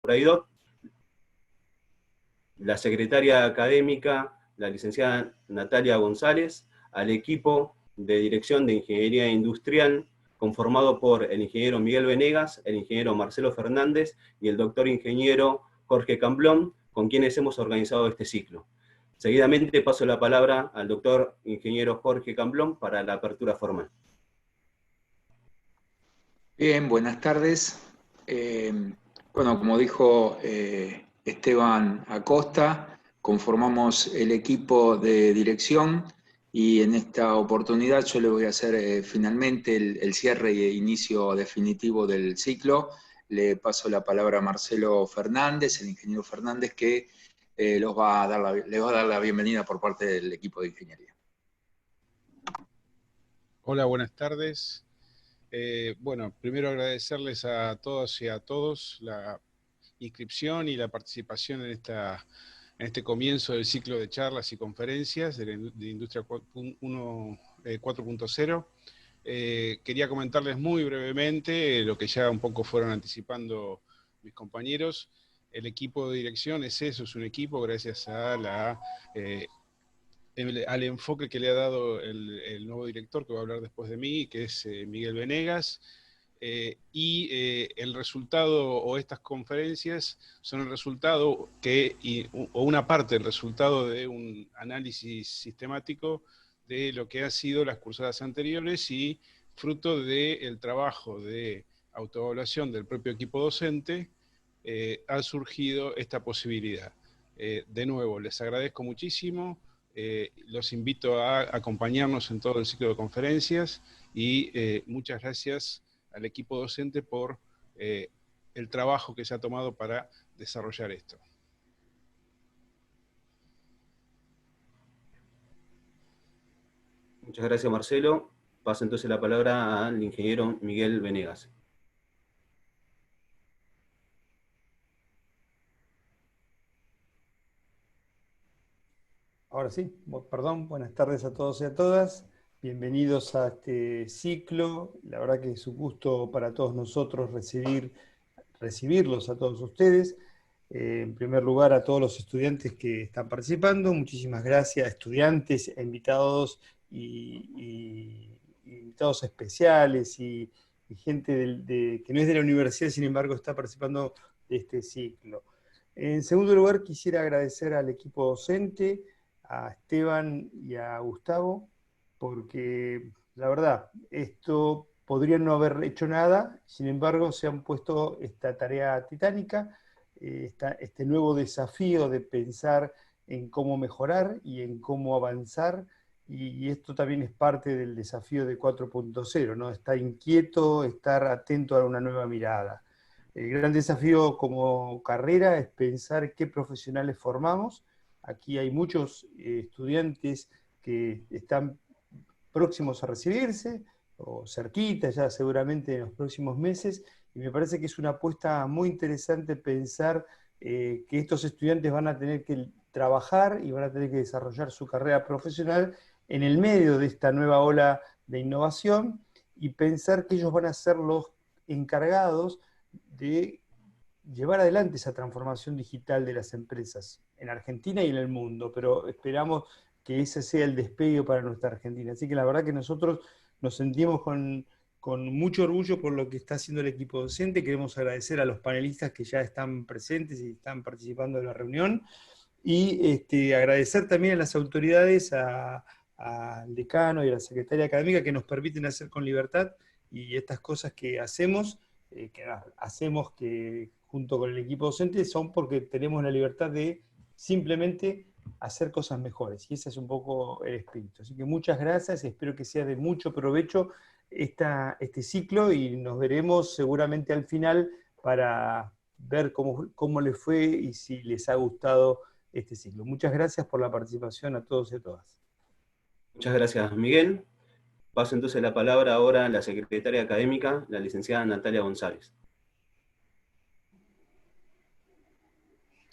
Braidot, la secretaria académica, la licenciada Natalia González, al equipo de Dirección de Ingeniería Industrial, conformado por el ingeniero Miguel Venegas, el ingeniero Marcelo Fernández y el doctor ingeniero Jorge Camblón, con quienes hemos organizado este ciclo. Seguidamente paso la palabra al doctor ingeniero Jorge Camblón para la apertura formal. Bien, buenas tardes. Bueno, como dijo Esteban Acosta, conformamos el equipo de dirección y en esta oportunidad yo le voy a hacer finalmente el cierre e inicio definitivo del ciclo. Le paso la palabra a Marcelo Fernández, el ingeniero Fernández, que les va a dar la bienvenida por parte del equipo de ingeniería. Hola, buenas tardes. Bueno, primero agradecerles a todos y a todos la inscripción y la participación en este comienzo del ciclo de charlas y conferencias de Industria 4.0. Quería comentarles muy brevemente lo que ya un poco fueron anticipando mis compañeros. El equipo de dirección es eso, es un equipo gracias a al enfoque que le ha dado el nuevo director que va a hablar después de mí, que es Miguel Venegas, el resultado, o estas conferencias, son el resultado o una parte del resultado de un análisis sistemático de lo que han sido las cursadas anteriores y fruto del trabajo de autoevaluación del propio equipo docente, ha surgido esta posibilidad. De nuevo, les agradezco muchísimo. Los invito a acompañarnos en todo el ciclo de conferencias y muchas gracias al equipo docente por el trabajo que se ha tomado para desarrollar esto. Muchas gracias, Marcelo. Paso entonces la palabra al ingeniero Miguel Venegas. Ahora sí, perdón, buenas tardes a todos y a todas. Bienvenidos a este ciclo. La verdad que es un gusto para todos nosotros recibirlos a todos ustedes. En primer lugar, a todos los estudiantes que están participando. Muchísimas gracias, estudiantes, invitados y invitados especiales y gente que no es de la universidad, sin embargo, está participando de este ciclo. En segundo lugar, quisiera agradecer al equipo docente, a Esteban y a Gustavo, porque la verdad, esto podrían no haber hecho nada, sin embargo se han puesto esta tarea titánica, este nuevo desafío de pensar en cómo mejorar y en cómo avanzar, y esto también es parte del desafío de 4.0, ¿no? Estar inquieto, estar atento a una nueva mirada. El gran desafío como carrera es pensar qué profesionales formamos. Aquí hay muchos estudiantes que están próximos a recibirse, o cerquita ya seguramente en los próximos meses, y me parece que es una apuesta muy interesante pensar que estos estudiantes van a tener que trabajar y van a tener que desarrollar su carrera profesional en el medio de esta nueva ola de innovación, y pensar que ellos van a ser los encargados de llevar adelante esa transformación digital de las empresas en Argentina y en el mundo, pero esperamos que ese sea el despegue para nuestra Argentina. Así que la verdad que nosotros nos sentimos con mucho orgullo por lo que está haciendo el equipo docente. Queremos agradecer a los panelistas que ya están presentes y están participando de la reunión, y agradecer también a las autoridades, al decano y a la secretaria académica, que nos permiten hacer con libertad y estas cosas que hacemos, que junto con el equipo docente son porque tenemos la libertad de simplemente hacer cosas mejores, y ese es un poco el espíritu. Así que muchas gracias, espero que sea de mucho provecho este ciclo, y nos veremos seguramente al final para ver cómo les fue y si les ha gustado este ciclo. Muchas gracias por la participación a todos y a todas. Muchas gracias, Miguel. Paso entonces la palabra ahora a la secretaria académica, la licenciada Natalia González.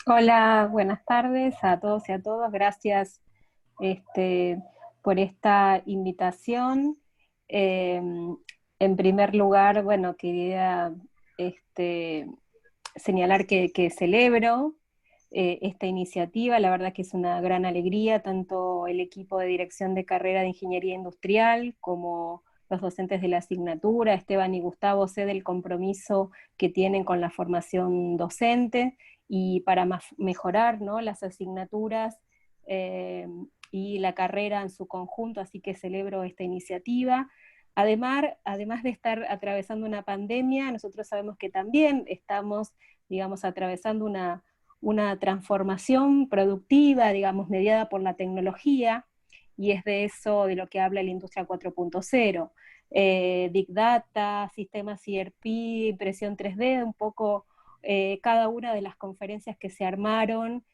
Hola, buenas tardes a todos y a todas. Gracias por esta invitación. En primer lugar, bueno, quería señalar que celebro esta iniciativa. La verdad que es una gran alegría, tanto el equipo de dirección de carrera de Ingeniería Industrial como los docentes de la asignatura, Esteban y Gustavo, sé del compromiso que tienen con la formación docente y para mejorar, ¿no?, las asignaturas y la carrera en su conjunto, así que celebro esta iniciativa. Además de estar atravesando una pandemia, nosotros sabemos que también estamos, digamos, atravesando una transformación productiva, digamos, mediada por la tecnología, y es de eso de lo que habla la industria 4.0. Big Data, sistemas ERP, impresión 3D, un poco cada una de las conferencias que se armaron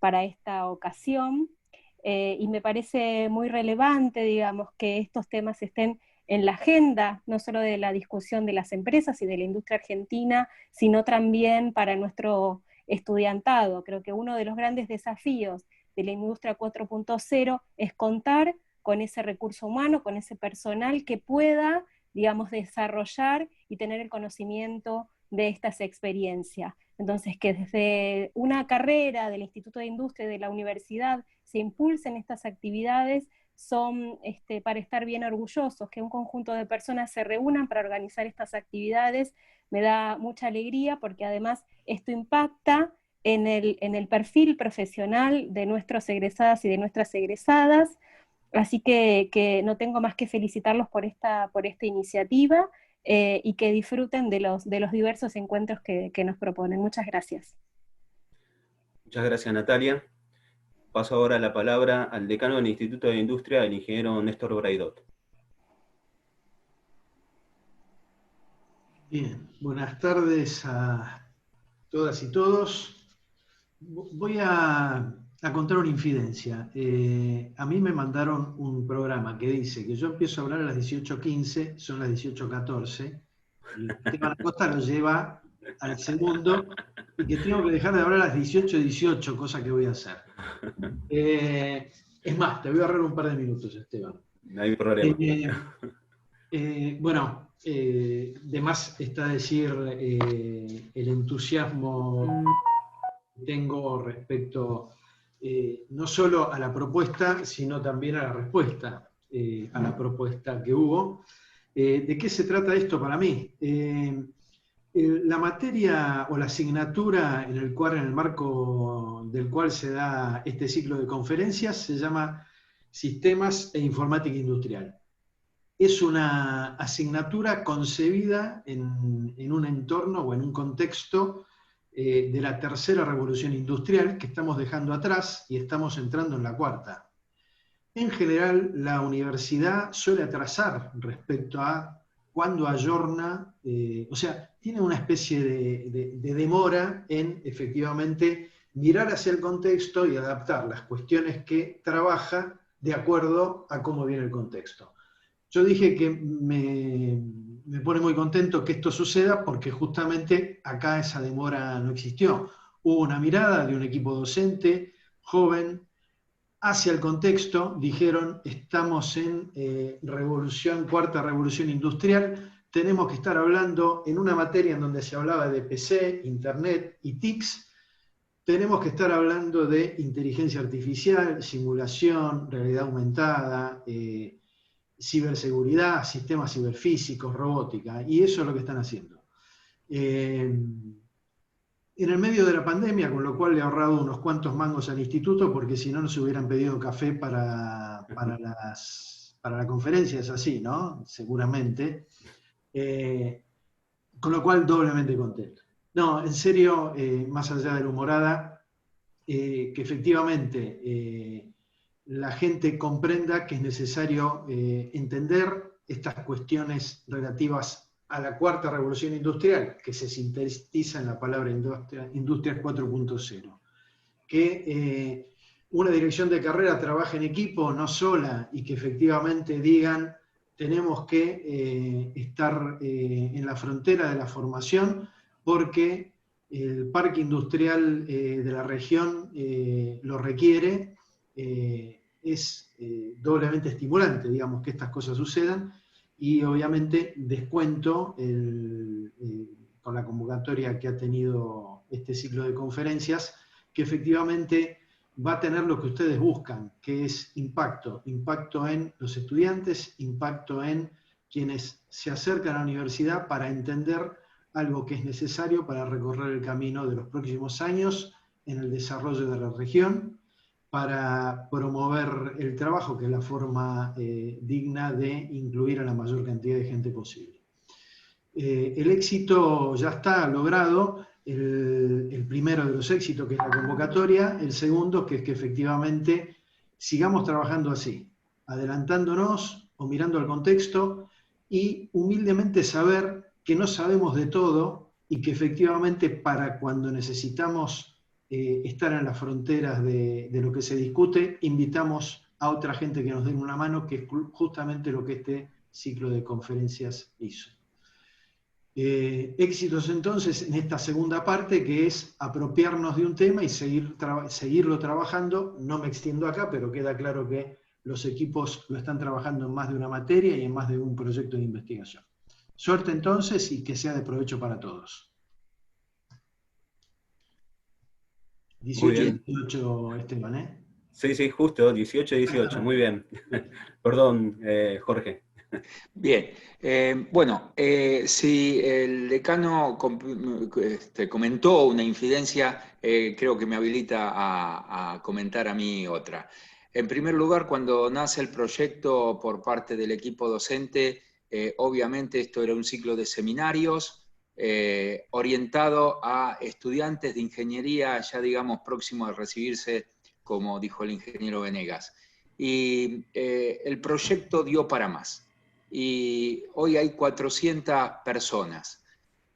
para esta ocasión. Y me parece muy relevante, digamos, que estos temas estén en la agenda, no solo de la discusión de las empresas y de la industria argentina, sino también para nuestro estudiantado. Creo que uno de los grandes desafíos de la industria 4.0 es contar con ese recurso humano, con ese personal que pueda, digamos, desarrollar y tener el conocimiento de estas experiencias. Entonces, que desde una carrera del Instituto de Industria y de la universidad se impulsen estas actividades son para estar bien orgullosos, que un conjunto de personas se reúnan para organizar estas actividades, me da mucha alegría porque además esto impacta en el perfil profesional de nuestros egresadas y de nuestras egresadas, así que no tengo más que felicitarlos por esta iniciativa y que disfruten de los diversos encuentros que nos proponen. Muchas gracias. Muchas gracias, Natalia. Paso ahora la palabra al decano del Instituto de Industria, el ingeniero Néstor Braidot. Bien, buenas tardes a todas y todos. Voy a contar una infidencia. A mí me mandaron un programa que dice que yo empiezo a hablar a las 18:15, son las 18:14, y Esteban Acosta lo lleva al segundo, y que tengo que dejar de hablar a las 18:18, cosa que voy a hacer. Es más, te voy a ahorrar un par de minutos, Esteban. No hay problema. Bueno, de más está decir el entusiasmo que tengo respecto no solo a la propuesta, sino también a la respuesta a la propuesta que hubo. ¿De qué se trata esto para mí? La materia o la asignatura en el marco del cual se da este ciclo de conferencias se llama Sistemas e Informática Industrial. Es una asignatura concebida en un entorno o en un contexto de la tercera revolución industrial que estamos dejando atrás y estamos entrando en la cuarta. En general, la universidad suele atrasar respecto a cuándo ayorna, o sea, tiene una especie de demora en efectivamente mirar hacia el contexto y adaptar las cuestiones que trabaja de acuerdo a cómo viene el contexto. Yo dije que me pone muy contento que esto suceda porque justamente acá esa demora no existió. Hubo una mirada de un equipo docente, joven, hacia el contexto, dijeron, estamos en cuarta revolución industrial, tenemos que estar hablando en una materia en donde se hablaba de PC, Internet y TICs, tenemos que estar hablando de inteligencia artificial, simulación, realidad aumentada, ciberseguridad, sistemas ciberfísicos, robótica, y eso es lo que están haciendo. En el medio de la pandemia, con lo cual le he ahorrado unos cuantos mangos al instituto, porque si no nos hubieran pedido café para la conferencia, es así, ¿no? Seguramente. Con lo cual, doblemente contento. No, en serio, más allá de la humorada, que efectivamente la gente comprenda que es necesario entender estas cuestiones relativas a la cuarta revolución industrial, que se sintetiza en la palabra industria 4.0. Que una dirección de carrera trabaje en equipo, no sola, y que efectivamente digan, tenemos que estar en la frontera de la formación, porque el parque industrial de la región lo requiere. Es doblemente estimulante, digamos, que estas cosas sucedan, y obviamente descuento con la convocatoria que ha tenido este ciclo de conferencias, que efectivamente va a tener lo que ustedes buscan, que es impacto en los estudiantes, impacto en quienes se acercan a la universidad para entender algo que es necesario para recorrer el camino de los próximos años en el desarrollo de la región, para promover el trabajo, que es la forma digna de incluir a la mayor cantidad de gente posible. El éxito ya está logrado, el primero de los éxitos, que es la convocatoria, el segundo, que es que efectivamente sigamos trabajando así, adelantándonos o mirando al contexto y humildemente saber que no sabemos de todo y que efectivamente para cuando necesitamos estar en las fronteras de lo que se discute, invitamos a otra gente que nos den una mano, que es justamente lo que este ciclo de conferencias hizo. Éxitos entonces en esta segunda parte, que es apropiarnos de un tema y seguirlo trabajando. No me extiendo acá, pero queda claro que los equipos lo están trabajando en más de una materia y en más de un proyecto de investigación. Suerte entonces y que sea de provecho para todos. 18 y 18, Esteban, ¿eh? Sí, sí, justo, 18 y 18, muy bien. Perdón, Jorge. Bien, bueno, si el decano comentó una infidencia, creo que me habilita a comentar a mí otra. En primer lugar, cuando nace el proyecto por parte del equipo docente, obviamente esto era un ciclo de seminarios orientado a estudiantes de ingeniería, ya digamos próximos a recibirse, como dijo el ingeniero Venegas. Y el proyecto dio para más. Y hoy hay 400 personas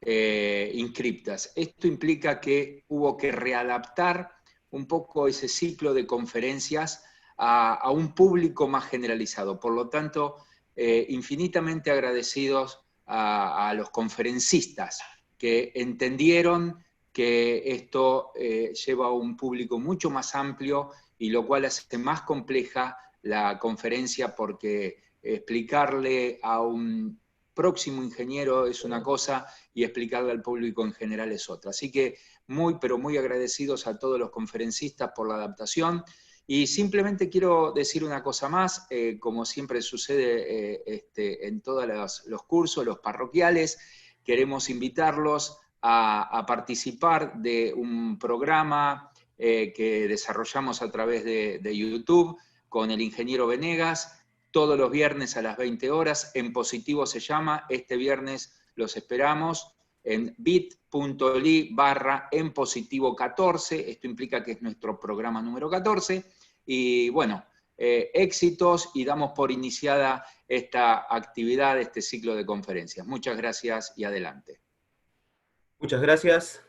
inscriptas. Esto implica que hubo que readaptar un poco ese ciclo de conferencias a un público más generalizado. Por lo tanto, infinitamente agradecidos a los conferencistas que entendieron que esto lleva a un público mucho más amplio y lo cual hace más compleja la conferencia, porque explicarle a un próximo ingeniero es una cosa y explicarle al público en general es otra. Así que muy, pero muy agradecidos a todos los conferencistas por la adaptación. Y simplemente quiero decir una cosa más, como siempre sucede en todos los cursos, los parroquiales, queremos invitarlos a participar de un programa que desarrollamos a través de YouTube con el ingeniero Venegas, todos los viernes a las 20 horas, En Positivo se llama, este viernes los esperamos en bit.ly/enpositivo14, esto implica que es nuestro programa número 14, y bueno, éxitos, y damos por iniciada esta actividad, este ciclo de conferencias. Muchas gracias y adelante. Muchas gracias.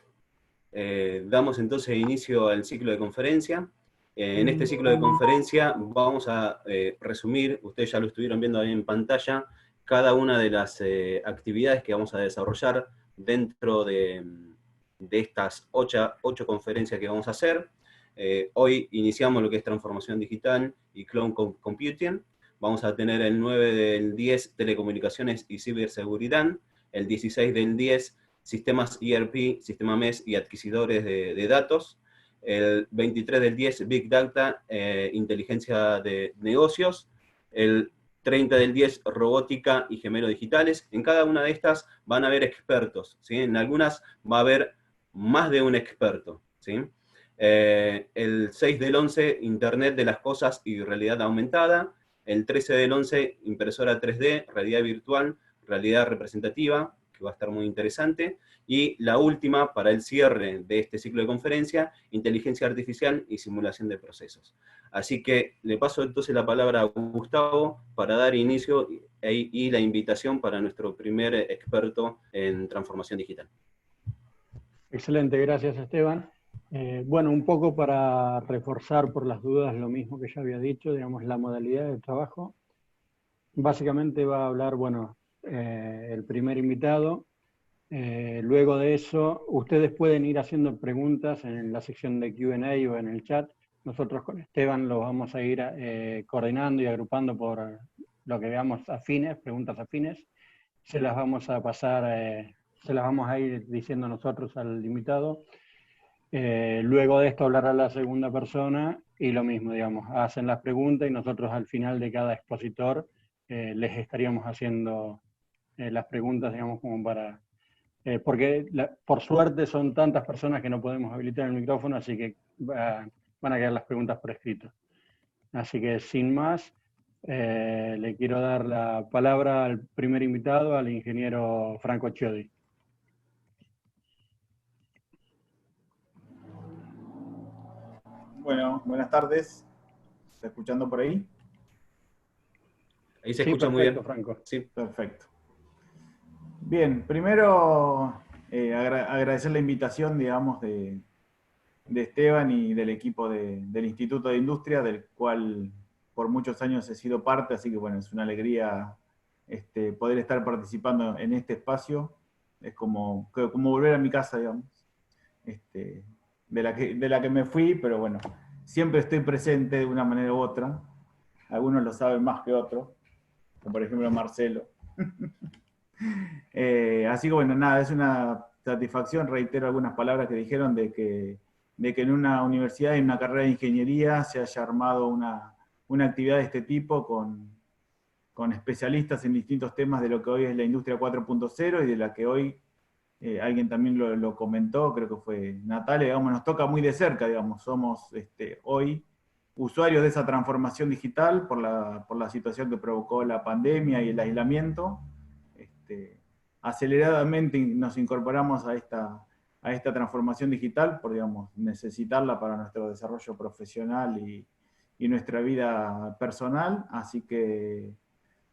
Damos entonces inicio al ciclo de conferencia. En este ciclo de conferencia vamos a resumir, ustedes ya lo estuvieron viendo ahí en pantalla, cada una de las actividades que vamos a desarrollar dentro de estas 8 conferencias que vamos a hacer. Hoy iniciamos lo que es transformación digital y cloud computing. Vamos a tener el 9 del 10 telecomunicaciones y ciberseguridad, el 16 del 10 sistemas ERP, sistema MES y adquisidores de datos, el 23 del 10 Big Data, inteligencia de negocios, el 30 del 10 robótica y gemelos digitales. En cada una de estas van a haber expertos, ¿sí? En algunas va a haber más de un experto, ¿sí? El 6 del 11 Internet de las cosas y realidad aumentada, el 13 del 11 impresora 3D, realidad virtual, realidad representativa, que va a estar muy interesante, y la última, para el cierre de este ciclo de conferencia, inteligencia artificial y simulación de procesos. Así que le paso entonces la palabra a Gustavo para dar inicio y la invitación para nuestro primer experto en transformación digital. Excelente, gracias Esteban. Bueno, un poco para reforzar por las dudas lo mismo que ya había dicho, digamos, la modalidad de trabajo. Básicamente va a hablar, bueno, el primer invitado. Luego de eso, ustedes pueden ir haciendo preguntas en la sección de Q&A o en el chat. Nosotros con Esteban lo vamos a ir coordinando y agrupando por lo que veamos afines, preguntas afines. Se las vamos a pasar se las vamos a ir diciendo nosotros al invitado. Luego de esto hablará la segunda persona y lo mismo, digamos, hacen las preguntas y nosotros al final de cada expositor les estaríamos haciendo las preguntas, digamos, como para... porque por suerte son tantas personas que no podemos habilitar el micrófono, así que van a quedar las preguntas por escrito. Así que sin más, le quiero dar la palabra al primer invitado, al ingeniero Franco Chiodi. Bueno, buenas tardes. ¿Se está escuchando por ahí? Ahí se Sí, escucha perfecto, muy bien. Franco. Sí. Perfecto. Bien, primero agradecer la invitación, digamos, de Esteban y del equipo del Instituto de Industria, del cual por muchos años he sido parte, así que bueno, es una alegría poder estar participando en este espacio. Es como volver a mi casa, digamos, de la que me fui, pero bueno, siempre estoy presente de una manera u otra. Algunos lo saben más que otros, como por ejemplo Marcelo. Así que bueno, nada, es una satisfacción, reitero algunas palabras que dijeron de que en una universidad, en una carrera de ingeniería, se haya armado una actividad de este tipo con especialistas en distintos temas de lo que hoy es la industria 4.0 y de la que hoy, alguien también lo comentó, creo que fue Natalia, digamos, nos toca muy de cerca, digamos, somos hoy usuarios de esa transformación digital por la situación que provocó la pandemia y el aislamiento. Aceleradamente nos incorporamos a esta transformación digital por, digamos, necesitarla para nuestro desarrollo profesional y nuestra vida personal, así que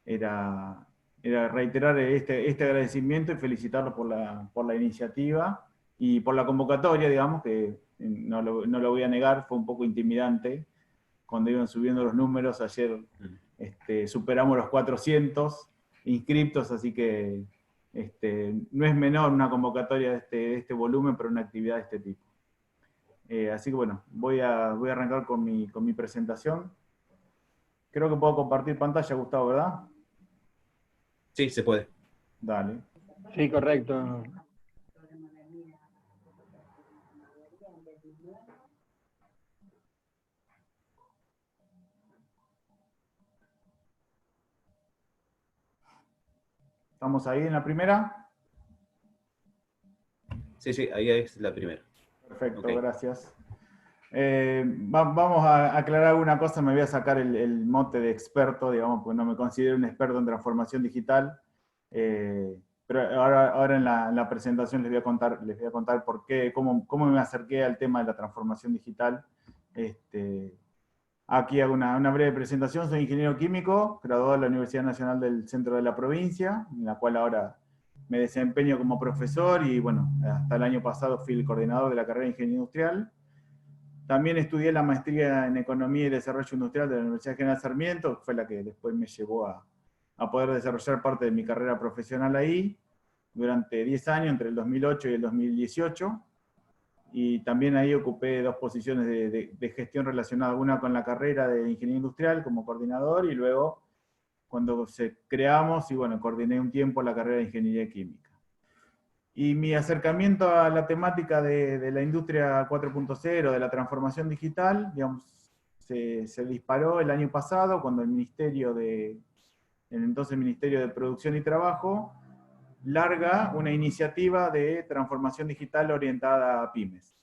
era reiterar este agradecimiento y felicitarlos por la iniciativa y por la convocatoria, digamos, que no lo voy a negar, fue un poco intimidante cuando iban subiendo los números. Ayer superamos los 400 inscriptos, así que no es menor una convocatoria de este volumen para una actividad de este tipo. Así que bueno, voy a arrancar con mi presentación. Creo que puedo compartir pantalla, Gustavo, ¿verdad? Sí, se puede. Dale. Sí, correcto. ¿Estamos ahí en la primera? Sí, ahí es la primera. Perfecto, Okay. Gracias. Vamos a aclarar una cosa, me voy a sacar el mote de experto, digamos, porque no me considero un experto en transformación digital, pero ahora en la presentación les voy a contar por qué, cómo me acerqué al tema de la transformación digital. Aquí hago una breve presentación. Soy ingeniero químico, graduado de la Universidad Nacional del Centro de la Provincia, en la cual ahora me desempeño como profesor y bueno, hasta el año pasado fui el coordinador de la carrera de Ingeniería Industrial. También estudié la maestría en Economía y Desarrollo Industrial de la Universidad General Sarmiento, que fue la que después me llevó a poder desarrollar parte de mi carrera profesional ahí, durante 10 años, entre el 2008 y el 2018. Y también ahí ocupé dos posiciones de gestión relacionada, una con la carrera de Ingeniería Industrial como coordinador, y luego cuando creamos, y bueno, coordiné un tiempo la carrera de Ingeniería Química. Y mi acercamiento a la temática de la industria 4.0, de la transformación digital, digamos, se disparó el año pasado cuando el entonces Ministerio de Producción y Trabajo larga una iniciativa de transformación digital orientada a pymes.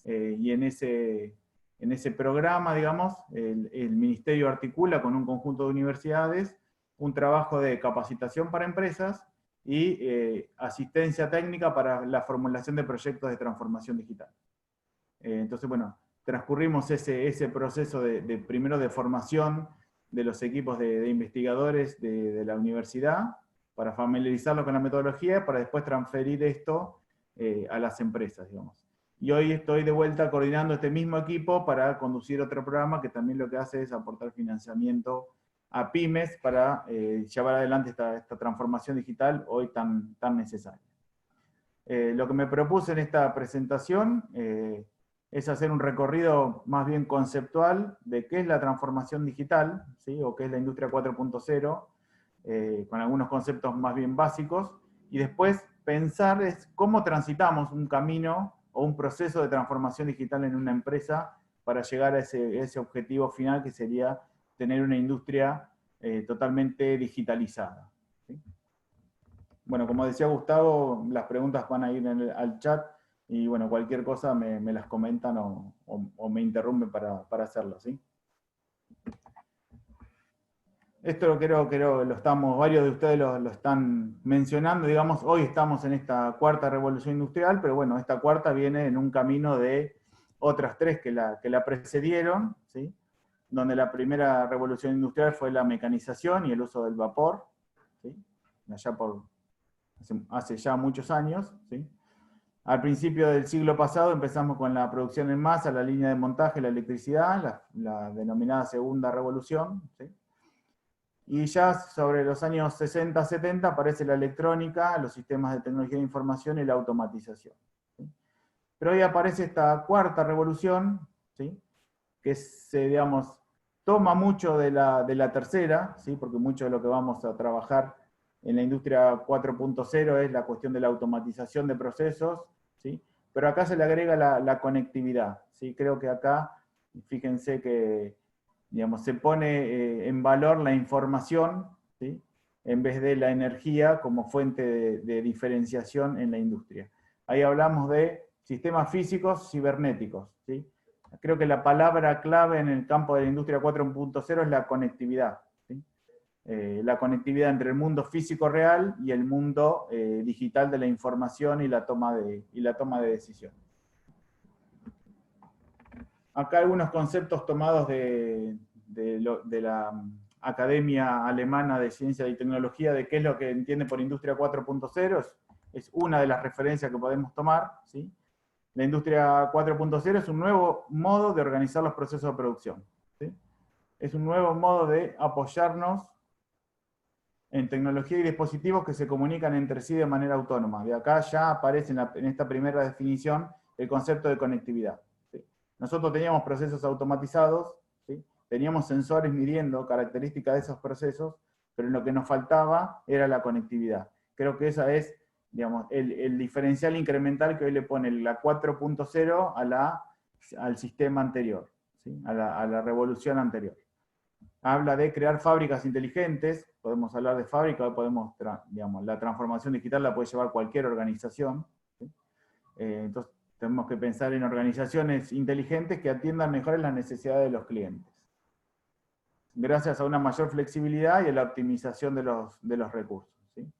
Y en ese programa, digamos, el Ministerio articula con un conjunto de universidades un trabajo de capacitación para empresas y asistencia técnica para la formulación de proyectos de transformación digital. Entonces, bueno, transcurrimos ese proceso primero de formación de los equipos de investigadores de la universidad, para familiarizarlo con la metodología, para después transferir esto a las empresas, digamos. Y hoy estoy de vuelta coordinando este mismo equipo para conducir otro programa que también lo que hace es aportar financiamiento a pymes para llevar adelante esta transformación digital hoy tan necesaria. Lo que me propuse en esta presentación es hacer un recorrido más bien conceptual de qué es la transformación digital, ¿sí? O qué es la industria 4.0, con algunos conceptos más bien básicos, y después pensar es cómo transitamos un camino o un proceso de transformación digital en una empresa para llegar a ese objetivo final, que sería tener una industria totalmente digitalizada. ¿Sí? Bueno, como decía Gustavo, las preguntas van a ir al chat, y bueno, cualquier cosa me las comentan o me interrumpen para hacerlo, ¿sí? Esto creo que varios de ustedes lo están mencionando, digamos, hoy estamos en esta cuarta revolución industrial, pero bueno, esta cuarta viene en un camino de otras tres que la precedieron, ¿sí? Donde la primera revolución industrial fue la mecanización y el uso del vapor, ¿sí? Allá hace ya muchos años, ¿sí? Al principio del siglo pasado empezamos con la producción en masa, la línea de montaje, la electricidad, la denominada segunda revolución, ¿sí? Y ya sobre los años 60, 70 aparece la electrónica, los sistemas de tecnología de información y la automatización, ¿sí? Pero hoy aparece esta cuarta revolución, ¿sí? Que digamos, toma mucho de la tercera, ¿sí? Porque mucho de lo que vamos a trabajar en la industria 4.0 es la cuestión de la automatización de procesos, ¿sí? Pero acá se le agrega la conectividad, ¿sí? Creo que acá, fíjense que, digamos, se pone en valor la información, ¿sí? En vez de la energía como fuente de diferenciación en la industria. Ahí hablamos de sistemas físicos cibernéticos, ¿sí? Creo que la palabra clave en el campo de la industria 4.0 es la conectividad, ¿sí? La conectividad entre el mundo físico real y el mundo digital de la información y la toma de decisiones. Acá algunos conceptos tomados de la Academia Alemana de Ciencia y Tecnología, de qué es lo que entiende por industria 4.0, es una de las referencias que podemos tomar, ¿sí? La industria 4.0 es un nuevo modo de organizar los procesos de producción, ¿sí? Es un nuevo modo de apoyarnos en tecnología y dispositivos que se comunican entre sí de manera autónoma. De acá ya aparece en esta primera definición el concepto de conectividad, ¿sí? Nosotros teníamos procesos automatizados, ¿sí? Teníamos sensores midiendo características de esos procesos, pero lo que nos faltaba era la conectividad. Creo que esa es, digamos, el diferencial incremental que hoy le pone la 4.0 al sistema anterior, ¿sí? a la revolución anterior. Habla de crear fábricas inteligentes, podemos hablar de fábrica, digamos, la transformación digital la puede llevar cualquier organización, ¿sí? Entonces tenemos que pensar en organizaciones inteligentes que atiendan mejor las necesidades de los clientes, gracias a una mayor flexibilidad y a la optimización de los recursos, ¿sí?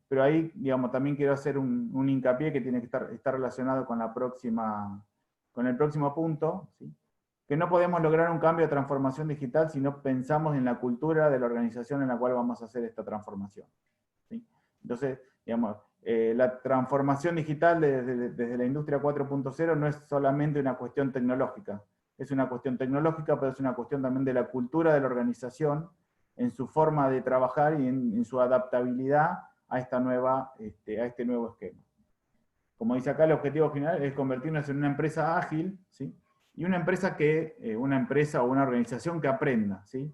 Pero ahí, digamos, también quiero hacer un hincapié que tiene que estar relacionado con el próximo punto, ¿sí? Que no podemos lograr un cambio de transformación digital si no pensamos en la cultura de la organización en la cual vamos a hacer esta transformación, ¿sí? Entonces, digamos, la transformación digital desde la industria 4.0 no es solamente una cuestión tecnológica, es una cuestión tecnológica, pero es una cuestión también de la cultura de la organización, en su forma de trabajar y en su adaptabilidad a este nuevo esquema. Como dice acá, el objetivo final es convertirnos en una empresa ágil, ¿sí? Y una empresa o una organización que aprenda, ¿sí?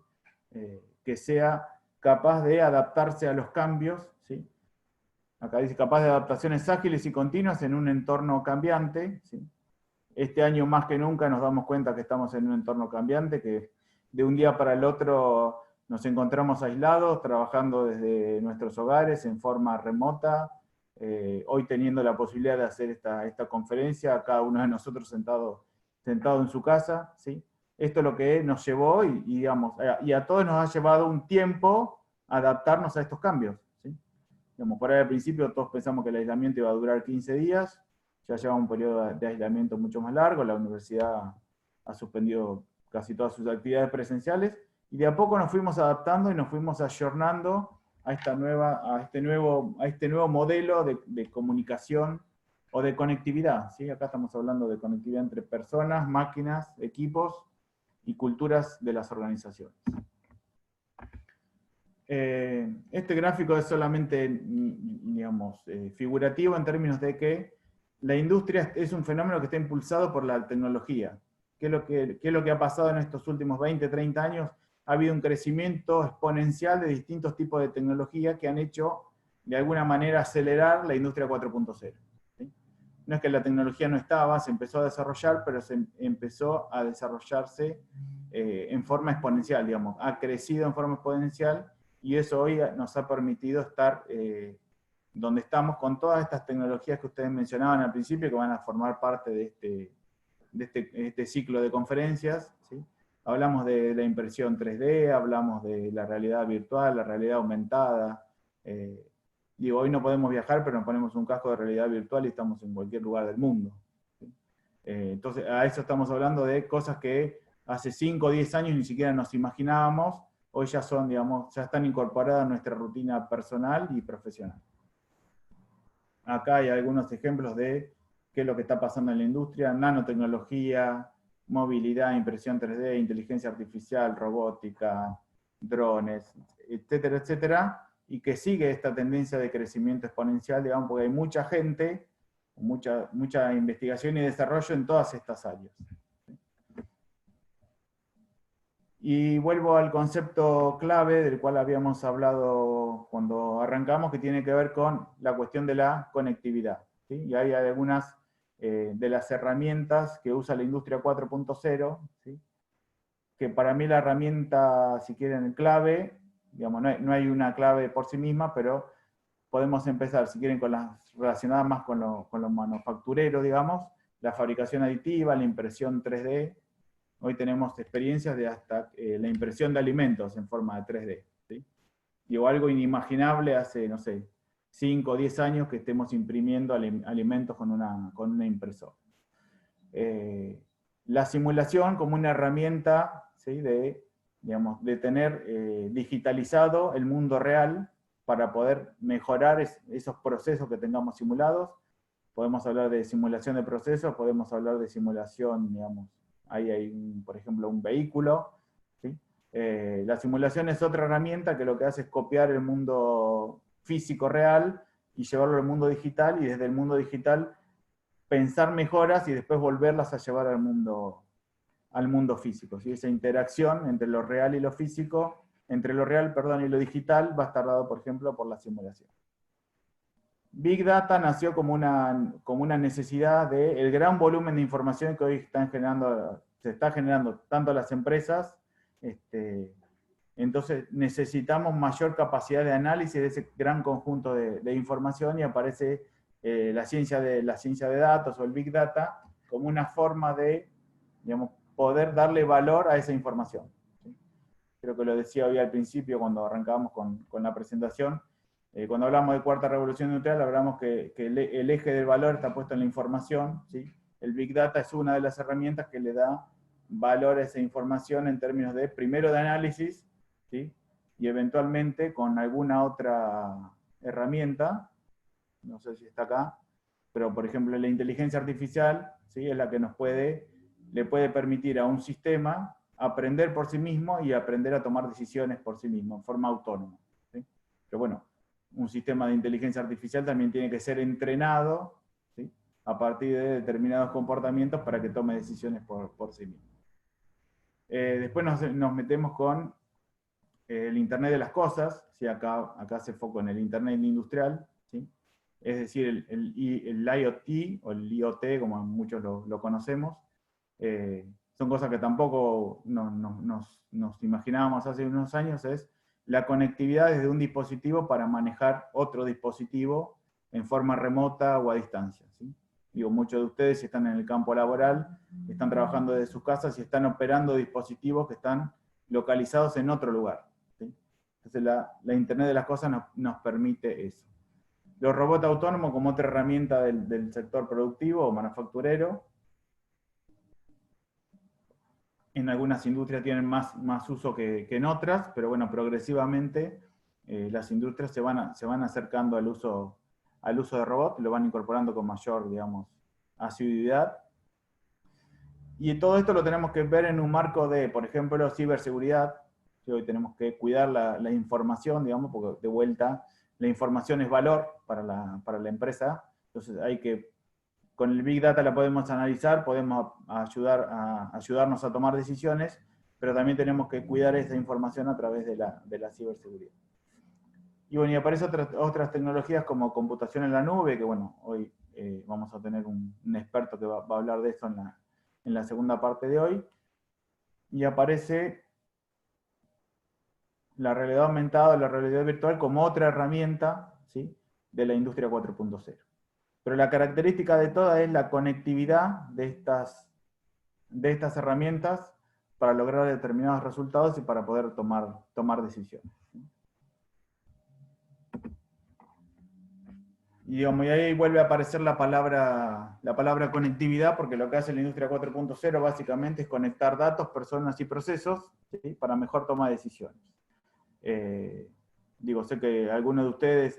Que sea capaz de adaptarse a los cambios, ¿sí? Acá dice capaz de adaptaciones ágiles y continuas en un entorno cambiante, ¿sí? Este año más que nunca nos damos cuenta que estamos en un entorno cambiante, que de un día para el otro nos encontramos aislados, trabajando desde nuestros hogares en forma remota, hoy teniendo la posibilidad de hacer esta conferencia, cada uno de nosotros sentado en su casa, ¿sí? Esto es lo que nos llevó y a todos nos ha llevado un tiempo adaptarnos a estos cambios, ¿sí? Digamos, por ahí al principio todos pensamos que el aislamiento iba a durar 15 días, ya lleva un periodo de aislamiento mucho más largo, la universidad ha suspendido casi todas sus actividades presenciales, y de a poco nos fuimos adaptando y nos fuimos ayornando a este nuevo modelo de comunicación o de conectividad, ¿sí? Acá estamos hablando de conectividad entre personas, máquinas, equipos y culturas de las organizaciones. Este gráfico es solamente, digamos, figurativo en términos de que la industria es un fenómeno que está impulsado por la tecnología. ¿Qué es lo que ha pasado en estos últimos 20, 30 años? Ha habido un crecimiento exponencial de distintos tipos de tecnología que han hecho de alguna manera acelerar la industria 4.0. ¿Sí? No es que la tecnología no estaba, se empezó a desarrollar, pero se empezó a desarrollarse en forma exponencial, digamos, ha crecido en forma exponencial, y eso hoy nos ha permitido estar donde estamos con todas estas tecnologías que ustedes mencionaban al principio, que van a formar parte de este ciclo de conferencias. ¿Sí? Hablamos de la impresión 3D, hablamos de la realidad virtual, la realidad aumentada. Digo, hoy no podemos viajar, pero nos ponemos un casco de realidad virtual y estamos en cualquier lugar del mundo. ¿Sí? Entonces, a eso estamos hablando de cosas que hace 5 o 10 años ni siquiera nos imaginábamos, hoy ya son, digamos, ya están incorporadas a nuestra rutina personal y profesional. Acá hay algunos ejemplos de qué es lo que está pasando en la industria: nanotecnología, movilidad, impresión 3D, inteligencia artificial, robótica, drones, etcétera, etcétera, y que sigue esta tendencia de crecimiento exponencial, digamos, porque hay mucha gente, mucha investigación y desarrollo en todas estas áreas. Y vuelvo al concepto clave del cual habíamos hablado cuando arrancamos, que tiene que ver con la cuestión de la conectividad. ¿Sí? Y hay algunas de las herramientas que usa la industria 4.0, ¿sí? Que para mí la herramienta, si quieren, clave, digamos, no hay una clave por sí misma, pero podemos empezar, si quieren, con las relacionadas más con lo manufacturero, digamos, la fabricación aditiva, la impresión 3D. Hoy tenemos experiencias de hasta la impresión de alimentos en forma de 3D. ¿Sí? Digo, algo inimaginable hace, no sé, 5 o 10 años que estemos imprimiendo alimentos con una impresora. La simulación como una herramienta, ¿sí? de tener digitalizado el mundo real para poder mejorar esos procesos que tengamos simulados. Podemos hablar de simulación de procesos, podemos hablar de simulación, digamos, ahí hay, por ejemplo, un vehículo. ¿Sí? La simulación es otra herramienta que lo que hace es copiar el mundo físico real y llevarlo al mundo digital, y desde el mundo digital pensar mejoras y después volverlas a llevar al mundo físico. ¿Sí? Esa interacción entre lo real y lo físico, entre lo real, perdón, y lo digital, va a estar dado, por ejemplo, por la simulación. Big Data nació como una necesidad del gran volumen de información que hoy se está generando tanto las empresas. Entonces necesitamos mayor capacidad de análisis de ese gran conjunto de información, y aparece la ciencia de datos o el Big Data como una forma de, digamos, poder darle valor a esa información. ¿Sí? Creo que lo decía hoy al principio cuando arrancábamos con la presentación. Cuando hablamos de cuarta revolución industrial, hablamos que el eje del valor está puesto en la información. ¿Sí? El Big Data es una de las herramientas que le da valor a esa información en términos de, primero, de análisis, ¿sí? Y eventualmente con alguna otra herramienta, no sé si está acá, pero por ejemplo la inteligencia artificial, ¿sí? Es la que le puede permitir a un sistema aprender por sí mismo y aprender a tomar decisiones por sí mismo, en forma autónoma. ¿Sí? Pero bueno, un sistema de inteligencia artificial también tiene que ser entrenado, ¿sí? A partir de determinados comportamientos para que tome decisiones por sí mismo. Después nos metemos con el Internet de las Cosas. ¿Sí? Acá hace foco en el Internet industrial, ¿sí? Es decir, el IoT, o el IoT, como muchos lo conocemos. Son cosas que tampoco nos imaginábamos hace unos años. Es la conectividad desde un dispositivo para manejar otro dispositivo en forma remota o a distancia. ¿Sí? Digo, muchos de ustedes, si están en el campo laboral, están trabajando desde sus casas y están operando dispositivos que están localizados en otro lugar. ¿Sí? Entonces la Internet de las Cosas nos permite eso. Los robots autónomos como otra herramienta del sector productivo o manufacturero. En algunas industrias tienen más uso que en otras, pero bueno, progresivamente las industrias se van acercando al uso de robots, lo van incorporando con mayor, digamos, asiduidad. Y todo esto lo tenemos que ver en un marco de, por ejemplo, ciberseguridad. Hoy tenemos que cuidar la información, digamos, porque de vuelta la información es valor para la empresa. Entonces con el Big Data la podemos analizar, podemos ayudarnos a tomar decisiones, pero también tenemos que cuidar esa información a través de la ciberseguridad. Y bueno, y aparecen otras tecnologías como computación en la nube, que bueno, hoy vamos a tener un experto que va a hablar de eso en la segunda parte de hoy. Y aparece la realidad aumentada, la realidad virtual como otra herramienta, ¿sí?, de la industria 4.0. Pero la característica de todas es la conectividad de estas herramientas para lograr determinados resultados y para poder tomar decisiones. Y ahí vuelve a aparecer la palabra conectividad, porque lo que hace la industria 4.0 básicamente es conectar datos, personas y procesos, ¿sí?, para mejor toma de decisiones. Sé que alguno de ustedes,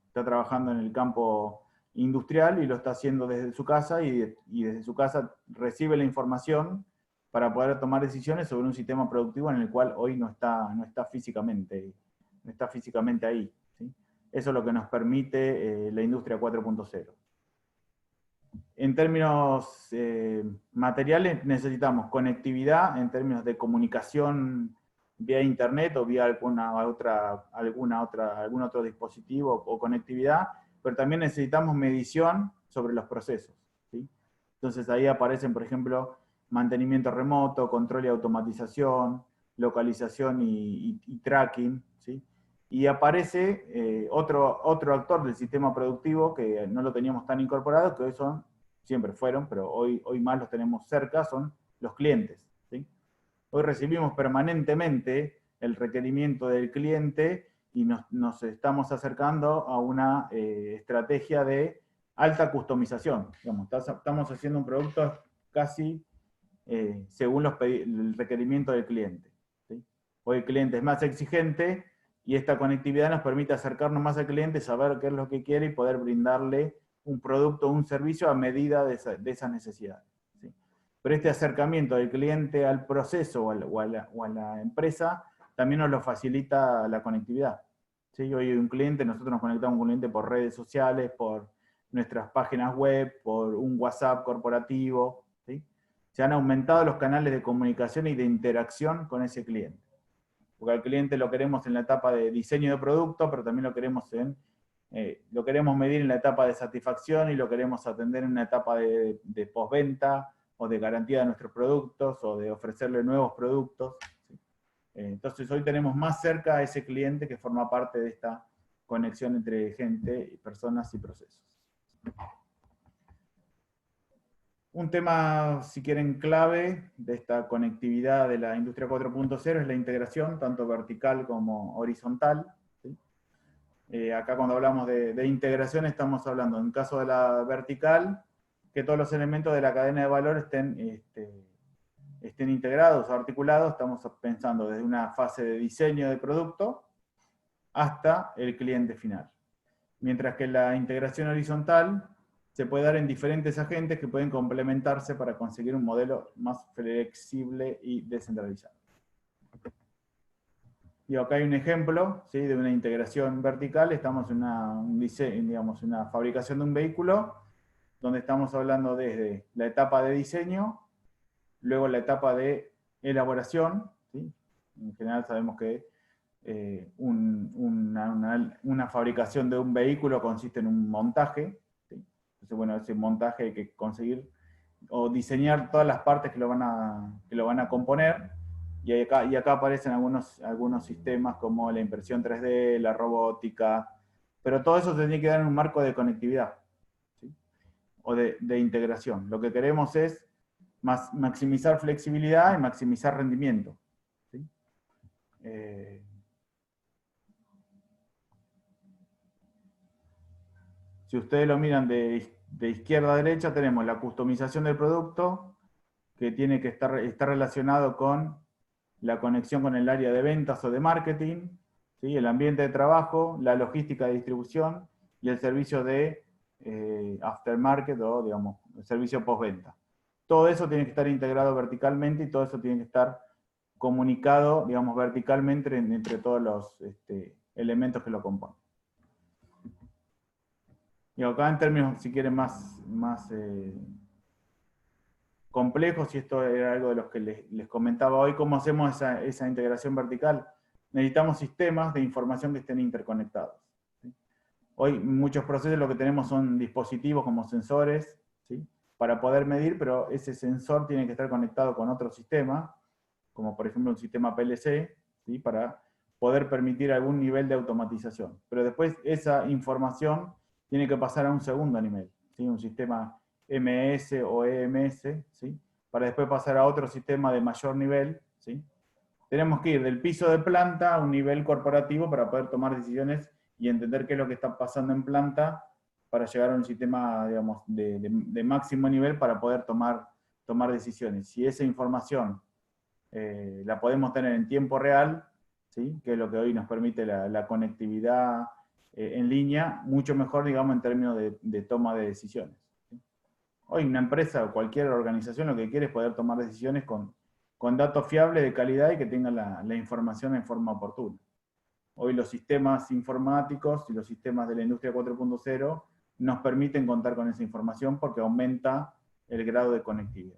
está trabajando en el campo industrial y lo está haciendo desde su casa, y desde su casa recibe la información para poder tomar decisiones sobre un sistema productivo en el cual hoy no está físicamente ahí, ¿sí? Eso es lo que nos permite la industria 4.0. En términos materiales necesitamos conectividad en términos de comunicación vía internet o vía algún otro dispositivo o conectividad, pero también necesitamos medición sobre los procesos, ¿sí? Entonces ahí aparecen, por ejemplo, mantenimiento remoto, control y automatización, localización y tracking, ¿sí? Y aparece otro actor del sistema productivo que no lo teníamos tan incorporado, que hoy siempre fueron, pero hoy más los tenemos cerca, son los clientes, ¿sí? Hoy recibimos permanentemente el requerimiento del cliente y nos estamos acercando a una estrategia de alta customización. Estamos haciendo un producto casi según el requerimiento del cliente, ¿sí? Hoy el cliente es más exigente y esta conectividad nos permite acercarnos más al cliente, saber qué es lo que quiere y poder brindarle un producto o un servicio a medida de esas necesidades, ¿sí? Pero este acercamiento del cliente al proceso o a la empresa también nos lo facilita la conectividad, ¿sí? Hoy nosotros nos conectamos con un cliente por redes sociales, por nuestras páginas web, por un WhatsApp corporativo, ¿sí? Se han aumentado los canales de comunicación y de interacción con ese cliente. Porque al cliente lo queremos en la etapa de diseño de producto, pero también lo queremos medir en la etapa de satisfacción y lo queremos atender en una etapa de postventa o de garantía de nuestros productos o de ofrecerle nuevos productos, ¿sí? Entonces hoy tenemos más cerca a ese cliente que forma parte de esta conexión entre gente, personas y procesos. Un tema, si quieren, clave de esta conectividad de la industria 4.0 es la integración, tanto vertical como horizontal, ¿sí? Acá cuando hablamos de integración estamos hablando, en caso de la vertical, que todos los elementos de la cadena de valor estén integrados o articulados. Estamos pensando desde una fase de diseño de producto hasta el cliente final. Mientras que la integración horizontal se puede dar en diferentes agentes que pueden complementarse para conseguir un modelo más flexible y descentralizado. Y acá hay un ejemplo, ¿sí?, de una integración vertical. Estamos en una fabricación de un vehículo, donde estamos hablando desde la etapa de diseño, luego la etapa de elaboración, ¿sí? En general sabemos que una fabricación de un vehículo consiste en un montaje, ¿sí? Entonces, bueno, ese montaje hay que conseguir o diseñar todas las partes que lo van a componer, y acá aparecen algunos sistemas como la impresión 3D, la robótica, pero todo eso se tiene que dar en un marco de conectividad, ¿sí?, o de integración. Lo que queremos es maximizar flexibilidad y maximizar rendimiento, ¿sí? Si ustedes lo miran de izquierda a derecha, tenemos la customización del producto, que tiene que estar relacionado con la conexión con el área de ventas o de marketing, ¿sí?, el ambiente de trabajo, la logística de distribución y el servicio de aftermarket o, digamos, el servicio postventa. Todo eso tiene que estar integrado verticalmente y todo eso tiene que estar comunicado, digamos, verticalmente entre todos los elementos que lo componen. Y acá en términos, si quieren, más complejos, y esto era algo de los que les comentaba hoy, cómo hacemos esa integración vertical. necesitamos sistemas de información que estén interconectados. ¿Sí? Hoy muchos procesos lo que tenemos son dispositivos como sensores, ¿sí? Para poder medir, pero ese sensor tiene que estar conectado con otro sistema, como por ejemplo un sistema PLC, ¿sí? Para poder permitir algún nivel de automatización. Pero después esa información tiene que pasar a un segundo nivel, ¿sí? Un sistema MS o EMS, ¿sí? Para después pasar a otro sistema de mayor nivel, ¿sí? Tenemos que ir del piso de planta a un nivel corporativo para poder tomar decisiones y entender qué es lo que está pasando en planta para llegar a un sistema, digamos, de máximo nivel para poder tomar decisiones. Si esa información la podemos tener en tiempo real, ¿sí? Que es lo que hoy nos permite la conectividad en línea, mucho mejor, digamos, en términos de toma de decisiones. ¿Sí? Hoy una empresa o cualquier organización lo que quiere es poder tomar decisiones con datos fiables, de calidad y que tengan la información en forma oportuna. Hoy los sistemas informáticos y los sistemas de la industria 4.0 nos permiten contar con esa información porque aumenta el grado de conectividad.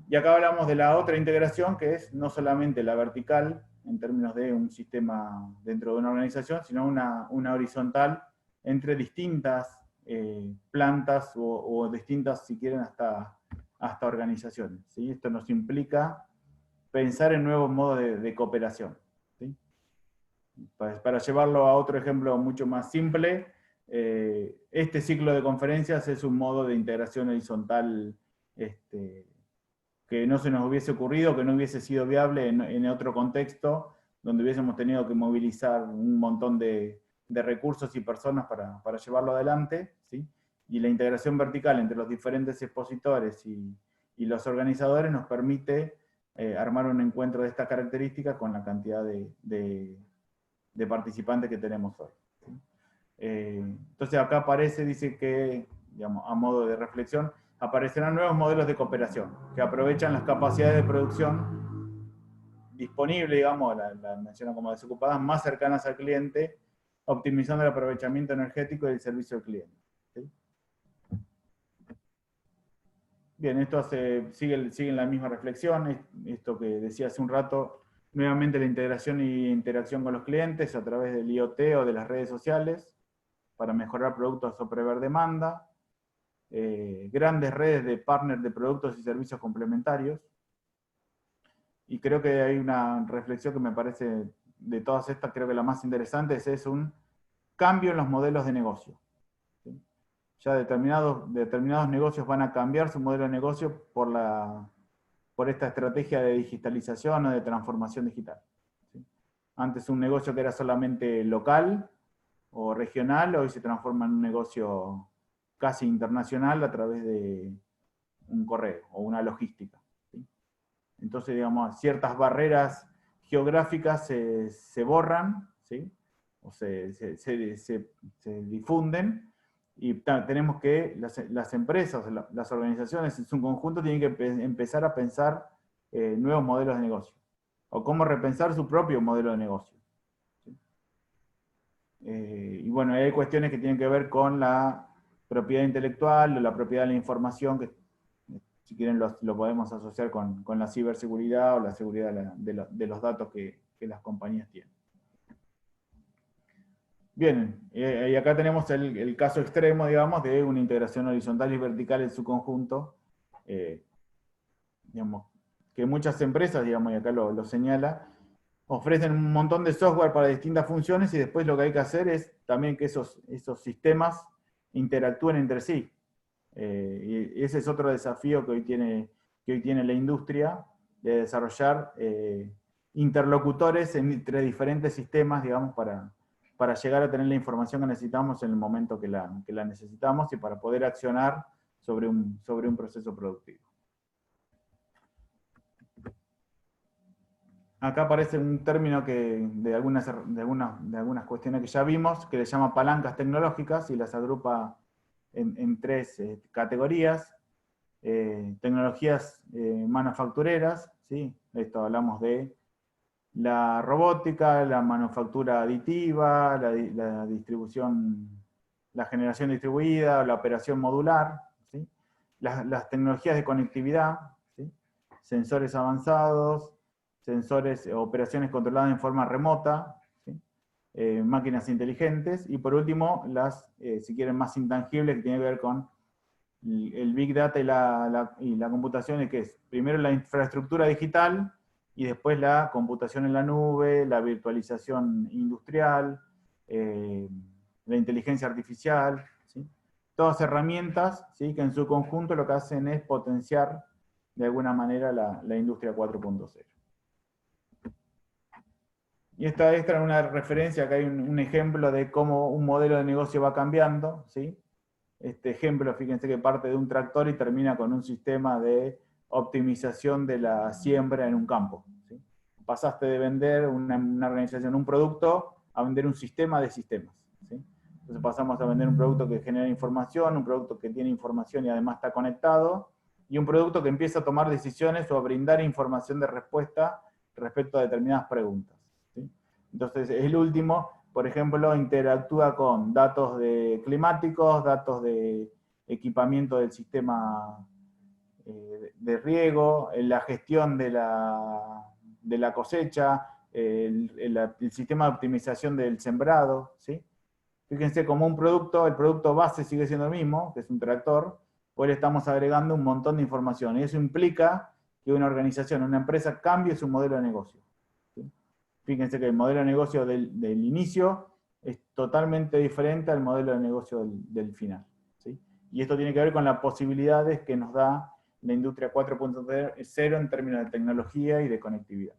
Y acá hablamos de la otra integración, que es no solamente la vertical, en términos de un sistema dentro de una organización, sino una horizontal entre distintas plantas o distintas, si quieren, hasta organizaciones. ¿Sí? Esto nos implica pensar en nuevos modos de cooperación. ¿Sí? Para llevarlo a otro ejemplo mucho más simple, este ciclo de conferencias es un modo de integración horizontal que no se nos hubiese ocurrido, que no hubiese sido viable en otro contexto, donde hubiésemos tenido que movilizar un montón de recursos y personas para llevarlo adelante, ¿sí? Y la integración vertical entre los diferentes expositores y los organizadores nos permite armar un encuentro de estas características con la cantidad de participantes que tenemos hoy. ¿Sí? Entonces acá aparece, dice que, digamos, a modo de reflexión, aparecerán nuevos modelos de cooperación que aprovechan las capacidades de producción disponibles, digamos, la menciono como desocupadas, más cercanas al cliente, optimizando el aprovechamiento energético y el servicio al cliente. ¿Sí? Bien, esto sigue la misma reflexión, esto que decía hace un rato, nuevamente la integración y interacción con los clientes a través del IoT o de las redes sociales, para mejorar productos o prever demanda, grandes redes de partners de productos y servicios complementarios. Y creo que hay una reflexión que me parece, de todas estas, creo que la más interesante es un cambio en los modelos de negocio. ¿Sí? Ya determinados negocios van a cambiar su modelo de negocio por esta estrategia de digitalización o de transformación digital. ¿Sí? Antes un negocio que era solamente local o regional, hoy se transforma en un negocio casi internacional a través de un correo o una logística. ¿Sí? Entonces, digamos, ciertas barreras geográficas se borran, ¿sí? O se difunden, y tenemos que, las empresas, las organizaciones en su conjunto tienen que empezar a pensar nuevos modelos de negocio, o cómo repensar su propio modelo de negocio. ¿Sí? Y bueno, hay cuestiones que tienen que ver con la propiedad intelectual, o la propiedad de la información, que si quieren lo podemos asociar con la ciberseguridad o la seguridad de los datos que las compañías tienen. Bien, y acá tenemos el caso extremo, digamos, de una integración horizontal y vertical en su conjunto, digamos, que muchas empresas, digamos, y acá lo señala, ofrecen un montón de software para distintas funciones, y después lo que hay que hacer es también que esos sistemas interactúen entre sí. Y ese es otro desafío que hoy tiene la industria, de desarrollar interlocutores entre diferentes sistemas, digamos, para llegar a tener la información que necesitamos en el momento que la necesitamos, y para poder accionar sobre un proceso productivo. Acá aparece un término de algunas cuestiones que ya vimos, que le llama palancas tecnológicas, y las agrupa en tres categorías. Tecnologías manufactureras, ¿sí? Esto hablamos de la robótica, la manufactura aditiva, la distribución, la generación distribuida, la operación modular, ¿sí? Las tecnologías de conectividad, ¿sí? Sensores avanzados, sensores, operaciones controladas en forma remota, ¿sí? Máquinas inteligentes, y por último, las, si quieren, más intangibles, que tienen que ver con el Big Data y la computación, que es primero la infraestructura digital, y después la computación en la nube, la virtualización industrial, la inteligencia artificial, ¿sí? Todas herramientas, ¿sí?, que en su conjunto lo que hacen es potenciar de alguna manera la industria 4.0. Y esta es una referencia, acá hay un ejemplo de cómo un modelo de negocio va cambiando, ¿sí? Este ejemplo, fíjense que parte de un tractor y termina con un sistema de optimización de la siembra en un campo, ¿sí? Pasaste de vender una organización, un producto, a vender un sistema de sistemas, ¿sí? Entonces pasamos a vender un producto que genera información, un producto que tiene información y además está conectado, y un producto que empieza a tomar decisiones o a brindar información de respuesta respecto a determinadas preguntas, ¿sí? Entonces el último, por ejemplo, interactúa con datos climáticos, datos de equipamiento del sistema de riego, la gestión de la cosecha, el sistema de optimización del sembrado, ¿sí? Fíjense, como el producto base sigue siendo el mismo, que es un tractor, hoy le estamos agregando un montón de información, y eso implica que una organización, una empresa, cambie su modelo de negocio, ¿sí? Fíjense que el modelo de negocio del inicio es totalmente diferente al modelo de negocio del final, ¿sí? Y esto tiene que ver con las posibilidades que nos da la industria 4.0 en términos de tecnología y de conectividad.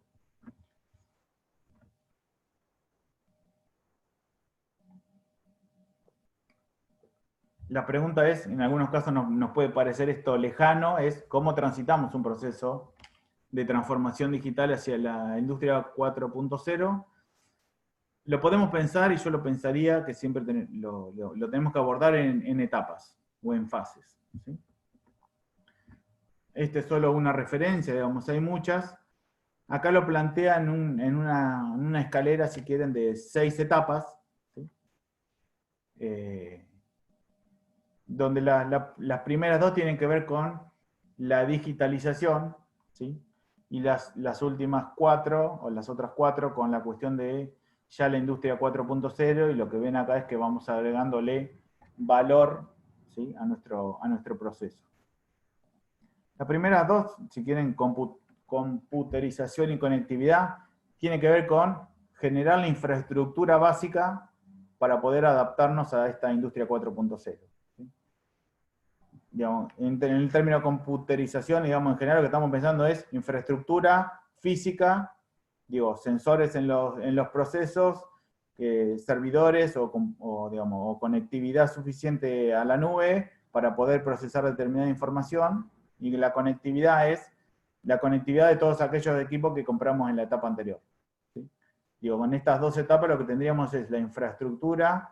La pregunta es, en algunos casos nos puede parecer esto lejano, es cómo transitamos un proceso de transformación digital hacia la industria 4.0. Lo podemos pensar, y yo lo pensaría, que siempre lo tenemos que abordar en etapas o en fases, ¿sí? Este es solo una referencia, digamos, hay muchas. Acá lo plantea en una escalera, si quieren, de 6 etapas, ¿sí? Donde las primeras 2 tienen que ver con la digitalización, ¿sí? Y las últimas 4, o las otras 4, con la cuestión de ya la industria 4.0, y lo que ven acá es que vamos agregándole valor, ¿sí?, a nuestro proceso. Las primeras 2, si quieren, computerización y conectividad, tienen que ver con generar la infraestructura básica para poder adaptarnos a esta industria 4.0. Digamos, en el término computerización, digamos, en general lo que estamos pensando es infraestructura física, digo, sensores en los procesos, servidores o conectividad suficiente a la nube para poder procesar determinada información, y la conectividad es la conectividad de todos aquellos equipos que compramos en la etapa anterior, ¿sí? Digo, con estas 2 etapas lo que tendríamos es la infraestructura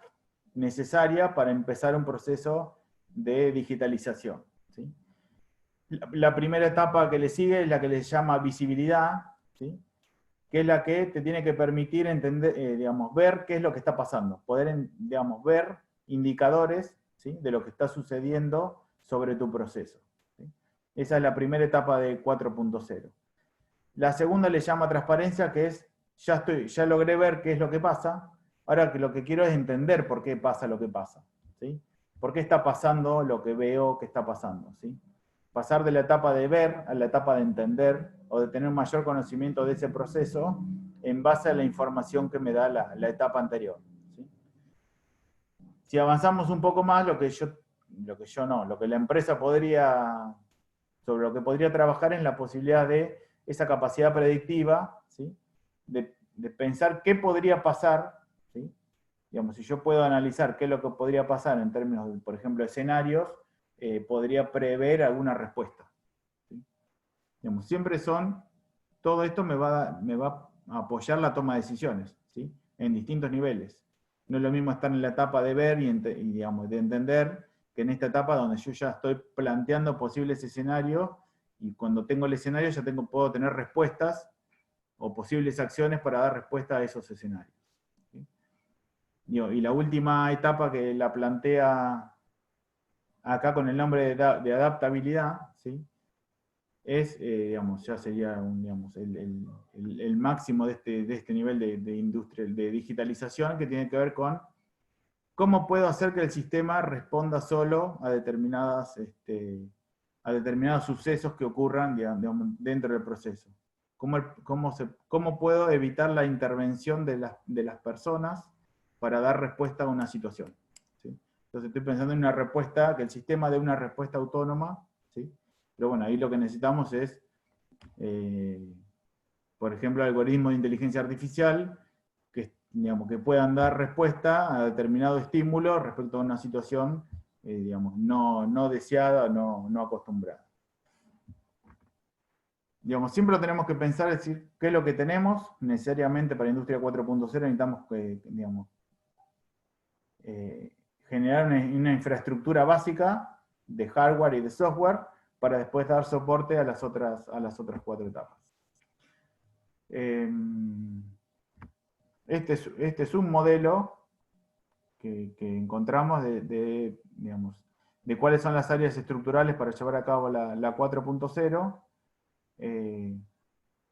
necesaria para empezar un proceso de digitalización, ¿sí? La primera etapa que le sigue es la que le llama visibilidad, ¿sí?, que es la que te tiene que permitir entender, ver qué es lo que está pasando, poder, ver indicadores, ¿sí?, de lo que está sucediendo sobre tu proceso, ¿sí? Esa es la primera etapa de 4.0. La segunda le llama transparencia, que es, ya logré ver qué es lo que pasa, ahora que lo que quiero es entender por qué pasa lo que pasa, ¿sí? ¿Por qué está pasando lo que veo que está pasando, ¿sí? Pasar de la etapa de ver a la etapa de entender, o de tener mayor conocimiento de ese proceso en base a la información que me da la etapa anterior, ¿sí? Si avanzamos un poco más, lo que la empresa sobre lo que podría trabajar es la posibilidad de esa capacidad predictiva, ¿sí?, de pensar qué podría pasar, ¿sí? Digamos, si yo puedo analizar qué es lo que podría pasar en términos de, por ejemplo, escenarios, podría prever alguna respuesta, ¿sí? Digamos, todo esto me va a apoyar la toma de decisiones, ¿sí?, en distintos niveles. No es lo mismo estar en la etapa de ver y de entender, que en esta etapa donde yo ya estoy planteando posibles escenarios, y cuando tengo el escenario ya puedo tener respuestas o posibles acciones para dar respuesta a esos escenarios, ¿sí? Y la última etapa, que la plantea acá con el nombre de adaptabilidad, ¿sí?, digamos, ya sería digamos, el máximo de este nivel de industria, de digitalización, que tiene que ver con cómo puedo hacer que el sistema responda solo a determinados sucesos que ocurran, digamos, dentro del proceso. ¿Cómo puedo evitar la intervención de las personas para dar respuesta a una situación? ¿Sí? Entonces estoy pensando en una respuesta, que el sistema dé una respuesta autónoma, ¿sí? Pero bueno, ahí lo que necesitamos es, por ejemplo, algoritmos de inteligencia artificial digamos, que puedan dar respuesta a determinado estímulo respecto a una situación, digamos, no deseada, no acostumbrada. Digamos, siempre lo tenemos que pensar, es decir, qué es lo que tenemos. Necesariamente para Industria 4.0 necesitamos digamos, generar una infraestructura básica de hardware y de software para después dar soporte a las otras 4 etapas. Este es un modelo que encontramos digamos, de cuáles son las áreas estructurales para llevar a cabo la 4.0.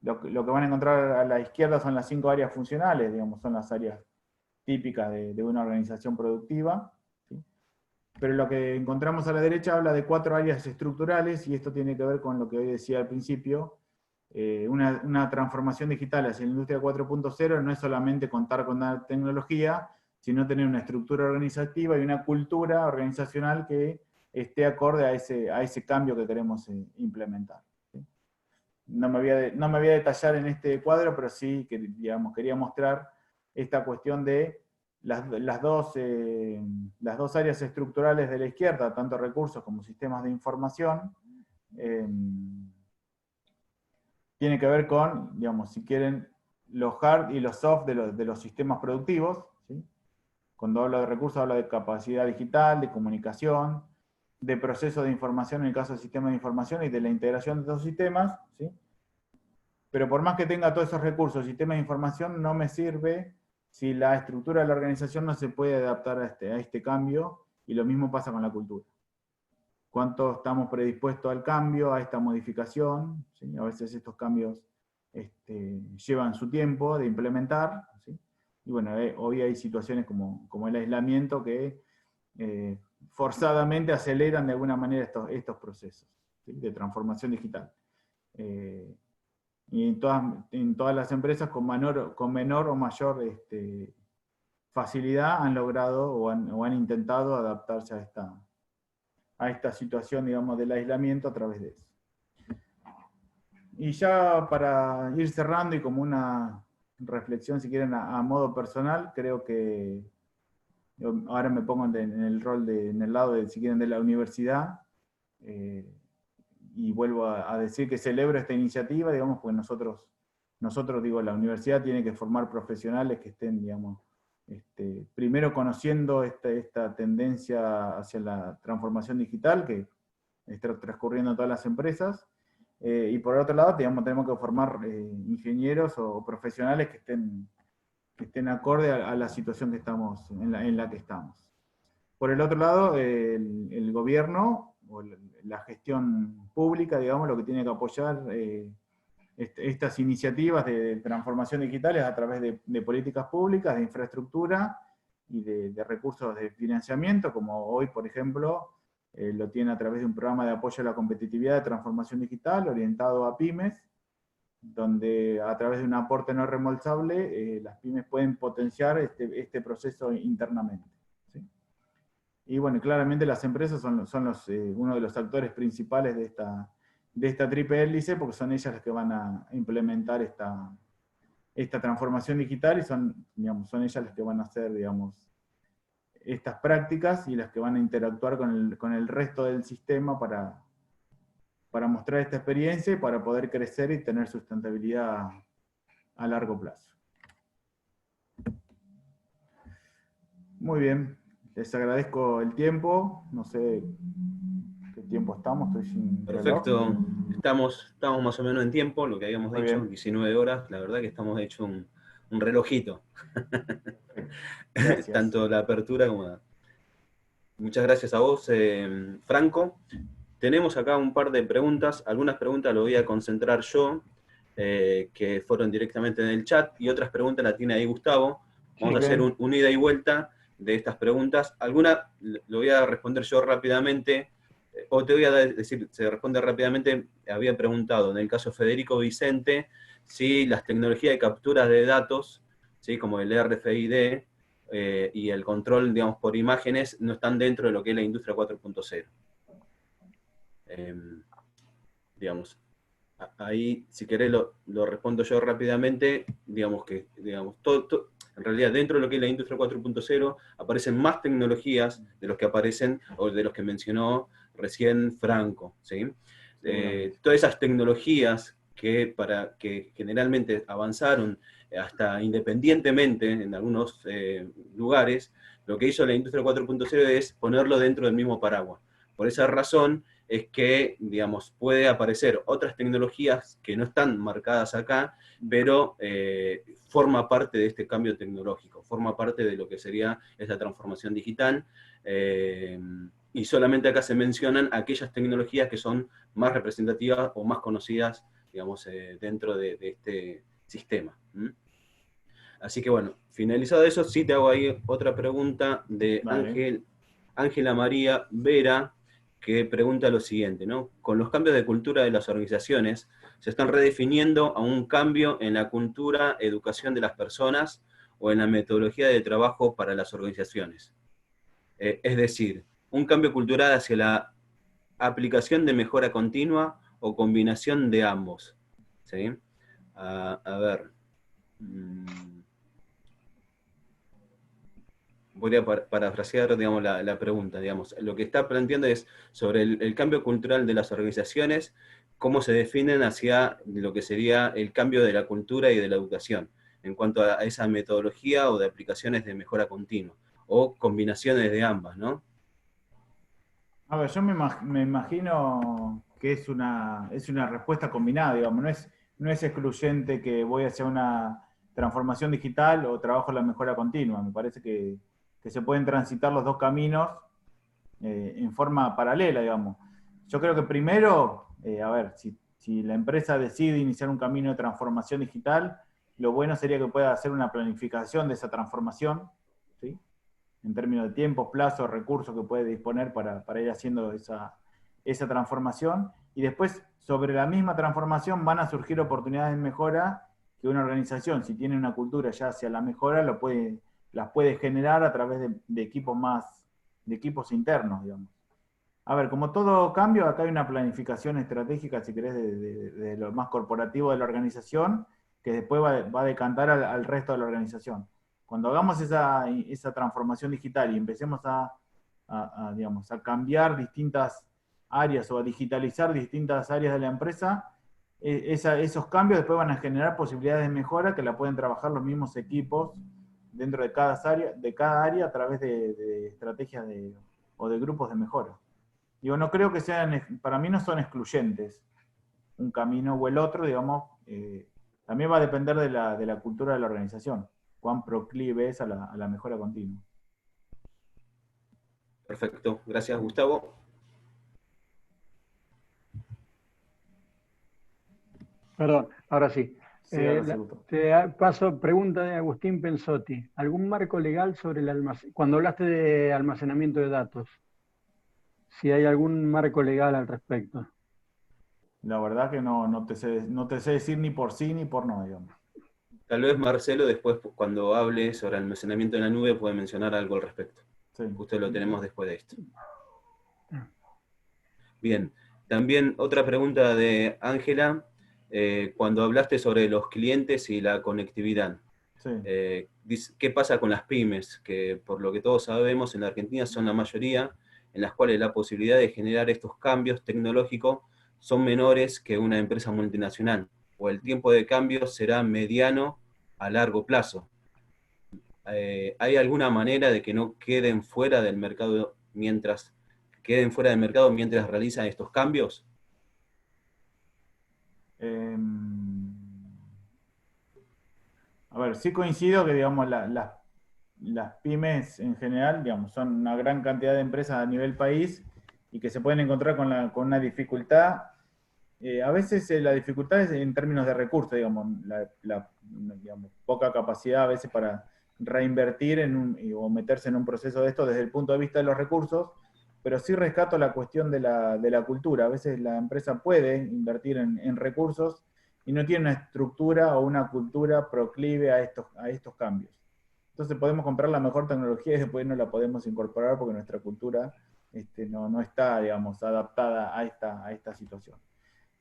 Lo que van a encontrar a la izquierda son las 5 áreas funcionales, digamos, son las áreas típicas de una organización productiva, ¿sí? Pero lo que encontramos a la derecha habla de 4 áreas estructurales, y esto tiene que ver con lo que hoy decía al principio. Una transformación digital hacia la industria 4.0 no es solamente contar con la tecnología, sino tener una estructura organizativa y una cultura organizacional que esté acorde a ese cambio que queremos implementar. ¿Sí? No me voy a detallar en este cuadro, pero sí que, digamos, quería mostrar esta cuestión de las dos áreas estructurales de la izquierda, tanto recursos como sistemas de información. Tiene que ver con, digamos, si quieren, los hard y los soft de los sistemas productivos, ¿sí? Cuando hablo de recursos, hablo de capacidad digital, de comunicación, de proceso de información en el caso del sistema de información y de la integración de esos sistemas, ¿sí? Pero por más que tenga todos esos recursos, sistemas de información, no me sirve si la estructura de la organización no se puede adaptar a este cambio, y lo mismo pasa con la cultura. Cuánto estamos predispuestos al cambio, a esta modificación, ¿sí? A veces estos cambios llevan su tiempo de implementar, ¿sí? Y bueno, hoy hay situaciones como el aislamiento que forzadamente aceleran de alguna manera estos procesos, ¿sí? De transformación digital. Y en todas las empresas con menor o mayor facilidad han logrado o han intentado adaptarse a esta situación, digamos, del aislamiento a través de eso. Y ya para ir cerrando y como una reflexión, si quieren, a modo personal, creo que ahora me pongo en el rol en el lado, si quieren, de la universidad, y vuelvo a decir que celebro esta iniciativa, digamos, porque nosotros, digo, la universidad tiene que formar profesionales que estén, digamos, primero conociendo esta tendencia hacia la transformación digital que está transcurriendo en todas las empresas, y por otro lado, digamos, tenemos que formar ingenieros o profesionales que estén acorde a la situación que estamos, en la que estamos. Por el otro lado, el gobierno o la gestión pública, digamos, lo que tiene que apoyar estas iniciativas de transformación digital es a través de políticas públicas, de infraestructura y de recursos de financiamiento, como hoy, por ejemplo, lo tiene a través de un programa de apoyo a la competitividad de transformación digital orientado a pymes, donde a través de un aporte no reembolsable las pymes pueden potenciar este proceso internamente, ¿sí? Y bueno, claramente las empresas son uno de los actores principales de esta triple hélice, porque son ellas las que van a implementar esta transformación digital, y son ellas las que van a hacer, digamos, estas prácticas, y las que van a interactuar con el resto del sistema para mostrar esta experiencia y para poder crecer y tener sustentabilidad a largo plazo. Muy bien, les agradezco el tiempo, no sé qué tiempo estamos, estoy sin reloj. Perfecto, estamos más o menos en tiempo, lo que habíamos Muy dicho, bien. 19 horas, la verdad que estamos hecho un relojito. Gracias. Tanto la apertura como la... Muchas gracias a vos, Franco. tenemos acá un par de preguntas. Algunas preguntas las voy a concentrar yo, que fueron directamente en el chat, y otras preguntas las tiene ahí Gustavo. Vamos a hacer un ida y vuelta de estas preguntas. Algunas lo voy a responder yo rápidamente, o te voy a decir, se responde rápidamente. Había preguntado, en el caso de Federico Vicente, si las tecnologías de captura de datos, ¿sí?, como el RFID, y el control, digamos, por imágenes, no están dentro de lo que es la industria 4.0. Digamos, ahí, si querés, lo respondo yo rápidamente. Digamos que, en realidad, dentro de lo que es la industria 4.0, aparecen más tecnologías de los que aparecen, o de los que mencionó recién Franco, ¿sí? Todas esas tecnologías que generalmente avanzaron hasta independientemente en algunos lugares, lo que hizo la industria 4.0 es ponerlo dentro del mismo paraguas. Por esa razón es que, digamos, puede aparecer otras tecnologías que no están marcadas acá, pero forma parte de este cambio tecnológico, forma parte de lo que sería esa transformación digital, y solamente acá se mencionan aquellas tecnologías que son más representativas o más conocidas, digamos, dentro de este sistema. Así que bueno, finalizado eso, sí te hago ahí otra pregunta de Ángela María Vera, que pregunta lo siguiente, ¿no? Con los cambios de cultura de las organizaciones, ¿se están redefiniendo a un cambio en la cultura, educación de las personas o en la metodología de trabajo para las organizaciones? Es decir, un cambio cultural hacia la aplicación de mejora continua o combinación de ambos, ¿sí? A ver. Voy a parafrasear, digamos, la pregunta. Digamos, lo que está planteando es sobre el cambio cultural de las organizaciones, cómo se definen hacia lo que sería el cambio de la cultura y de la educación, en cuanto a esa metodología o de aplicaciones de mejora continua, o combinaciones de ambas, ¿no? A ver, yo me imagino que es una respuesta combinada, digamos, no es excluyente que voy hacia una transformación digital o trabajo en la mejora continua. Me parece que se pueden transitar los dos caminos en forma paralela, digamos. Yo creo que primero, a ver, si la empresa decide iniciar un camino de transformación digital, lo bueno sería que pueda hacer una planificación de esa transformación, ¿sí?, en términos de tiempos, plazos, recursos que puede disponer para ir haciendo esa transformación. Y después, sobre la misma transformación, van a surgir oportunidades de mejora que una organización, si tiene una cultura ya hacia la mejora, las puede generar a través de equipos internos, digamos. A ver, como todo cambio, acá hay una planificación estratégica, si querés, de lo más corporativo de la organización, que después va a decantar al resto de la organización. Cuando hagamos esa transformación digital y empecemos digamos, a cambiar distintas áreas o a digitalizar distintas áreas de la empresa, esos cambios después van a generar posibilidades de mejora que la pueden trabajar los mismos equipos dentro de cada área a través de estrategias o de grupos de mejora. Digo, no creo que para mí no son excluyentes un camino o el otro, digamos, también va a depender de la cultura de la organización, cuán proclive es a la mejora continua. Perfecto, gracias Gustavo. Perdón, ahora sí. Te paso pregunta de Agustín Pensotti. ¿Algún marco legal sobre el almacenamiento? Cuando hablaste de almacenamiento de datos, si hay algún marco legal al respecto. La verdad que no te sé decir ni por sí ni por no, digamos. Tal vez Marcelo después, cuando hable sobre almacenamiento en la nube, puede mencionar algo al respecto. Sí. Justo lo tenemos después de esto. Bien, también otra pregunta de Ángela. Cuando hablaste sobre los clientes y la conectividad, sí. ¿Qué pasa con las pymes? Que por lo que todos sabemos, en la Argentina son la mayoría, en las cuales la posibilidad de generar estos cambios tecnológicos son menores que una empresa multinacional, o el tiempo de cambio será mediano a largo plazo. ¿Hay alguna manera de que no queden fuera del mercado mientras realizan estos cambios? A ver, sí coincido que, digamos, las pymes en general, digamos, son una gran cantidad de empresas a nivel país y que se pueden encontrar con una dificultad. A veces la dificultad es en términos de recursos, digamos, digamos, poca capacidad a veces para reinvertir o meterse en un proceso de esto desde el punto de vista de los recursos, pero sí rescato la cuestión de la cultura. A veces la empresa puede invertir en recursos y no tiene una estructura o una cultura proclive a estos cambios. Entonces podemos comprar la mejor tecnología y después no la podemos incorporar porque nuestra cultura no está, digamos, adaptada a esta situación.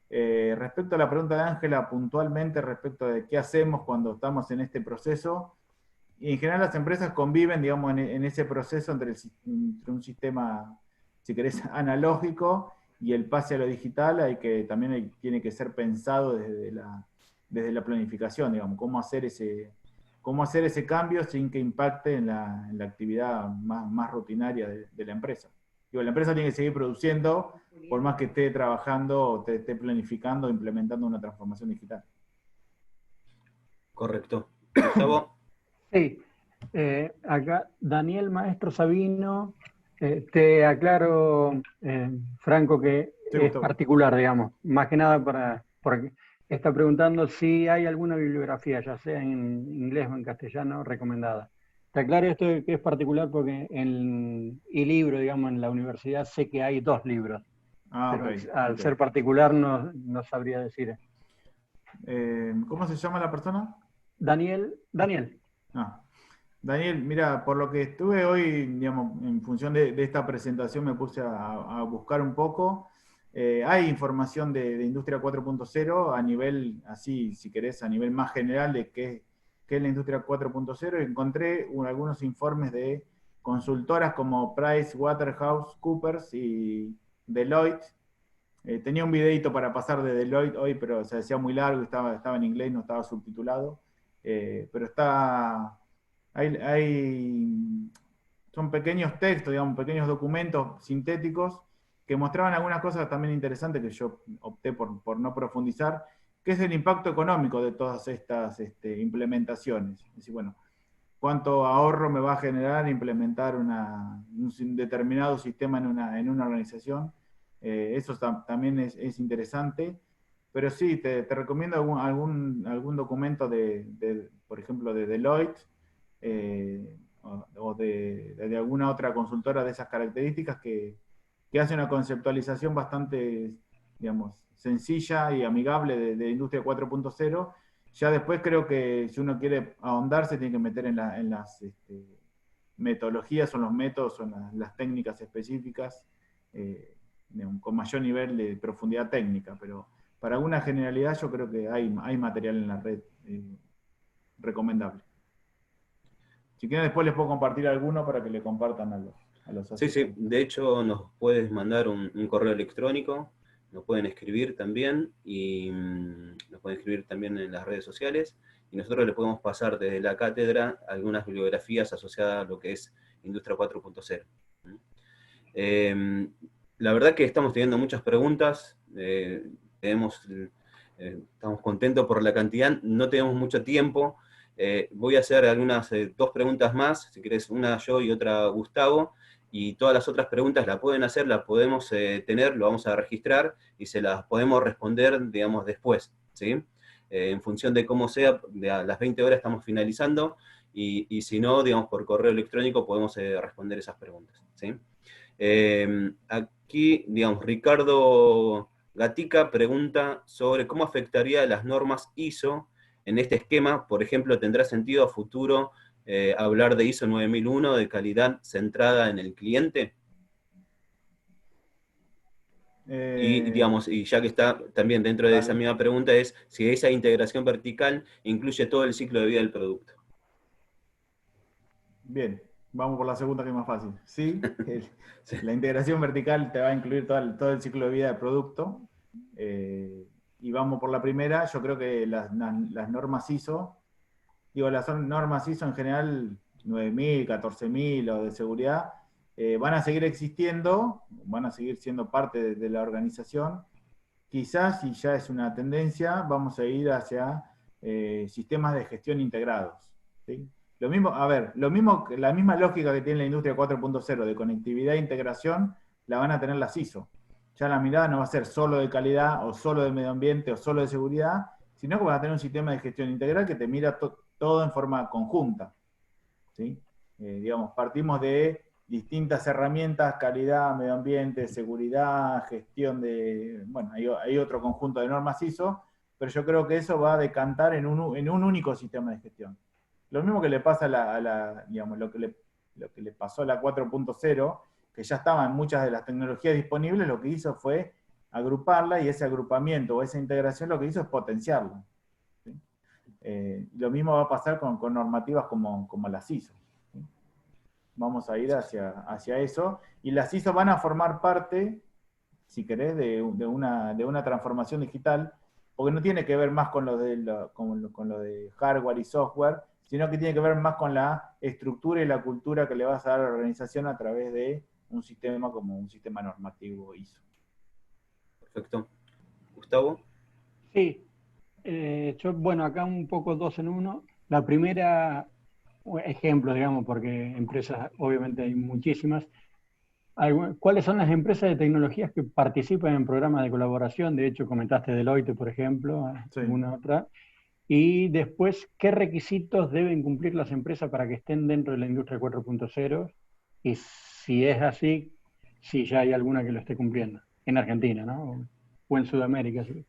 Respecto a la pregunta de Ángela, puntualmente respecto de qué hacemos cuando estamos en este proceso, y en general las empresas conviven, digamos, en ese proceso entre un sistema, si querés, analógico y el pase a lo digital. Tiene que ser pensado desde la planificación, digamos, cómo hacer ese cambio sin que impacte en la actividad más rutinaria de la empresa. Digo, la empresa tiene que seguir produciendo, por más que esté trabajando, esté planificando, implementando una transformación digital. Correcto. Gustavo. Sí, acá Daniel Maestro Sabino, te aclaro, Franco, que Sí, es Gustavo. particular, digamos, más que nada porque está preguntando si hay alguna bibliografía, ya sea en inglés o en castellano, recomendada. Te aclaro esto de que es particular porque en el libro, digamos, en la universidad sé que hay 2 libros, pero Okay, al okay. ser particular no sabría decir. ¿Cómo se llama la persona? Daniel. Daniel, mira, por lo que estuve hoy, digamos, en función de esta presentación me puse a buscar un poco. Hay información de Industria 4.0 a nivel, así, si querés, a nivel más general de qué es la Industria 4.0. Encontré algunos informes de consultoras como PricewaterhouseCoopers y Deloitte. Tenía un videito para pasar de Deloitte hoy, pero se decía muy largo, estaba en inglés, no estaba subtitulado. Pero son pequeños textos, digamos, pequeños documentos sintéticos que mostraban algunas cosas también interesantes que yo opté por no profundizar, que es el impacto económico de todas estas implementaciones. Es decir, bueno, cuánto ahorro me va a generar implementar un determinado sistema en una organización. Eso también es interesante. Pero sí, te recomiendo algún documento por ejemplo, de Deloitte, o de alguna otra consultora de esas características que hace una conceptualización bastante, digamos, sencilla y amigable de Industria 4.0. Ya después creo que si uno quiere ahondar se tiene que meter en las metodologías o los métodos o las técnicas específicas, con mayor nivel de profundidad técnica, pero para alguna generalidad yo creo que hay material en la red recomendable. Si quieren después les puedo compartir alguno para que le compartan a los Sí, asistentes. de hecho nos puedes mandar un correo electrónico, nos pueden escribir también, y nos pueden escribir también en las redes sociales, y nosotros les podemos pasar desde la cátedra algunas bibliografías asociadas a lo que es Industria 4.0. La verdad que estamos teniendo muchas preguntas, estamos contentos por la cantidad, no tenemos mucho tiempo. Voy a hacer algunas 2 preguntas más, si querés una yo y otra Gustavo, y todas las otras preguntas las pueden hacer, las podemos tener, lo vamos a registrar, y se las podemos responder, digamos, después, ¿sí? En función de cómo sea, a las 20 horas estamos finalizando, y si no, digamos, por correo electrónico podemos responder esas preguntas, ¿sí? Aquí, digamos, Ricardo Gatica pregunta sobre cómo afectaría las normas ISO en este esquema. Por ejemplo, ¿tendrá sentido a futuro hablar de ISO 9001, de calidad centrada en el cliente? Digamos, y ya que está también dentro de esa misma pregunta, es si esa integración vertical incluye todo el ciclo de vida del producto. Bien, vamos por la segunda, que es más fácil. Sí, la integración vertical te va a incluir todo el ciclo de vida del producto. Y vamos por la primera. Yo creo que las normas ISO, las normas ISO en general, 9000, 14000 o de seguridad, van a seguir existiendo, van a seguir siendo parte de la organización. Quizás, y ya es una tendencia, vamos a ir hacia sistemas de gestión integrados, ¿sí? La misma lógica que tiene la Industria 4.0 de conectividad e integración la van a tener las ISO. Ya la mirada no va a ser solo de calidad, o solo de medio ambiente, o solo de seguridad, sino que van a tener un sistema de gestión integral que te mira todo en forma conjunta, ¿sí? Digamos, partimos de distintas herramientas, calidad, medio ambiente, seguridad, gestión de... Bueno, hay otro conjunto de normas ISO, pero yo creo que eso va a decantar en un único sistema de gestión. Lo mismo que le pasa digamos, lo que le pasó a la 4.0, que ya estaban muchas de las tecnologías disponibles, lo que hizo fue agruparla, y ese agrupamiento o esa integración lo que hizo es potenciarla, ¿sí? Lo mismo va a pasar con normativas como las ISO. Vamos a ir hacia eso, y las ISO van a formar parte, si querés, de una transformación digital, porque no tiene que ver más con lo de hardware y software, sino que tiene que ver más con la estructura y la cultura que le vas a dar a la organización a través de un sistema como un sistema normativo ISO. Perfecto. Gustavo. Sí, yo, bueno, acá un poco dos en uno. La primera, ejemplo, digamos, porque empresas obviamente hay muchísimas. ¿Cuáles son las empresas de tecnologías que participan en programas de colaboración? De hecho, comentaste Deloitte, por ejemplo, Sí. alguna otra. Y después, ¿qué requisitos deben cumplir las empresas para que estén dentro de la industria 4.0? Y si es así, si ya hay alguna que lo esté cumpliendo. En Argentina, ¿no? O en Sudamérica, sí.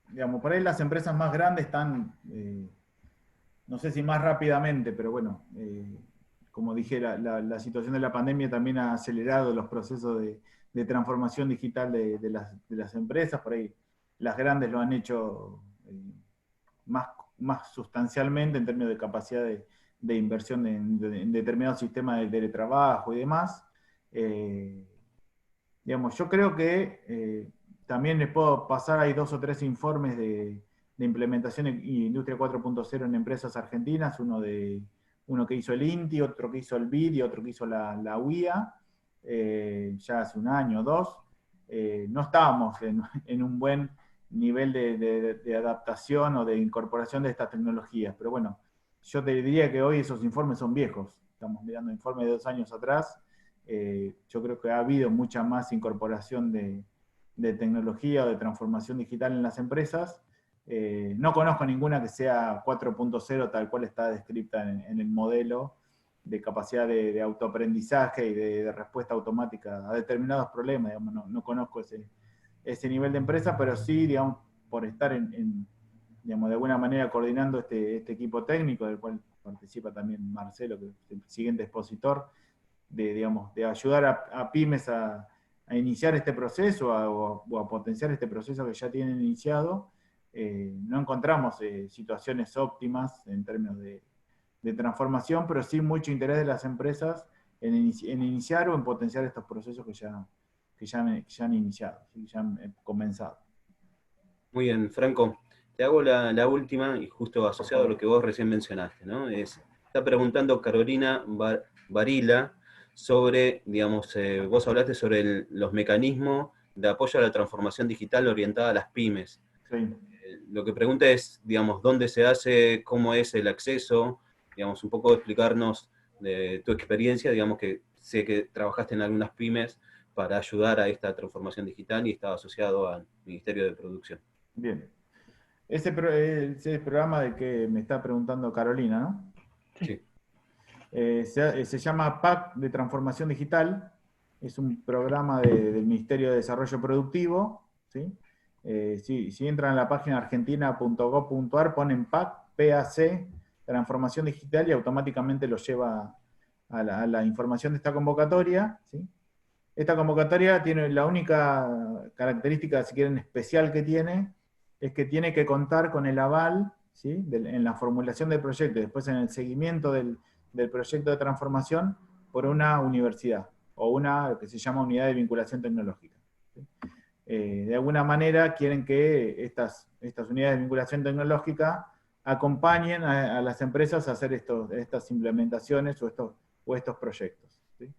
Digamos, por ahí las empresas más grandes están, no sé si más rápidamente, pero bueno, como dije, la situación de la pandemia también ha acelerado los procesos de transformación digital de las empresas. Por ahí las grandes lo han hecho más sustancialmente en términos de capacidad de inversión en determinados sistemas de teletrabajo y demás. Digamos, yo creo que también les puedo pasar, hay 2 o 3 informes de implementación y Industria 4.0 en empresas argentinas, uno que hizo el INTI, otro que hizo el BID y otro que hizo la UIA, ya hace un año o 2. No estábamos en un buen nivel de adaptación o de incorporación de estas tecnologías, pero bueno, yo te diría que hoy esos informes son viejos. Estamos mirando informes de 2 años atrás. Yo creo que ha habido mucha más incorporación de tecnología o de transformación digital en las empresas. No conozco ninguna que sea 4.0 tal cual está descrita en el modelo de capacidad de autoaprendizaje y de respuesta automática a determinados problemas. Digamos, no conozco ese nivel de empresa, pero sí, digamos, por estar digamos, de alguna manera coordinando este equipo técnico, del cual participa también Marcelo, que es el siguiente expositor, digamos, de ayudar a pymes a iniciar este proceso o a potenciar este proceso que ya tienen iniciado. No encontramos situaciones óptimas en términos de transformación, pero sí mucho interés de las empresas en iniciar o en potenciar estos procesos que ya han iniciado, que ya han comenzado. Muy bien, Franco. Te hago la última, y justo asociado a lo que vos recién mencionaste, ¿no? Está preguntando Carolina Varila sobre, digamos, vos hablaste sobre los mecanismos de apoyo a la transformación digital orientada a las pymes. Sí. Lo que pregunta es, digamos, dónde se hace, cómo es el acceso, digamos, un poco explicarnos de tu experiencia, digamos que sé que trabajaste en algunas pymes para ayudar a esta transformación digital y estaba asociado al Ministerio de Producción. Bien. Ese programa de que me está preguntando Carolina, ¿no? Sí. Se llama PAC de Transformación Digital, es un programa del Ministerio de Desarrollo Productivo, ¿sí? Si entran a la página argentina.gov.ar, ponen PAC, Transformación Digital, y automáticamente los lleva a la información de esta convocatoria, ¿sí? Esta convocatoria tiene la única característica, si quieren, especial que tiene, es que tiene que contar con el aval, ¿sí? En la formulación del proyecto y después en el seguimiento del proyecto de transformación por una universidad o una que se llama unidad de vinculación tecnológica, ¿sí? De alguna manera quieren que estas unidades de vinculación tecnológica acompañen a las empresas a hacer estas implementaciones o estos proyectos, ¿sí?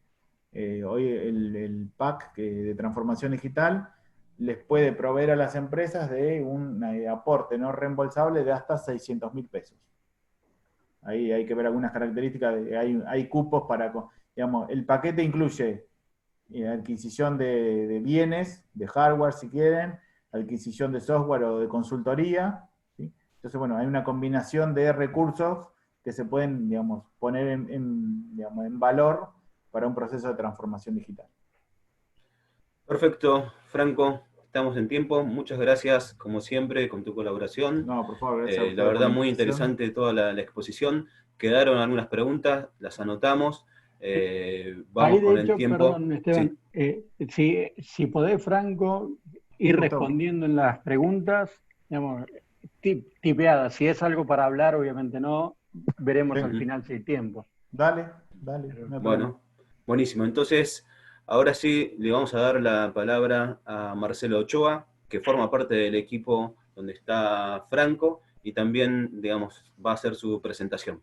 Hoy el PAC de transformación digital les puede proveer a las empresas de un aporte no reembolsable de hasta 600.000 pesos. Ahí hay que ver algunas características, hay cupos para, digamos, el paquete incluye adquisición de bienes, de hardware si quieren, adquisición de software o de consultoría, ¿sí? Entonces, bueno, hay una combinación de recursos que se pueden, digamos, poner en valor para un proceso de transformación digital. Perfecto, Franco, estamos en tiempo. Muchas gracias, como siempre, con tu colaboración. No, por favor, gracias a ustedes la verdad, por la muy invitación. interesante toda la exposición. Quedaron algunas preguntas, las anotamos. Vamos Ahí, de con hecho, el tiempo. perdón, Esteban, si podés, Franco, ir Gustavo. respondiendo en las preguntas, digamos, tipeadas. Si es algo para hablar, obviamente no, veremos al final si hay tiempo. Dale, no hay problema. Bueno, buenísimo. Entonces, ahora sí le vamos a dar la palabra a Marcelo Ochoa, que forma parte del equipo donde está Franco, y también, digamos, va a hacer su presentación.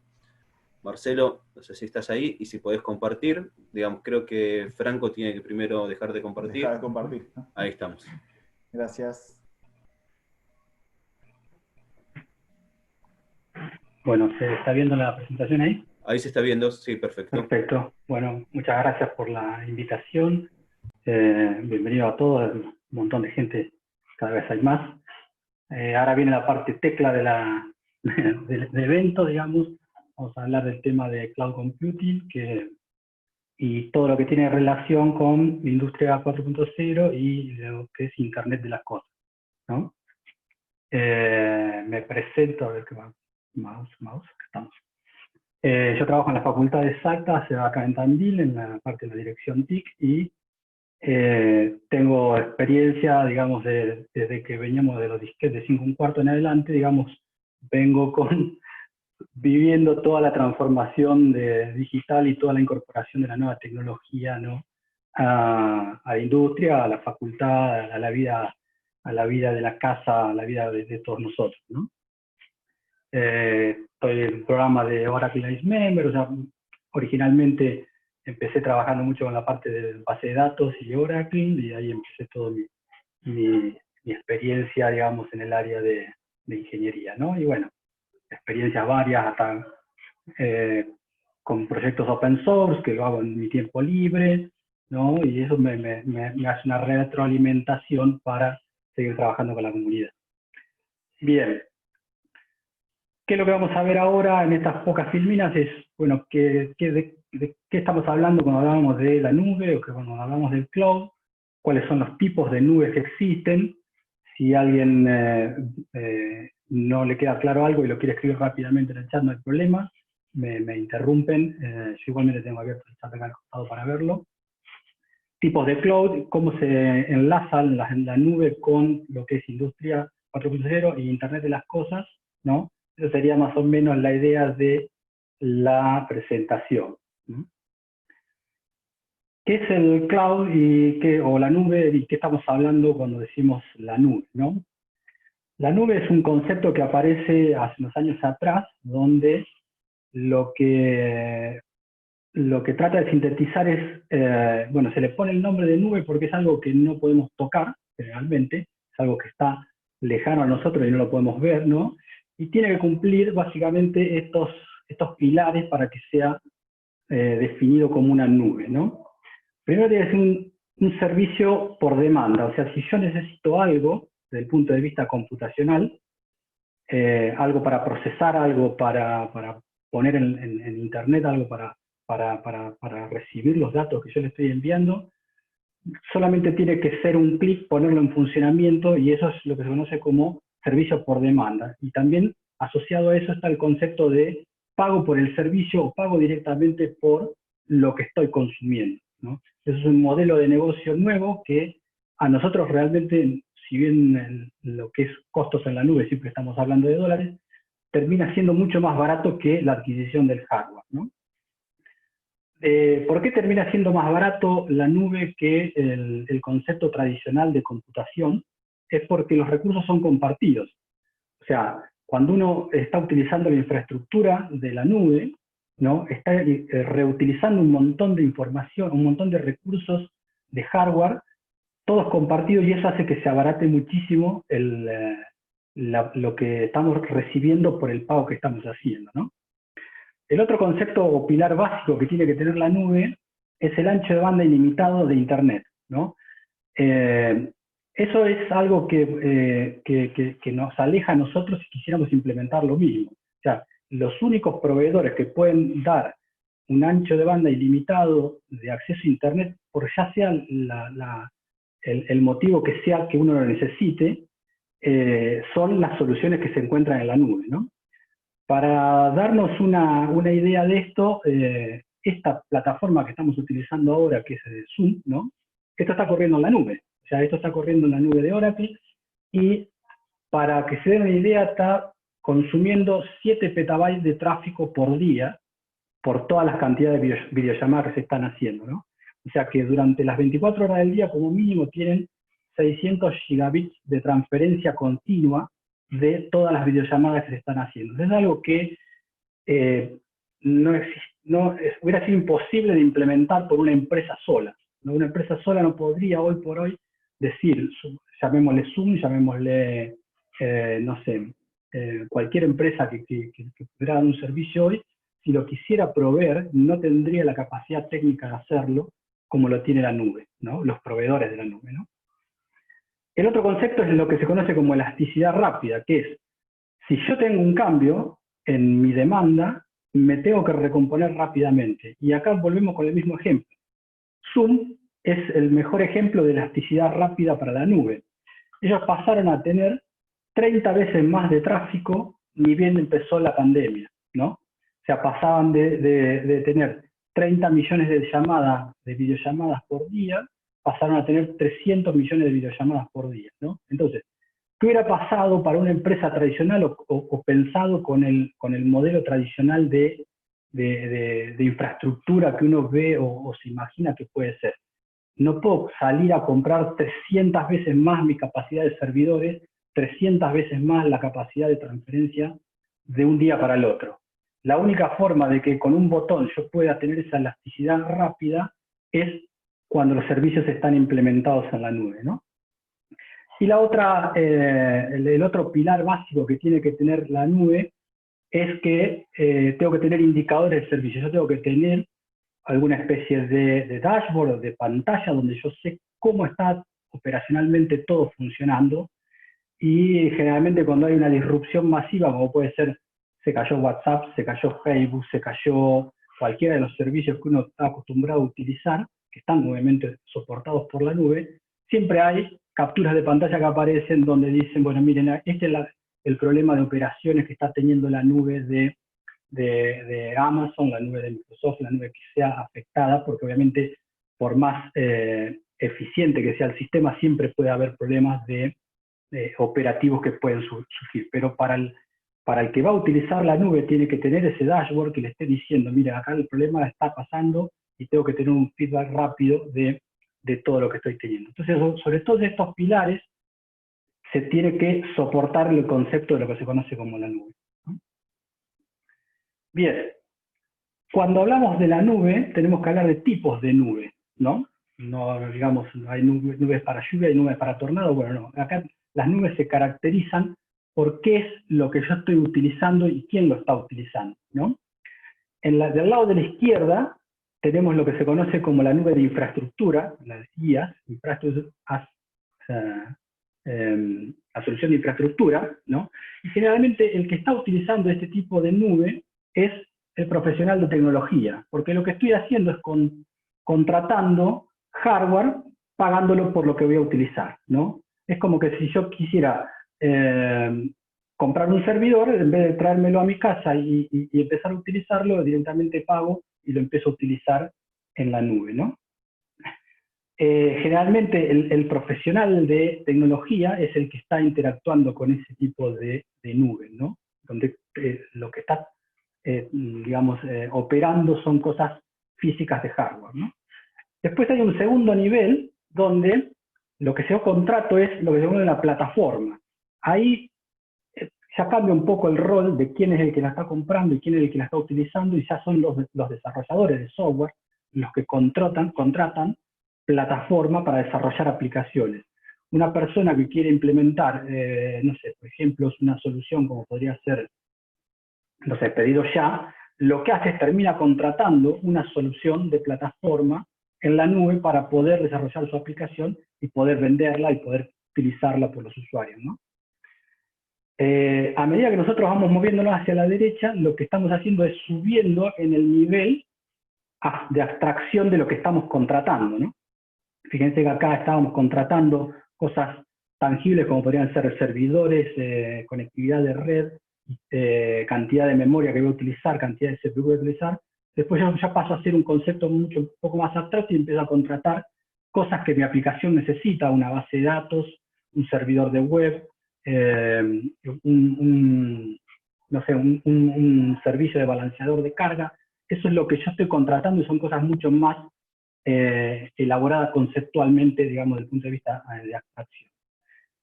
Marcelo, no sé si estás ahí y si podés compartir. Digamos, creo que Franco tiene que primero dejar de compartir. Dejar de compartir, ¿no? Ahí estamos. Gracias. Bueno, ¿se está viendo la presentación ahí? Ahí se está viendo, sí, perfecto. Perfecto. Bueno, muchas gracias por la invitación. Bienvenido a todos, un montón de gente, cada vez hay más. Ahora viene la parte tecla del evento, digamos. Vamos a hablar del tema de Cloud Computing y todo lo que tiene relación con la industria 4.0 y lo que es Internet de las cosas, ¿no? Me presento, a ver qué va. Mouse, que estamos. Yo trabajo en la Facultad de Exactas, acá en Tandil, en la parte de la dirección TIC, y tengo experiencia, digamos, desde que veníamos de los disquetes de 5 1/4 en adelante, digamos, vengo viviendo toda la transformación digital y toda la incorporación de la nueva tecnología, ¿no? a la industria, a la facultad, a la vida de la casa, a la vida de todos nosotros, ¿no? Estoy en el programa de Oracle Ice Member, o sea, originalmente empecé trabajando mucho con la parte de base de datos y Oracle, y ahí empecé toda mi experiencia, digamos, en el área de ingeniería, ¿no? Y bueno, experiencias varias, hasta con proyectos open source, que lo hago en mi tiempo libre, ¿no? Y eso me hace una retroalimentación para seguir trabajando con la comunidad. Bien. ¿Qué es lo que vamos a ver ahora en estas pocas filminas? Es, bueno, de qué estamos hablando cuando hablamos de la nube, o que cuando hablamos del cloud, cuáles son los tipos de nubes que existen. Si a alguien no le queda claro algo y lo quiere escribir rápidamente en el chat, no hay problema, me interrumpen, yo igualmente tengo abierto el chat acá al costado para verlo. Tipos de cloud, cómo se enlazan la nube con lo que es industria 4.0 y Internet de las cosas, ¿no? Esa sería más o menos la idea de la presentación. ¿Qué es el cloud o la nube y qué estamos hablando cuando decimos la nube, ¿no? La nube es un concepto que aparece hace unos años atrás, donde lo que trata de sintetizar es, bueno, se le pone el nombre de nube porque es algo que no podemos tocar, generalmente, es algo que está lejano a nosotros y no lo podemos ver, ¿no? Y tiene que cumplir básicamente estos pilares para que sea definido como una nube, ¿no? Primero tiene que ser un servicio por demanda, o sea, si yo necesito algo desde el punto de vista computacional, algo para procesar, algo para poner en internet, algo para recibir los datos que yo le estoy enviando, solamente tiene que ser un clic, ponerlo en funcionamiento, y eso es lo que se conoce como servicio por demanda. Y también asociado a eso está el concepto de pago por el servicio o pago directamente por lo que estoy consumiendo, ¿no? Eso es un modelo de negocio nuevo que a nosotros realmente, si bien lo que es costos en la nube, siempre estamos hablando de dólares, termina siendo mucho más barato que la adquisición del hardware, ¿no? ¿Por qué termina siendo más barato la nube que el concepto tradicional de computación? Es porque los recursos son compartidos. O sea, cuando uno está utilizando la infraestructura de la nube, ¿no? Está reutilizando un montón de información, un montón de recursos de hardware, todos compartidos, y eso hace que se abarate muchísimo lo que estamos recibiendo por el pago que estamos haciendo, ¿no? El otro concepto o pilar básico que tiene que tener la nube es el ancho de banda ilimitado de Internet, ¿no? Eso es algo que nos aleja a nosotros si quisiéramos implementar lo mismo. O sea, los únicos proveedores que pueden dar un ancho de banda ilimitado de acceso a Internet, por ya sea el motivo que sea que uno lo necesite, son las soluciones que se encuentran en la nube, ¿no? Para darnos una idea de esto, esta plataforma que estamos utilizando ahora, que es Zoom, ¿no? Esto está corriendo en la nube. O sea, esto está corriendo en la nube de Oracle, y para que se den una idea, está consumiendo 7 petabytes de tráfico por día, por todas las cantidades de videollamadas que se están haciendo, ¿no? O sea que durante las 24 horas del día, como mínimo, tienen 600 gigabits de transferencia continua de todas las videollamadas que se están haciendo. Es algo que hubiera sido imposible de implementar por una empresa sola, ¿no? Una empresa sola no podría hoy por hoy decir, llamémosle Zoom, llamémosle, no sé, cualquier empresa que pudiera dar un servicio hoy, si lo quisiera proveer, no tendría la capacidad técnica de hacerlo como lo tiene la nube, ¿no? Los proveedores de la nube, ¿no? El otro concepto es lo que se conoce como elasticidad rápida, que es, si yo tengo un cambio en mi demanda, me tengo que recomponer rápidamente. Y acá volvemos con el mismo ejemplo. Zoom es el mejor ejemplo de elasticidad rápida para la nube. Ellos pasaron a tener 30 veces más de tráfico ni bien empezó la pandemia, ¿no? O sea, pasaban de tener 30 millones de videollamadas por día, pasaron a tener 300 millones de videollamadas por día, ¿no? Entonces, ¿qué hubiera pasado para una empresa tradicional o pensado con el modelo tradicional de infraestructura que uno ve o se imagina que puede ser? No puedo salir a comprar 300 veces más mi capacidad de servidores, 300 veces más la capacidad de transferencia de un día para el otro. La única forma de que con un botón yo pueda tener esa elasticidad rápida es cuando los servicios están implementados en la nube, ¿no? Y la otra, el otro pilar básico que tiene que tener la nube es que tengo que tener indicadores de servicio. Yo tengo que tener alguna especie de dashboard o de pantalla donde yo sé cómo está operacionalmente todo funcionando, y generalmente cuando hay una disrupción masiva, como puede ser, se cayó WhatsApp, se cayó Facebook, se cayó cualquiera de los servicios que uno está acostumbrado a utilizar, que están obviamente soportados por la nube, siempre hay capturas de pantalla que aparecen donde dicen, bueno, miren, este es el problema de operaciones que está teniendo la nube de Amazon, la nube de Microsoft, la nube que sea afectada, porque obviamente por más eficiente que sea el sistema, siempre puede haber problemas operativos que pueden surgir. Pero para el que va a utilizar la nube tiene que tener ese dashboard que le esté diciendo, mira, acá el problema está pasando y tengo que tener un feedback rápido de todo lo que estoy teniendo. Entonces, sobre todos estos pilares, se tiene que soportar el concepto de lo que se conoce como la nube, ¿no? Bien, cuando hablamos de la nube, tenemos que hablar de tipos de nube, ¿no? No, digamos, hay nubes para lluvia y nubes para tornado, bueno, no. Acá las nubes se caracterizan por qué es lo que yo estoy utilizando y quién lo está utilizando, ¿no? Del lado de la izquierda tenemos lo que se conoce como la nube de infraestructura, las IaaS, Infrastructure as la solución de infraestructura, ¿no? Y generalmente el que está utilizando este tipo de nube es el profesional de tecnología, porque lo que estoy haciendo es contratando hardware, pagándolo por lo que voy a utilizar, ¿no? Es como que si yo quisiera comprar un servidor, en vez de traérmelo a mi casa y empezar a utilizarlo, directamente pago y lo empiezo a utilizar en la nube, ¿no? Generalmente el profesional de tecnología es el que está interactuando con ese tipo de nube, ¿no? Donde lo que está, digamos, operando son cosas físicas de hardware, ¿no? Después hay un segundo nivel donde lo que yo contrato es lo que se llama una plataforma. Ahí ya cambia un poco el rol de quién es el que la está comprando y quién es el que la está utilizando, y ya son los desarrolladores de software los que contratan plataforma para desarrollar aplicaciones. Una persona que quiere implementar, no sé, por ejemplo, una solución como podría ser, no sé, pedido ya, lo que hace es termina contratando una solución de plataforma en la nube para poder desarrollar su aplicación y poder venderla y poder utilizarla por los usuarios, ¿no? A medida que nosotros vamos moviéndonos hacia la derecha, lo que estamos haciendo es subiendo en el nivel de abstracción de lo que estamos contratando, ¿no? Fíjense que acá estábamos contratando cosas tangibles como podrían ser servidores, conectividad de red, cantidad de memoria que voy a utilizar, cantidad de CPU que voy a utilizar. Después ya paso a ser un concepto un poco más abstracto y empiezo a contratar cosas que mi aplicación necesita, una base de datos, un servidor de web, no sé, un servicio de balanceador de carga. Eso es lo que yo estoy contratando y son cosas mucho más elaboradas conceptualmente, digamos, desde el punto de vista de abstracción.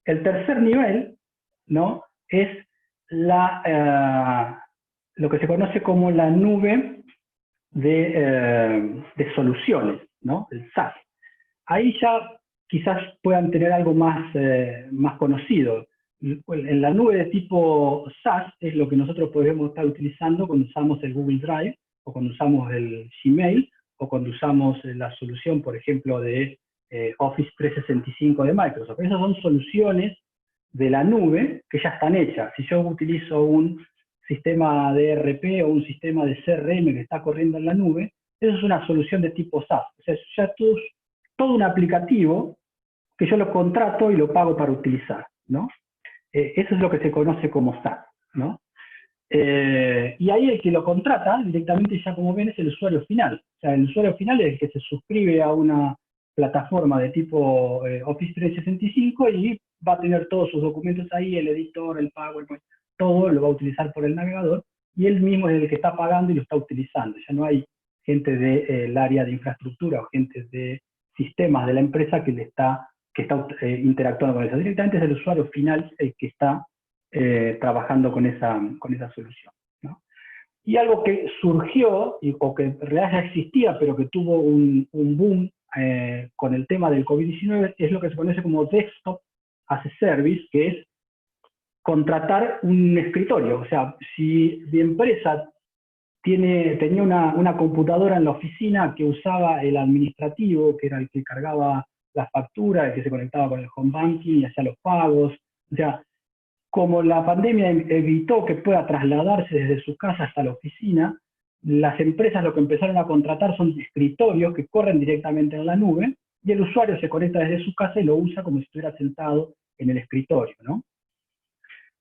El tercer nivel, ¿no?, es lo que se conoce como la nube de soluciones, ¿no?, el SaaS. Ahí ya quizás puedan tener algo más conocido. En la nube de tipo SaaS es lo que nosotros podemos estar utilizando cuando usamos el Google Drive, o cuando usamos el Gmail, o cuando usamos la solución, por ejemplo, de Office 365 de Microsoft. Esas son soluciones de la nube que ya están hechas. Si yo utilizo un sistema de ERP o un sistema de CRM que está corriendo en la nube, eso es una solución de tipo SaaS. O sea, ya todo un aplicativo que yo lo contrato y lo pago para utilizar, ¿no? Eso es lo que se conoce como SaaS, ¿no? Y ahí el que lo contrata directamente, ya como ven, es el usuario final. O sea, el usuario final es el que se suscribe a una plataforma de tipo Office 365 y va a tener todos sus documentos ahí, el editor, el PowerPoint, todo lo va a utilizar por el navegador, y él mismo es el que está pagando y lo está utilizando. Ya no hay gente del área de infraestructura o gente de sistemas de la empresa que está interactuando con eso. Directamente es el usuario final el que está trabajando con esa solución, ¿no? Y algo que surgió, o que en realidad ya existía, pero que tuvo un boom con el tema del COVID-19, es lo que se conoce como Desktop as a Service, que es contratar un escritorio. O sea, si mi empresa tenía una computadora en la oficina que usaba el administrativo, que era el que cargaba la factura, el que se conectaba con el home banking y hacía los pagos. O sea, como la pandemia evitó que pueda trasladarse desde su casa hasta la oficina, las empresas lo que empezaron a contratar son escritorios que corren directamente en la nube, y el usuario se conecta desde su casa y lo usa como si estuviera sentado en el escritorio, ¿no?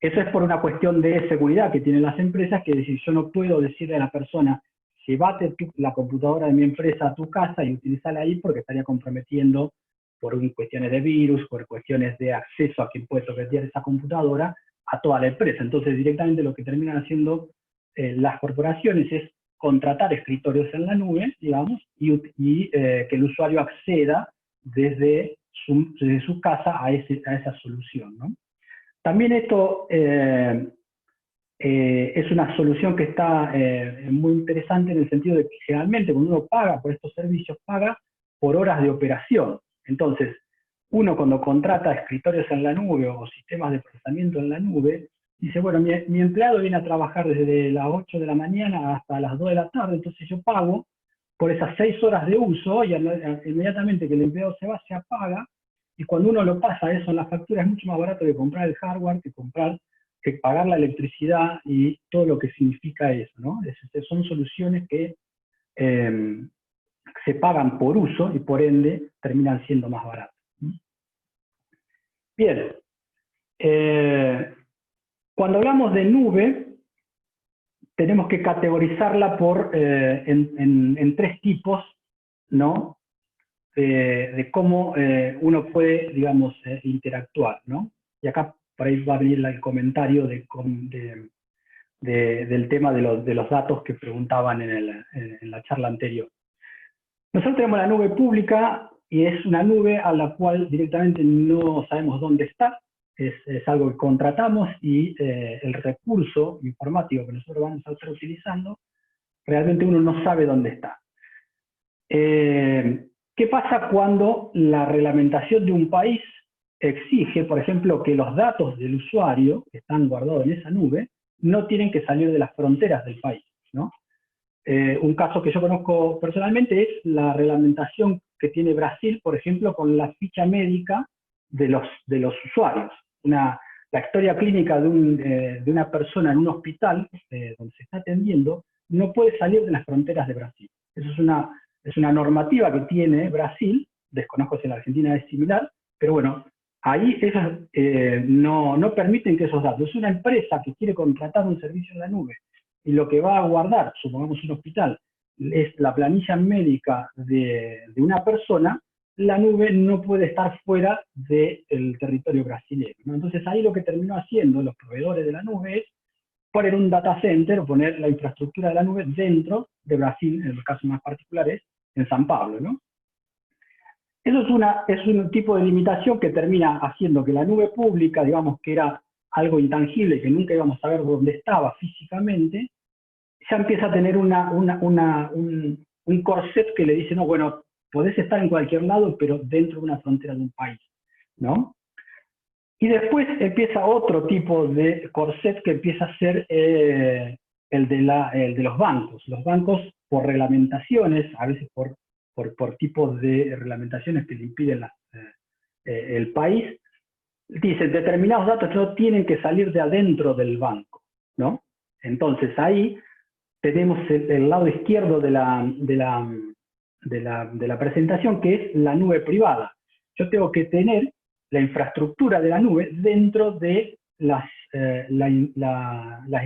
Eso es por una cuestión de seguridad que tienen las empresas, que si yo no puedo decirle a la persona, llévate la computadora de mi empresa a tu casa y utilízala ahí, porque estaría comprometiendo por cuestiones de virus, por cuestiones de acceso a quien puede toquetear esa computadora, a toda la empresa. Entonces directamente lo que terminan haciendo las corporaciones es contratar escritorios en la nube, digamos, y que el usuario acceda desde su casa a esa solución, ¿no? También esto es una solución que está muy interesante en el sentido de que generalmente cuando uno paga por estos servicios, paga por horas de operación. Entonces, uno cuando contrata escritorios en la nube o sistemas de procesamiento en la nube, dice, bueno, mi empleado viene a trabajar desde las 8 de la mañana hasta las 2 de la tarde, entonces yo pago por esas 6 horas de uso, y inmediatamente que el empleado se va, se apaga, y cuando uno lo pasa eso en la factura es mucho más barato que comprar el hardware, que pagar la electricidad y todo lo que significa eso, ¿no? Son soluciones que se pagan por uso y por ende terminan siendo más baratas. Bien, cuando hablamos de nube, tenemos que categorizarla en 3 tipos, ¿no? De cómo uno puede, digamos, interactuar, ¿no? Y acá por ahí va a venir el comentario del tema de los datos que preguntaban en la charla anterior. Nosotros tenemos la nube pública, y es una nube a la cual directamente no sabemos dónde está, es algo que contratamos, y el recurso informático que nosotros vamos a estar utilizando, realmente uno no sabe dónde está. ¿Qué pasa cuando la reglamentación de un país exige, por ejemplo, que los datos del usuario que están guardados en esa nube no tienen que salir de las fronteras del país, ¿no? Un caso que yo conozco personalmente es la reglamentación que tiene Brasil, por ejemplo, con la ficha médica de los usuarios. La historia clínica de una persona en un hospital donde se está atendiendo no puede salir de las fronteras de Brasil. Eso es una normativa que tiene Brasil, desconozco si en la Argentina es similar, pero bueno, ahí ellos no permiten que esos datos. Es una empresa que quiere contratar un servicio en la nube y lo que va a guardar, supongamos un hospital, es la planilla médica de una persona, la nube no puede estar fuera del territorio brasileño, ¿no? Entonces ahí lo que terminó haciendo los proveedores de la nube es poner un data center, o poner la infraestructura de la nube dentro de Brasil, en los casos más particulares, en San Pablo, ¿no? Eso es un tipo de limitación que termina haciendo que la nube pública, digamos que era algo intangible, que nunca íbamos a ver dónde estaba físicamente, ya empieza a tener un corset que le dice, no, bueno, podés estar en cualquier lado, pero dentro de una frontera de un país, ¿no? Y después empieza otro tipo de corset que empieza a ser el de los bancos. Los bancos, por reglamentaciones, a veces por tipos de reglamentaciones que le impiden el país, dicen determinados datos no tienen que salir de adentro del banco, ¿no? Entonces ahí tenemos el lado izquierdo de la presentación, que es la nube privada. Yo tengo que tener la infraestructura de la nube dentro de las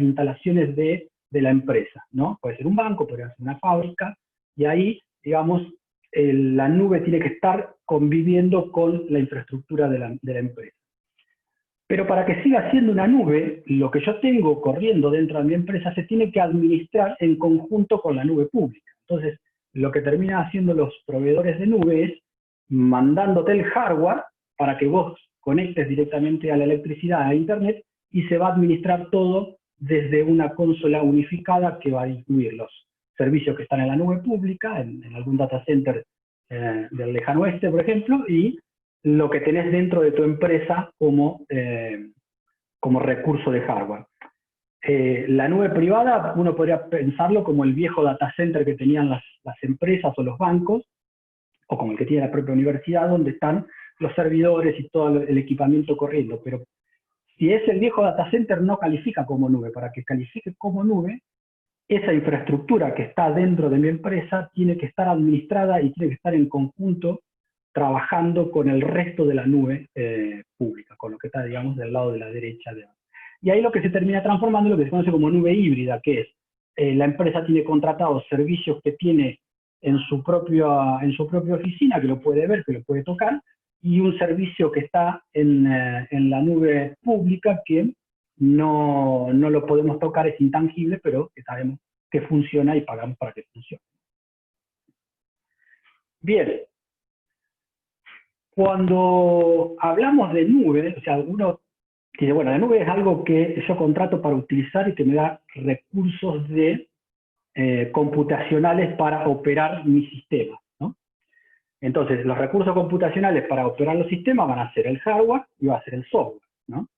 instalaciones de la empresa, ¿no? Puede ser un banco, puede ser una fábrica, y ahí, digamos, la nube tiene que estar conviviendo con la infraestructura de la empresa. Pero para que siga siendo una nube, lo que yo tengo corriendo dentro de mi empresa se tiene que administrar en conjunto con la nube pública. Entonces, lo que terminan haciendo los proveedores de nube es mandándote el hardware para que vos conectes directamente a la electricidad, a internet, y se va a administrar todo desde una consola unificada que va a incluir los servicios que están en la nube pública, en algún data center del lejano oeste, por ejemplo, y lo que tenés dentro de tu empresa como recurso de hardware. La nube privada, uno podría pensarlo como el viejo data center que tenían las empresas o los bancos, o como el que tiene la propia universidad, donde están los servidores y todo el equipamiento corriendo. Pero si es el viejo data center, no califica como nube. Para que califique como nube, esa infraestructura que está dentro de mi empresa tiene que estar administrada y tiene que estar en conjunto trabajando con el resto de la nube pública, con lo que está, digamos, del lado de la derecha. Y ahí lo que se termina transformando es lo que se conoce como nube híbrida, que es la empresa tiene contratados servicios que tiene en su propia oficina, que lo puede ver, que lo puede tocar, y un servicio que está en la nube pública que no lo podemos tocar, es intangible, pero que sabemos que funciona y pagamos para que funcione. Bien. Cuando hablamos de nube, o sea, uno dice, bueno, la nube es algo que yo contrato para utilizar y que me da recursos computacionales para operar mi sistema, ¿no? Entonces, los recursos computacionales para operar los sistemas van a ser el hardware y va a ser el software, ¿no?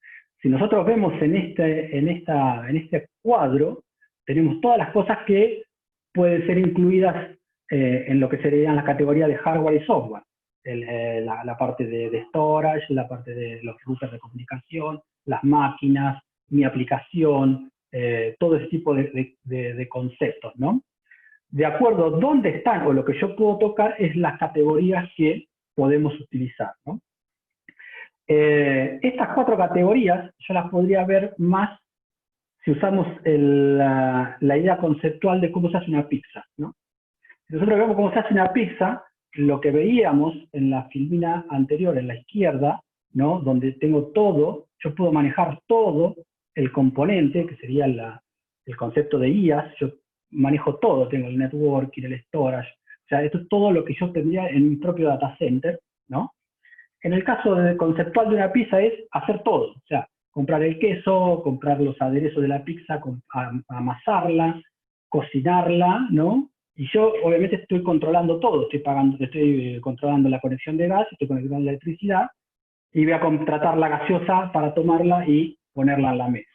Si nosotros vemos en este cuadro, tenemos todas las cosas que pueden ser incluidas en lo que serían las categorías de hardware y software. La parte de storage, la parte de los routers de comunicación, las máquinas, mi aplicación, todo ese tipo de conceptos, ¿no? De acuerdo a dónde están o lo que yo puedo tocar es las categorías que podemos utilizar, ¿no? Estas 4 categorías yo las podría ver más si usamos la idea conceptual de cómo se hace una pizza, ¿no? Si nosotros vemos cómo se hace una pizza, lo que veíamos en la filmina anterior, en la izquierda, ¿no? Donde tengo todo, yo puedo manejar todo el componente, que sería el concepto de IaaS, yo manejo todo, tengo el networking, el storage, o sea, esto es todo lo que yo tendría en mi propio data center, ¿no? En el caso conceptual de una pizza es hacer todo, o sea, comprar el queso, comprar los aderezos de la pizza, amasarla, cocinarla, ¿no? Y yo, obviamente, estoy controlando todo, estoy controlando la conexión de gas, estoy conectando la electricidad, y voy a contratar la gaseosa para tomarla y ponerla en la mesa.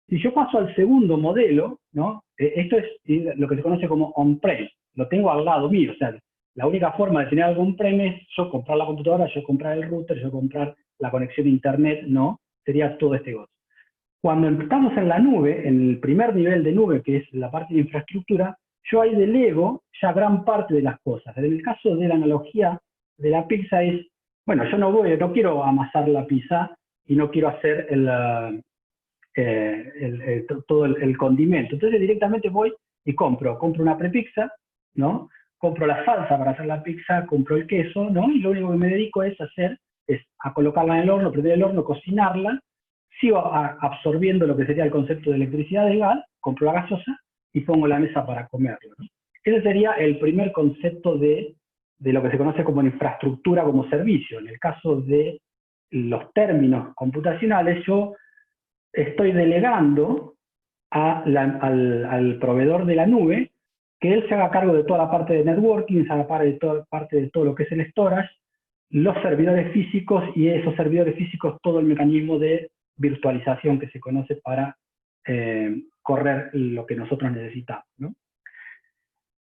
Si yo paso al segundo modelo, ¿no? Esto es lo que se conoce como on-prem, lo tengo al lado mío, o sea, la única forma de tener algo on-prem es yo comprar la computadora, yo comprar el router, yo comprar la conexión a internet, ¿no? Sería todo este gozo. Cuando estamos en la nube, en el primer nivel de nube, que es la parte de infraestructura, yo ahí delego ya gran parte de las cosas. En el caso de la analogía de la pizza es, bueno, yo no quiero amasar la pizza y no quiero hacer todo el condimento. Entonces directamente voy y compro una prepizza, ¿no? Compro la salsa para hacer la pizza, compro el queso, ¿no? Y lo único que me dedico es a colocarla en el horno, prender el horno, cocinarla, sigo absorbiendo lo que sería el concepto de electricidad del gas, compro la gaseosa y pongo la mesa para comerlo, ¿no? Ese sería el primer concepto de lo que se conoce como infraestructura como servicio. En el caso de los términos computacionales, yo estoy delegando al proveedor de la nube que él se haga cargo de toda la parte de networking, se haga parte de todo lo que es el storage, los servidores físicos y esos servidores físicos, todo el mecanismo de virtualización que se conoce para correr lo que nosotros necesitamos, ¿no?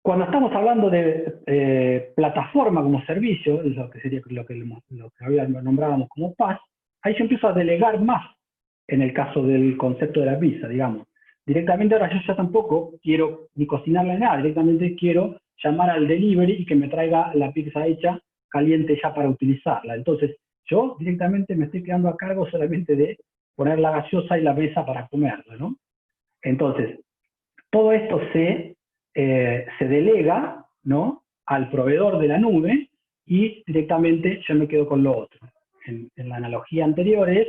Cuando estamos hablando de plataforma como servicio, lo que sería lo que nombrábamos como PaaS, ahí yo empiezo a delegar más en el caso del concepto de la pizza, digamos. Directamente ahora yo ya tampoco quiero ni cocinarla ni nada, directamente quiero llamar al delivery y que me traiga la pizza hecha, caliente ya para utilizarla. Entonces, yo directamente me estoy quedando a cargo solamente de poner la gaseosa y la mesa para comerla, ¿no? Entonces, todo esto se delega, ¿no?, al proveedor de la nube y directamente yo me quedo con lo otro. En la analogía anterior es,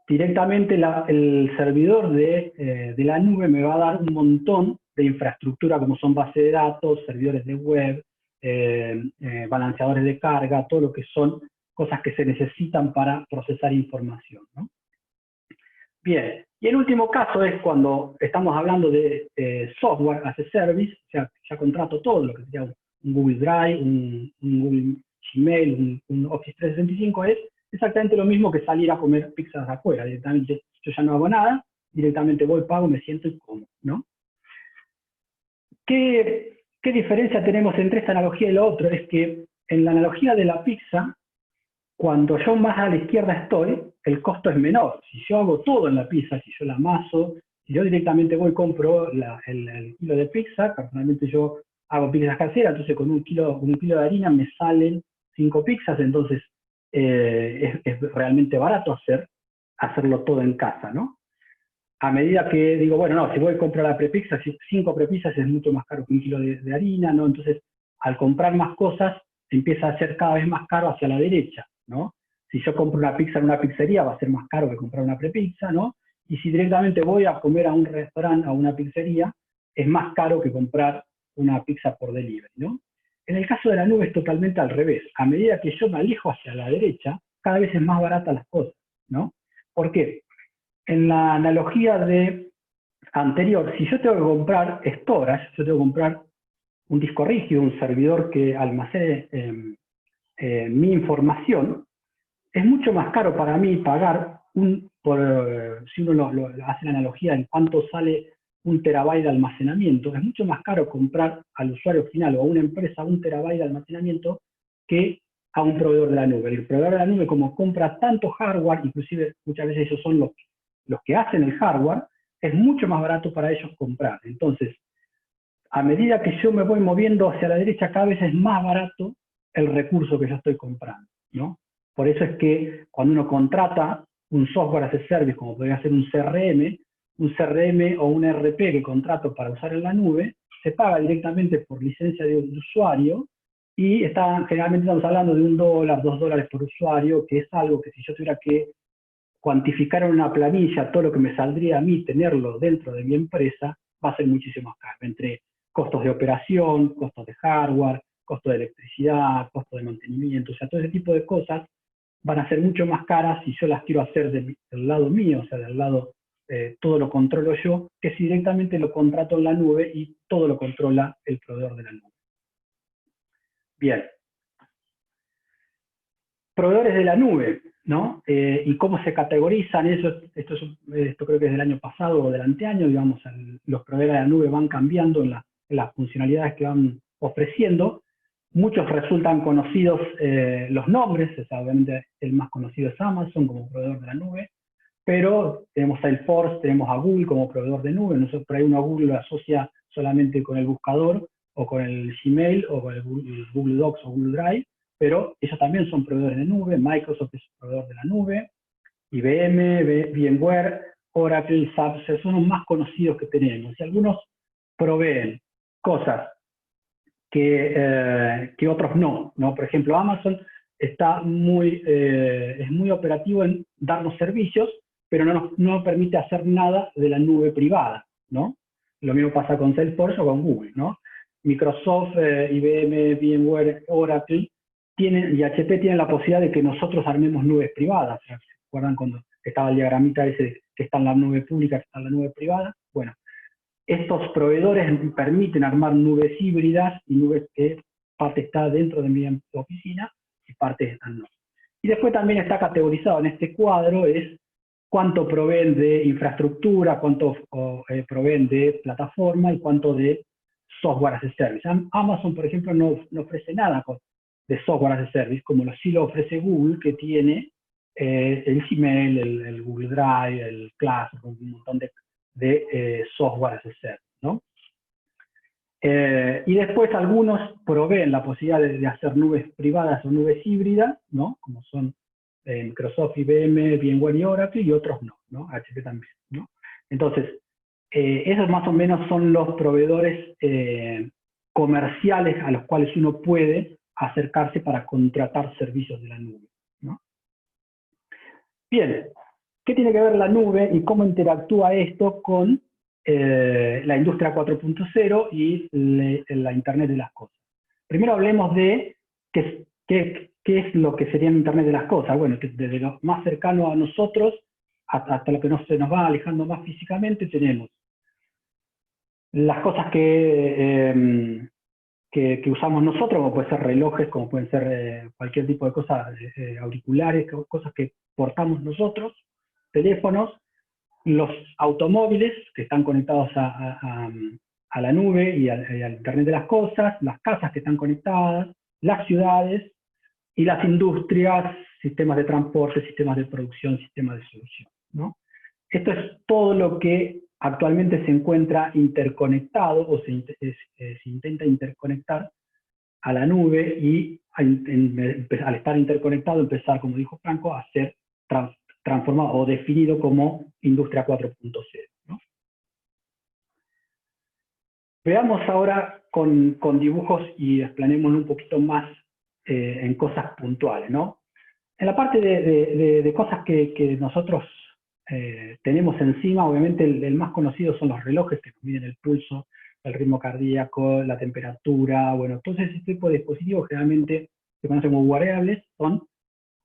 directamente el servidor de la nube me va a dar un montón de infraestructura como son bases de datos, servidores de web, balanceadores de carga, todo lo que son cosas que se necesitan para procesar información, ¿no? Bien, y el último caso es cuando estamos hablando de software as a service, o sea, ya contrato todo lo que sería un Google Drive, un Google Gmail, un Office 365, es exactamente lo mismo que salir a comer pizzas afuera. Directamente yo ya no hago nada, directamente voy, pago, me siento y como, ¿no? ¿Qué diferencia tenemos entre esta analogía y la otra? Es que en la analogía de la pizza, cuando yo más a la izquierda estoy, el costo es menor. Si yo hago todo en la pizza, si yo la amaso, si yo directamente voy y compro el kilo de pizza, personalmente yo hago pizzas caseras, entonces con un kilo de harina me salen 5 pizzas, entonces es realmente barato hacerlo todo en casa, ¿no? A medida que digo, bueno, no, si voy a comprar la prepizza, 5 prepizzas es mucho más caro que un kilo de harina, ¿no? Entonces, al comprar más cosas, empieza a ser cada vez más caro hacia la derecha, ¿no? Si yo compro una pizza en una pizzería, va a ser más caro que comprar una prepizza, ¿no? Y si directamente voy a comer a un restaurante, a una pizzería, es más caro que comprar una pizza por delivery, ¿no? En el caso de la nube es totalmente al revés. A medida que yo me alejo hacia la derecha, cada vez es más barata las cosas, ¿no? ¿Por qué? En la analogía anterior, si yo tengo que comprar storage, yo tengo que comprar un disco rígido, un servidor que almacene mi información, es mucho más caro para mí pagar si uno hace la analogía en cuánto sale 1 terabyte de almacenamiento, es mucho más caro comprar al usuario final o a una empresa 1 terabyte de almacenamiento que a un proveedor de la nube. El proveedor de la nube, como compra tanto hardware, inclusive muchas veces ellos son los que hacen el hardware, es mucho más barato para ellos comprar. Entonces, a medida que yo me voy moviendo hacia la derecha, cada vez es más barato el recurso que yo estoy comprando, ¿no? Por eso es que cuando uno contrata un software as a service, como podría ser un CRM o un ERP que contrato para usar en la nube, se paga directamente por licencia de usuario y generalmente estamos hablando de $1, $2 por usuario, que es algo que si yo tuviera que cuantificar en una planilla todo lo que me saldría a mí tenerlo dentro de mi empresa, va a ser muchísimo más caro, entre costos de operación, costos de hardware, costo de electricidad, costo de mantenimiento, o sea, todo ese tipo de cosas van a ser mucho más caras si yo las quiero hacer del lado mío, o sea, del lado, todo lo controlo yo, que si directamente lo contrato en la nube y todo lo controla el proveedor de la nube. Bien. Proveedores de la nube. ¿no? Y cómo se categorizan eso, esto creo que es del año pasado o del anteaño, digamos, los proveedores de la nube van cambiando en las funcionalidades que van ofreciendo. Muchos resultan conocidos los nombres, o sea, obviamente el más conocido es Amazon como proveedor de la nube, pero tenemos Salesforce, tenemos a Google como proveedor de nube. Nosotros por ahí uno a Google lo asocia solamente con el buscador, o con el Gmail, o con el Google Docs o Google Drive, pero ellos también son proveedores de nube. Microsoft es proveedor de la nube, IBM, VMware, Oracle, SAP, son los más conocidos que tenemos. Y algunos proveen cosas que otros no. Por ejemplo, Amazon está es muy operativo en darnos servicios, pero no nos permite hacer nada de la nube privada, ¿no? Lo mismo pasa con Salesforce o con Google, ¿no? Microsoft, IBM, VMware, Oracle y HP tienen la posibilidad de que nosotros armemos nubes privadas. ¿Se acuerdan cuando estaba el diagramita ese que está en la nube pública, que está en la nube privada? Bueno, estos proveedores permiten armar nubes híbridas y nubes que parte está dentro de mi oficina y parte están no. Y después también está categorizado en este cuadro es cuánto proveen de infraestructura, cuánto proveen de plataforma y cuánto de software as a service. Amazon, por ejemplo, no ofrece nada de software as a service, como sí lo ofrece Google, que tiene el Gmail, el Google Drive, el Classroom, un montón de software as a service, ¿no? Y después algunos proveen la posibilidad de hacer nubes privadas o nubes híbridas, ¿no? Como son Microsoft, IBM, VMware y Oracle, y otros no, HP también, ¿no? Entonces, esos más o menos son los proveedores comerciales a los cuales uno puede acercarse para contratar servicios de la nube, ¿no? Bien, ¿qué tiene que ver la nube y cómo interactúa esto con la industria 4.0 y la Internet de las cosas? Primero hablemos de qué es lo que sería el Internet de las cosas. Bueno, que desde lo más cercano a nosotros hasta lo que se nos va alejando más físicamente, tenemos las cosas que usamos nosotros, como pueden ser relojes, como pueden ser cualquier tipo de cosas, auriculares, cosas que portamos nosotros, teléfonos, los automóviles que están conectados a la nube y al Internet de las cosas, las casas que están conectadas, las ciudades y las industrias, sistemas de transporte, sistemas de producción, sistemas de solución, ¿no? Esto es todo lo que actualmente se encuentra interconectado o se intenta interconectar a la nube y al estar interconectado empezar, como dijo Franco, a ser transformado o definido como Industria 4.0, ¿no? Veamos ahora con dibujos y explanémoslo un poquito más en cosas puntuales, ¿no? En la parte de cosas que nosotros tenemos encima, obviamente el más conocido son los relojes que nos miden el pulso, el ritmo cardíaco, la temperatura, bueno, todo ese tipo de dispositivos generalmente se conocen como wearables, son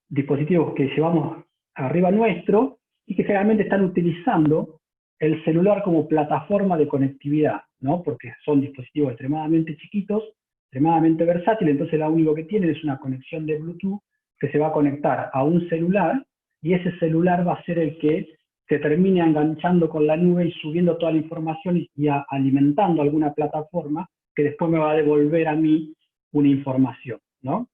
dispositivos que llevamos arriba nuestro y que generalmente están utilizando el celular como plataforma de conectividad, ¿no? Porque son dispositivos extremadamente chiquitos, extremadamente versátiles, entonces lo único que tienen es una conexión de Bluetooth que se va a conectar a un celular, y ese celular va a ser el que se termine enganchando con la nube y subiendo toda la información y alimentando alguna plataforma que después me va a devolver a mí una información, ¿no?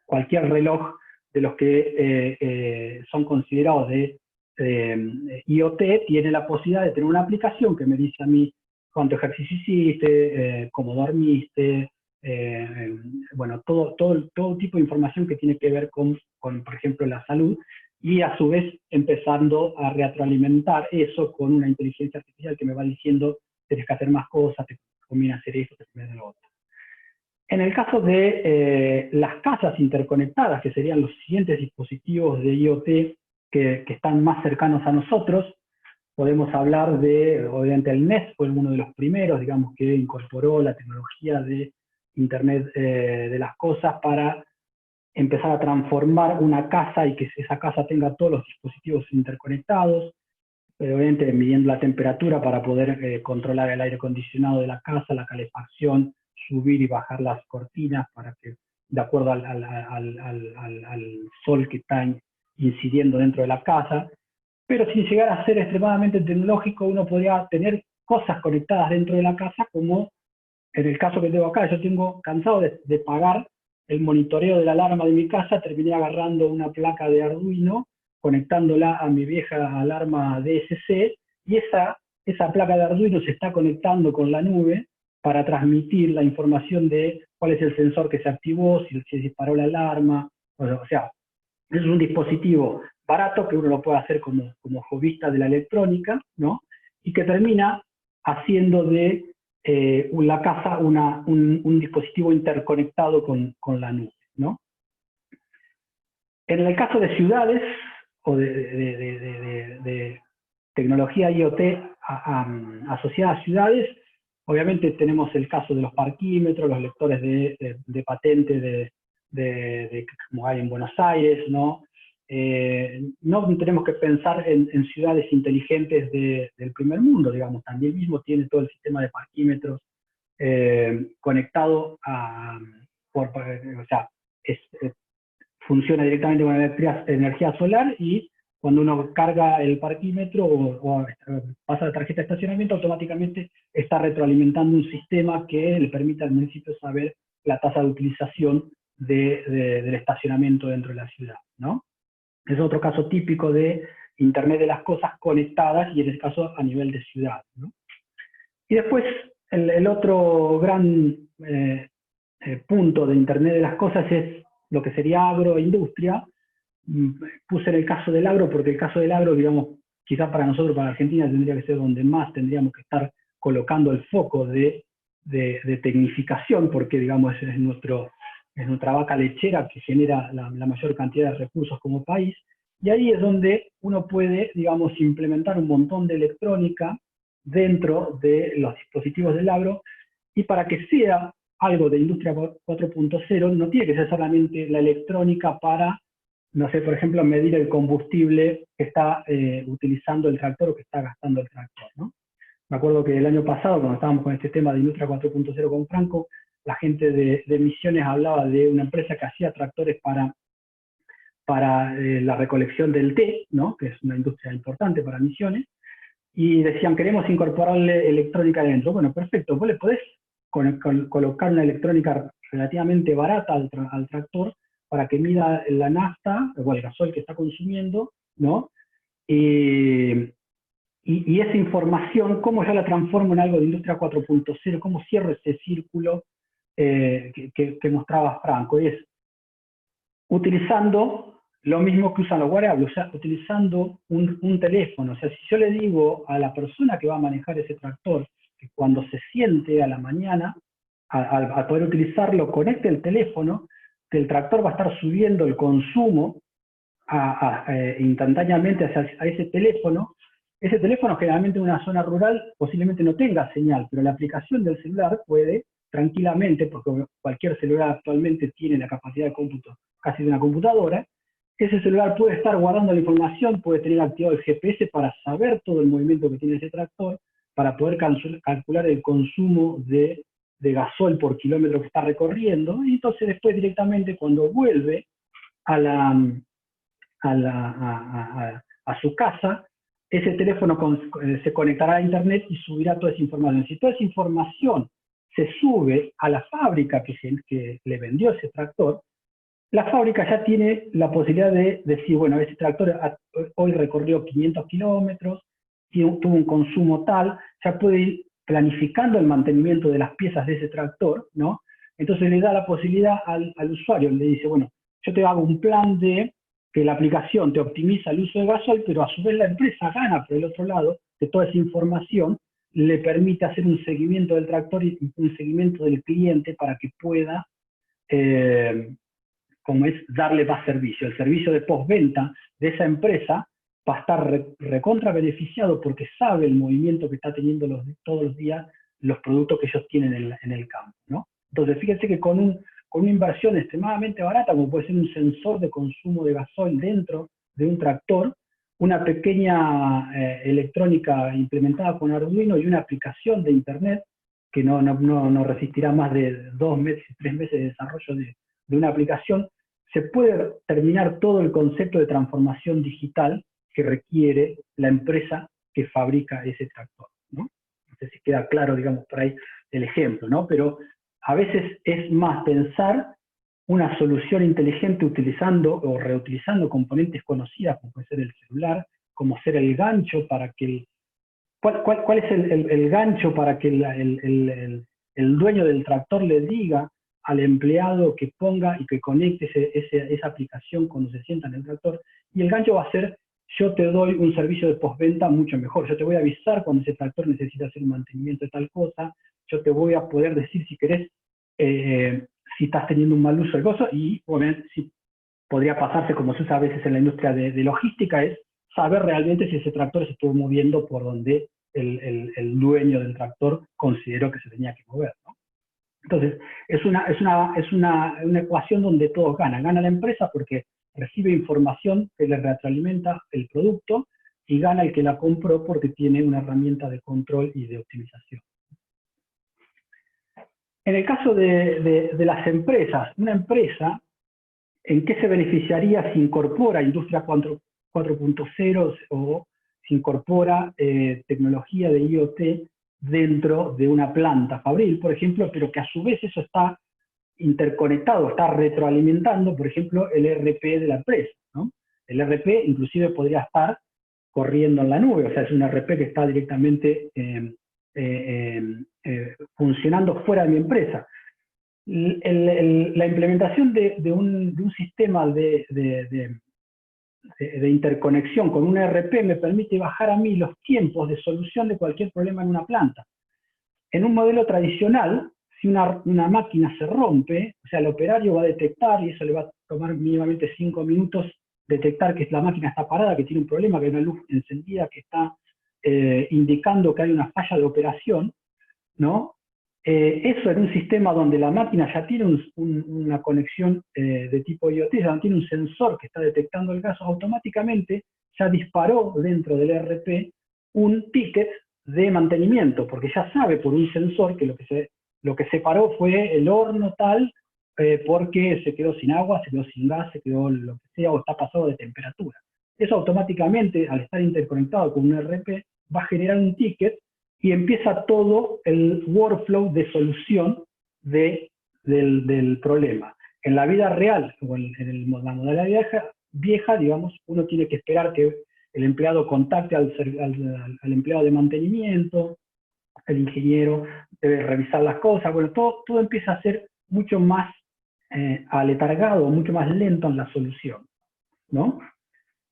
Cualquier reloj de los que son considerados de IoT tiene la posibilidad de tener una aplicación que me dice a mí cuánto ejercicio hiciste, cómo dormiste, bueno, todo tipo de información que tiene que ver con, por ejemplo, la salud, y a su vez empezando a retroalimentar eso con una inteligencia artificial que me va diciendo, tienes que hacer más cosas, te conviene hacer esto, te conviene hacer lo otro. En el caso de las casas interconectadas, que serían los siguientes dispositivos de IoT que están más cercanos a nosotros, podemos hablar de, obviamente el Nest fue uno de los primeros, digamos, que incorporó la tecnología de Internet de las cosas para empezar a transformar una casa y que esa casa tenga todos los dispositivos interconectados, obviamente midiendo la temperatura para poder controlar el aire acondicionado de la casa, la calefacción, subir y bajar las cortinas para que, de acuerdo al sol que está incidiendo dentro de la casa, pero sin llegar a ser extremadamente tecnológico, uno podría tener cosas conectadas dentro de la casa, como en el caso que tengo acá. Yo tengo cansado de pagar el monitoreo de la alarma de mi casa, terminé agarrando una placa de Arduino, conectándola a mi vieja alarma DSC, y esa placa de Arduino se está conectando con la nube para transmitir la información de cuál es el sensor que se activó, si se disparó la alarma. O sea, es un dispositivo barato que uno lo puede hacer como hobbyista de la electrónica, ¿no? Y que termina haciendo de la casa un dispositivo interconectado con la nube, ¿no? En el caso de ciudades o de tecnología IoT asociada a ciudades, obviamente tenemos el caso de los parquímetros, los lectores de patente como hay en Buenos Aires, ¿no? No tenemos que pensar en ciudades inteligentes del primer mundo, digamos. También mismo tiene todo el sistema de parquímetros conectado o sea, funciona directamente con energía solar, y cuando uno carga el parquímetro o pasa la tarjeta de estacionamiento, automáticamente está retroalimentando un sistema que le permite al municipio saber la tasa de utilización del estacionamiento dentro de la ciudad, ¿no? Es otro caso típico de Internet de las cosas conectadas, y en este caso a nivel de ciudad, ¿no? Y después, el otro gran punto de Internet de las cosas es lo que sería agroindustria. Puse en el caso del agro, porque el caso del agro, digamos, quizás para nosotros, para Argentina, tendría que ser donde más tendríamos que estar colocando el foco de tecnificación, porque, digamos, es nuestra vaca lechera que genera la mayor cantidad de recursos como país, y ahí es donde uno puede, digamos, implementar un montón de electrónica dentro de los dispositivos del agro, y para que sea algo de Industria 4.0, no tiene que ser solamente la electrónica para, no sé, por ejemplo, medir el combustible que está utilizando el tractor o que está gastando el tractor, ¿no? Me acuerdo que el año pasado, cuando estábamos con este tema de Industria 4.0 con Franco, la gente de Misiones hablaba de una empresa que hacía tractores para la recolección del té, ¿no? Que es una industria importante para Misiones, y decían, queremos incorporarle electrónica adentro. Bueno, perfecto, vos le podés colocar una electrónica relativamente barata al tractor para que mida la nafta, o el gasoil que está consumiendo, ¿no? Y esa información, ¿cómo yo la transformo en algo de Industria 4.0? ¿Cómo cierro ese círculo que mostraba Franco? Es utilizando lo mismo que usan los wearables, o sea, utilizando un teléfono. O sea, si yo le digo a la persona que va a manejar ese tractor, que cuando se siente a la mañana, al poder utilizarlo, conecte el teléfono, que el tractor va a estar subiendo el consumo instantáneamente a ese teléfono. Ese teléfono, generalmente en una zona rural, posiblemente no tenga señal, pero la aplicación del celular puede tranquilamente, porque cualquier celular actualmente tiene la capacidad de cómputo casi de una computadora, ese celular puede estar guardando la información, puede tener activado el GPS para saber todo el movimiento que tiene ese tractor, para poder calcular el consumo de gasoil por kilómetro que está recorriendo, y entonces después directamente cuando vuelve a su casa, ese teléfono se conectará a internet y subirá toda esa información. Si toda esa información se sube a la fábrica que le vendió ese tractor, la fábrica ya tiene la posibilidad de decir, bueno, ese tractor hoy recorrió 500 kilómetros, tuvo un consumo tal, ya puede ir planificando el mantenimiento de las piezas de ese tractor, ¿no? Entonces le da la posibilidad al usuario, le dice, bueno, yo te hago un plan de que la aplicación te optimiza el uso de gasoil, pero a su vez la empresa gana por el otro lado, que toda esa información le permite hacer un seguimiento del tractor y un seguimiento del cliente para que pueda, como es, darle más servicio. El servicio de postventa de esa empresa va a estar recontra beneficiado porque sabe el movimiento que está teniendo todos los días los productos que ellos tienen en el campo, ¿no? Entonces, fíjense que con una inversión extremadamente barata, como puede ser un sensor de consumo de gasoil dentro de un tractor, una pequeña electrónica implementada con Arduino y una aplicación de Internet que no resistirá más de 2 meses, 3 meses de desarrollo de una aplicación, se puede terminar todo el concepto de transformación digital que requiere la empresa que fabrica ese tractor, ¿no? No sé si queda claro, digamos, por ahí el ejemplo, ¿no? Pero a veces es más pensar una solución inteligente utilizando o reutilizando componentes conocidas, como puede ser el celular, como ser el gancho para que ¿Cuál es el gancho para que el dueño del tractor le diga al empleado que ponga y que conecte esa aplicación cuando se sienta en el tractor? Y el gancho va a ser: yo te doy un servicio de postventa mucho mejor, yo te voy a avisar cuando ese tractor necesita hacer un mantenimiento de tal cosa, yo te voy a poder decir si querés, si estás teniendo un mal uso del gozo, y obviamente si podría pasarse como se usa a veces en la industria de logística, es saber realmente si ese tractor se estuvo moviendo por donde el dueño del tractor consideró que se tenía que mover, ¿no? Entonces, es una ecuación donde todos ganan. Gana la empresa porque recibe información que le retroalimenta el producto, y gana el que la compró porque tiene una herramienta de control y de optimización. En el caso de las empresas, una empresa, ¿en qué se beneficiaría si incorpora Industria 4.0 o se incorpora tecnología de IoT dentro de una planta fabril, por ejemplo, pero que a su vez eso está interconectado, está retroalimentando, por ejemplo, el ERP de la empresa, ¿no? El ERP inclusive podría estar corriendo en la nube, o sea, es un ERP que está directamente funcionando fuera de mi empresa. La implementación de un sistema de interconexión con un ERP me permite bajar a mí los tiempos de solución de cualquier problema en una planta. En un modelo tradicional, si una máquina se rompe, o sea, el operario va a detectar, y eso le va a tomar mínimamente 5 minutos, detectar que la máquina está parada, que tiene un problema, que hay una luz encendida que está indicando que hay una falla de operación, ¿no? Eso en un sistema donde la máquina ya tiene una conexión de tipo IoT, ya tiene un sensor que está detectando el caso, automáticamente ya disparó dentro del ERP un ticket de mantenimiento, porque ya sabe por un sensor que lo que se paró fue el horno tal, porque se quedó sin agua, se quedó sin gas, se quedó lo que sea, o está pasado de temperatura. Eso automáticamente, al estar interconectado con un ERP, va a generar un ticket y empieza todo el workflow de solución del problema. En la vida real, o en la modalidad vieja, digamos, uno tiene que esperar que el empleado contacte al empleado de mantenimiento, el ingeniero debe revisar las cosas, bueno, todo empieza a ser mucho más aletargado, mucho más lento en la solución, ¿no?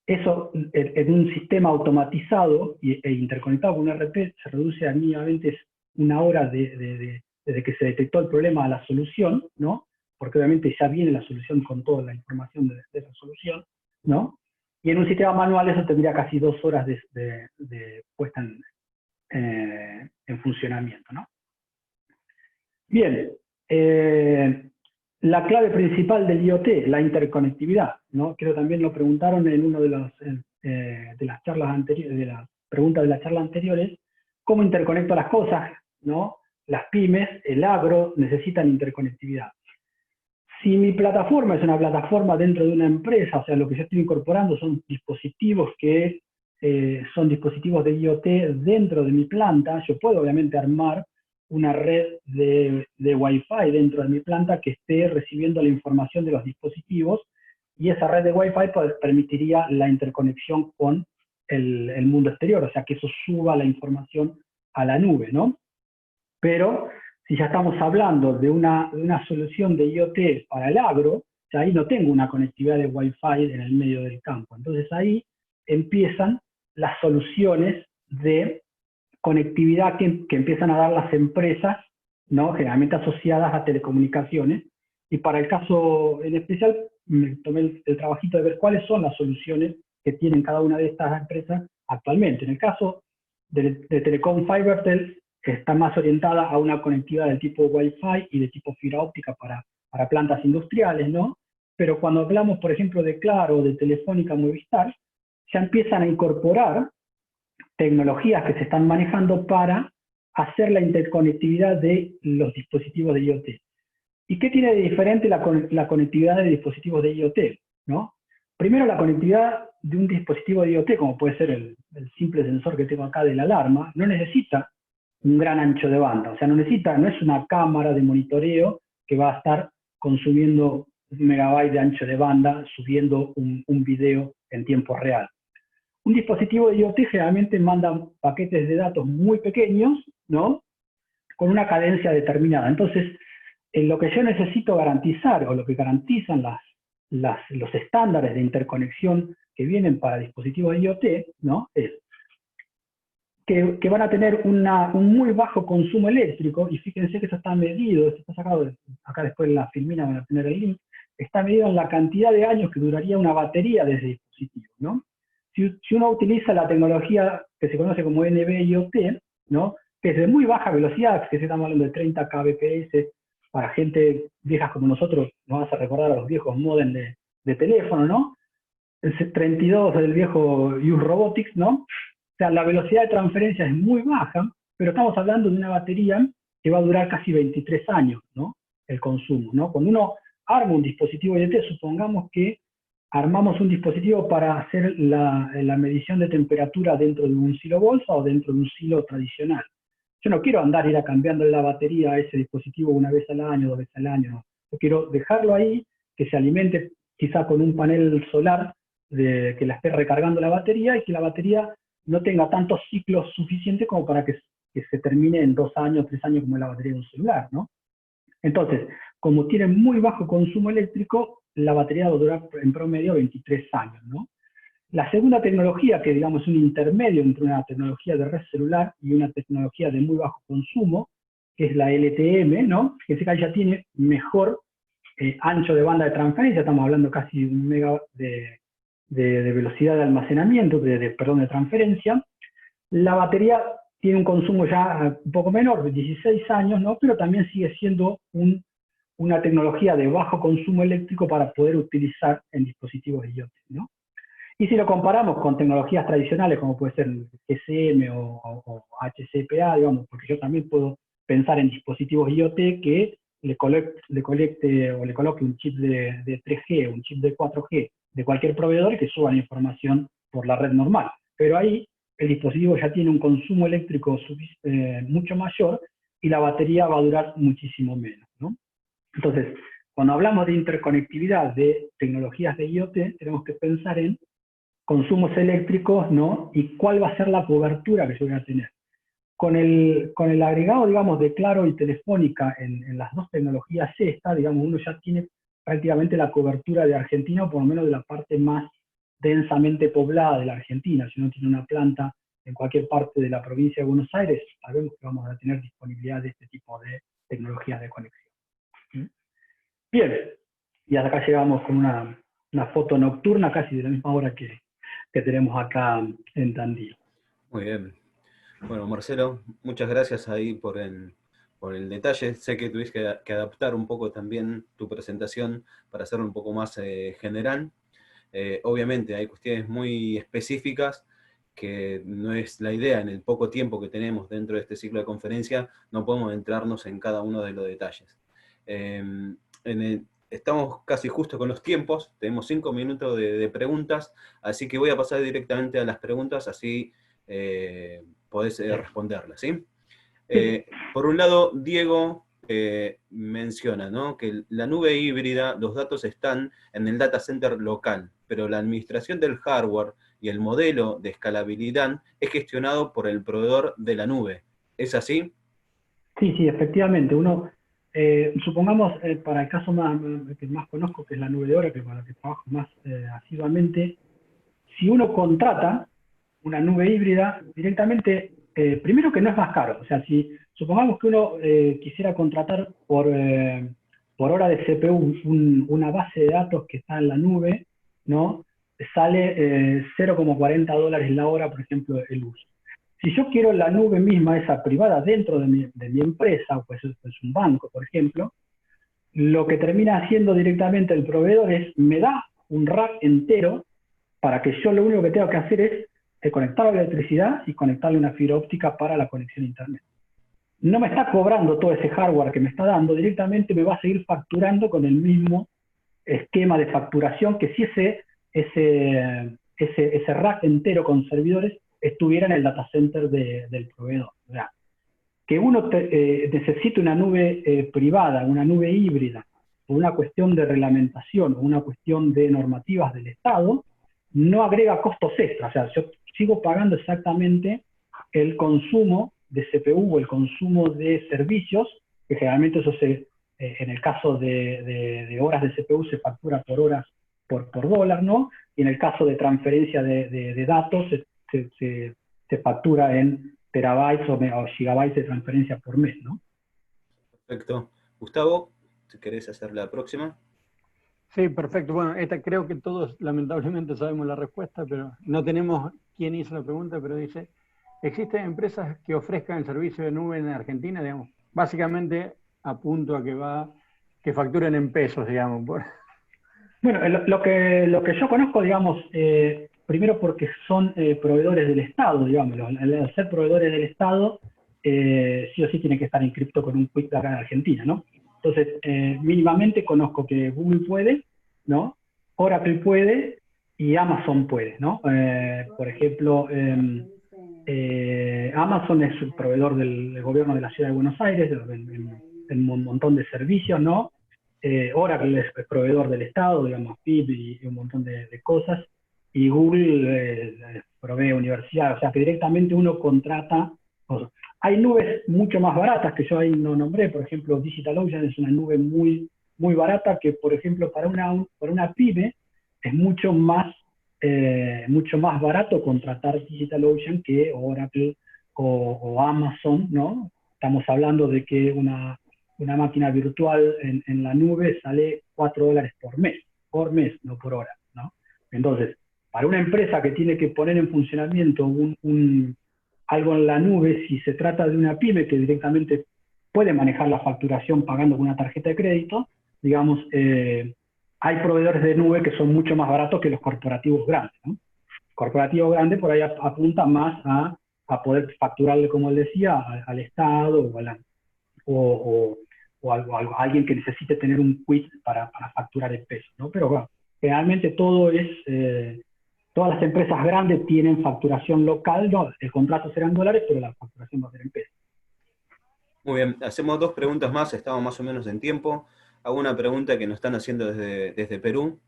Eso en un sistema automatizado e interconectado con un ERP se reduce a mínimamente 1 hora desde que se detectó el problema a la solución, ¿no? Porque obviamente ya viene la solución con toda la información de esa solución, ¿no? Y en un sistema manual eso tendría casi 2 horas de puesta en funcionamiento, ¿no? Bien, la clave principal del IoT, la interconectividad, ¿no? Creo también lo preguntaron en una de las charlas anteriores, de las preguntas de las charlas anteriores, ¿cómo interconecto las cosas, ¿no? Las pymes, el agro, necesitan interconectividad. Si mi plataforma es una plataforma dentro de una empresa, o sea, lo que yo estoy incorporando son dispositivos que son dispositivos de IoT dentro de mi planta, yo puedo obviamente armar una red de Wi-Fi dentro de mi planta que esté recibiendo la información de los dispositivos, y esa red de Wi-Fi permitiría la interconexión con el mundo exterior, o sea, que eso suba la información a la nube, ¿no? Pero si ya estamos hablando de una solución de IoT para el agro, ya ahí no tengo una conectividad de Wi-Fi en el medio del campo. Entonces ahí empiezan las soluciones de conectividad que empiezan a dar las empresas, ¿no? Generalmente asociadas a telecomunicaciones. Y para el caso en especial, me tomé el trabajito de ver cuáles son las soluciones que tienen cada una de estas empresas actualmente. En el caso de Telecom Fibertel, está más orientada a una conectividad del tipo Wi-Fi y de tipo fibra óptica para plantas industriales, ¿no? Pero cuando hablamos, por ejemplo, de Claro o de Telefónica Movistar, ya empiezan a incorporar tecnologías que se están manejando para hacer la interconectividad de los dispositivos de IoT. ¿Y qué tiene de diferente la conectividad de dispositivos de IoT? ¿No? Primero, la conectividad de un dispositivo de IoT, como puede ser el simple sensor que tengo acá de la alarma, no necesita un gran ancho de banda. O sea, no es una cámara de monitoreo que va a estar consumiendo 1 megabyte de ancho de banda, subiendo un video en tiempo real. Un dispositivo de IoT generalmente manda paquetes de datos muy pequeños, ¿no? Con una cadencia determinada. Entonces, lo que yo necesito garantizar, o lo que garantizan los estándares de interconexión que vienen para dispositivos de IoT, ¿no? Es que van a tener un muy bajo consumo eléctrico, y fíjense que eso está medido, esto está sacado, acá después en la filmina van a tener el link, está medido en la cantidad de años que duraría una batería de ese dispositivo, ¿no? Si uno utiliza la tecnología que se conoce como NB-IoT, ¿no? Que es de muy baja velocidad, que se estamos hablando de 30 kbps, para gente vieja como nosotros, nos vas a recordar a los viejos modem de teléfono, ¿no? El 32 del viejo Use Robotics, ¿no? O sea, la velocidad de transferencia es muy baja, pero estamos hablando de una batería que va a durar casi 23 años, ¿no? El consumo, ¿no? Cuando uno arma un dispositivo IoT, supongamos que armamos un dispositivo para hacer la medición de temperatura dentro de un silo bolsa o dentro de un silo tradicional. Yo no quiero ir a cambiando la batería a ese dispositivo una vez al año, 2 veces al año, no. Yo quiero dejarlo ahí, que se alimente quizá con un panel solar que la esté recargando la batería, y que la batería no tenga tantos ciclos suficientes como para que se termine en 2 años, 3 años, como es la batería de un celular, ¿no? Entonces, como tiene muy bajo consumo eléctrico, la batería va a durar en promedio 23 años, ¿no? La segunda tecnología, que digamos es un intermedio entre una tecnología de red celular y una tecnología de muy bajo consumo, que es la LTM, ¿no? Que ya tiene mejor ancho de banda de transferencia, estamos hablando casi de 1 mega de velocidad de almacenamiento, de transferencia. La batería tiene un consumo ya un poco menor, de 16 años, ¿no? Pero también sigue siendo una tecnología de bajo consumo eléctrico para poder utilizar en dispositivos IoT, ¿no? Y si lo comparamos con tecnologías tradicionales, como puede ser GSM o HCPA, digamos, porque yo también puedo pensar en dispositivos IoT que le coloque un chip de 3G, un chip de 4G de cualquier proveedor, y que suba la información por la red normal. Pero ahí el dispositivo ya tiene un consumo eléctrico mucho mayor, y la batería va a durar muchísimo menos, ¿no? Entonces, cuando hablamos de interconectividad de tecnologías de IoT, tenemos que pensar en consumos eléctricos, ¿no? Y cuál va a ser la cobertura que yo voy a tener. Con el agregado, digamos, de Claro y Telefónica en las dos tecnologías esta, digamos, uno ya tiene prácticamente la cobertura de Argentina, o por lo menos de la parte más densamente poblada de la Argentina. Si uno tiene una planta en cualquier parte de la provincia de Buenos Aires, sabemos que vamos a tener disponibilidad de este tipo de tecnologías de conexión. Bien, y hasta acá llegamos con una foto nocturna, casi de la misma hora que tenemos acá en Tandil. Muy bien. Bueno, Marcelo, muchas gracias ahí por el detalle. Sé que tuviste que adaptar un poco también tu presentación para hacerlo un poco más general. Obviamente hay cuestiones muy específicas que no es la idea. En el poco tiempo que tenemos dentro de este ciclo de conferencia, no podemos entrarnos en cada uno de los detalles. Estamos casi justo con los tiempos, tenemos 5 minutos de preguntas, así que voy a pasar directamente a las preguntas, así podés responderlas, ¿sí? Por un lado, Diego menciona, ¿no?, que la nube híbrida, los datos están en el data center local, pero la administración del hardware y el modelo de escalabilidad es gestionado por el proveedor de la nube. ¿Es así? Sí, efectivamente. Supongamos, para el caso que más conozco, que es la nube de Oracle, con la que trabajo más asiduamente, si uno contrata una nube híbrida, directamente, primero que no es más caro. O sea, si supongamos que uno quisiera contratar por hora de CPU una base de datos que está en la nube, ¿no?, sale $0,40 la hora, por ejemplo, el uso. Si yo quiero la nube misma, esa privada, dentro de mi empresa, pues es un banco, por ejemplo, lo que termina haciendo directamente el proveedor es, me da un rack entero para que yo lo único que tengo que hacer es conectar a la electricidad y conectarle una fibra óptica para la conexión a internet. no me está cobrando todo ese hardware que me está dando, directamente me va a seguir facturando con el mismo esquema de facturación que si ese rack entero con servidores estuviera en el data center del proveedor. O sea, que uno necesite una nube privada, una nube híbrida, por una cuestión de reglamentación o una cuestión de normativas del Estado, no agrega costos extras. O sea, yo sigo pagando exactamente el consumo de CPU o el consumo de servicios, que generalmente eso en el caso de horas de CPU se factura por horas por dólar, ¿no? Y en el caso de transferencia de datos se factura en terabytes o gigabytes de transferencia por mes, ¿no? Perfecto. Gustavo, si querés hacer la próxima. Sí, perfecto. Bueno, esta creo que todos lamentablemente sabemos la respuesta, pero no tenemos quién hizo la pregunta, pero dice, ¿existen empresas que ofrezcan el servicio de nube en Argentina? Digamos, básicamente apunto a que facturen en pesos, digamos. Bueno, lo que yo conozco, digamos, primero porque son proveedores del Estado, digamos, al ser proveedores del Estado, sí o sí tienen que estar inscriptos con un QUIC acá en Argentina, ¿no? Entonces, mínimamente conozco que Google puede, ¿no? Oracle puede y Amazon puede, ¿no? Por ejemplo, Amazon es el proveedor del gobierno de la Ciudad de Buenos Aires, en un montón de servicios, ¿no? Oracle es proveedor del Estado, digamos, PIB y un montón de cosas, y Google provee universidades, o sea que directamente uno contrata cosas. Hay nubes mucho más baratas que yo ahí no nombré, por ejemplo, DigitalOcean es una nube muy, muy barata que, por ejemplo, para una pyme es mucho más barato contratar DigitalOcean que Oracle o Amazon, ¿no? Estamos hablando de que una máquina virtual en la nube sale $4 por mes, no por hora, ¿no? Entonces, para una empresa que tiene que poner en funcionamiento algo en la nube, si se trata de una pyme que directamente puede manejar la facturación pagando con una tarjeta de crédito, digamos, hay proveedores de nube que son mucho más baratos que los corporativos grandes, ¿no? Corporativos grandes por ahí apunta más a poder facturarle, como él decía, al Estado o a alguien que necesite tener un quit para facturar en pesos, ¿no? Pero bueno, generalmente todas las empresas grandes tienen facturación local, no, el contrato será en dólares, pero la facturación va a ser en pesos. Muy bien, hacemos dos preguntas más, estamos más o menos en tiempo. Hago una pregunta que nos están haciendo desde Perú.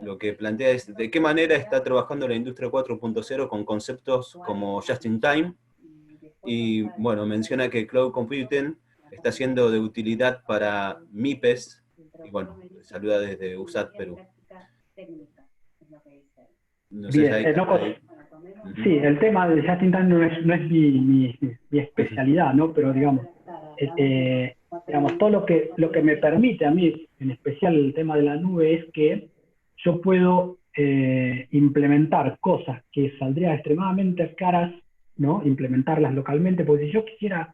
Lo que plantea es, ¿de qué manera está trabajando la industria 4.0 con conceptos como Just in Time? Y bueno, menciona que Cloud Computing está siendo de utilidad para MIPES, y bueno, saluda desde USAT Perú. No sé, bien, sí, el tema de Just in Time no es mi especialidad, ¿no? Pero digamos, todo lo que me permite a mí, en especial el tema de la nube, es que yo puedo implementar cosas que saldrían extremadamente caras, ¿no? Implementarlas localmente, porque si yo quisiera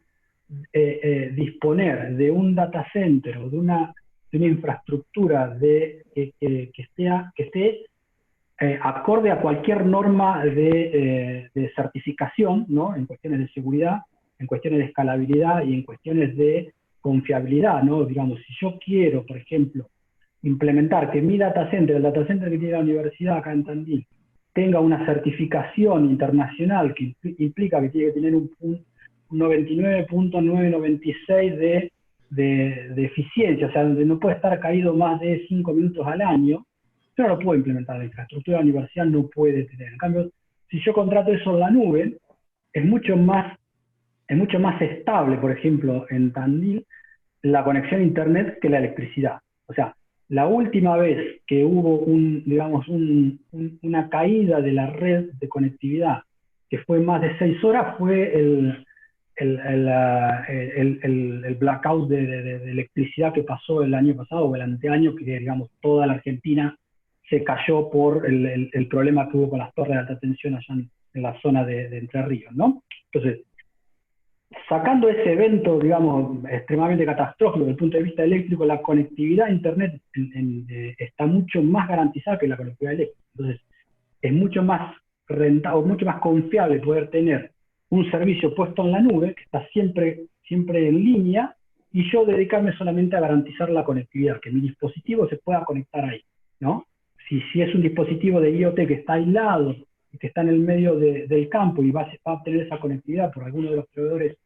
disponer de un data center o de una infraestructura que esté acorde a cualquier norma de certificación, ¿no? En cuestiones de seguridad, en cuestiones de escalabilidad y en cuestiones de confiabilidad, ¿no? Digamos, si yo quiero, por ejemplo, implementar que mi data center, el data center que tiene la universidad acá en Tandil, tenga una certificación internacional que implica que tiene que tener un 99.996 de eficiencia, o sea, donde no puede estar caído más de 5 minutos al año, yo no lo puedo implementar. La infraestructura de la universidad no puede tener. En cambio, si yo contrato eso en la nube, es mucho más estable, por ejemplo, en Tandil, la conexión a Internet que la electricidad. O sea, la última vez que hubo una caída de la red de conectividad que fue más de 6 horas fue el blackout de electricidad que pasó el año pasado o el anteaño, que digamos toda la Argentina se cayó por el problema que hubo con las torres de alta tensión allá en la zona de Entre Ríos, ¿no? Entonces, sacando ese evento, digamos, extremadamente catastrófico desde el punto de vista eléctrico, la conectividad a Internet está mucho más garantizada que la conectividad eléctrica. Entonces, es mucho más rentable, mucho más confiable poder tener un servicio puesto en la nube, que está siempre en línea, y yo dedicarme solamente a garantizar la conectividad, que mi dispositivo se pueda conectar ahí, ¿no? Si es un dispositivo de IoT que está aislado, y que está en el medio del campo y va a obtener esa conectividad por alguno de los proveedores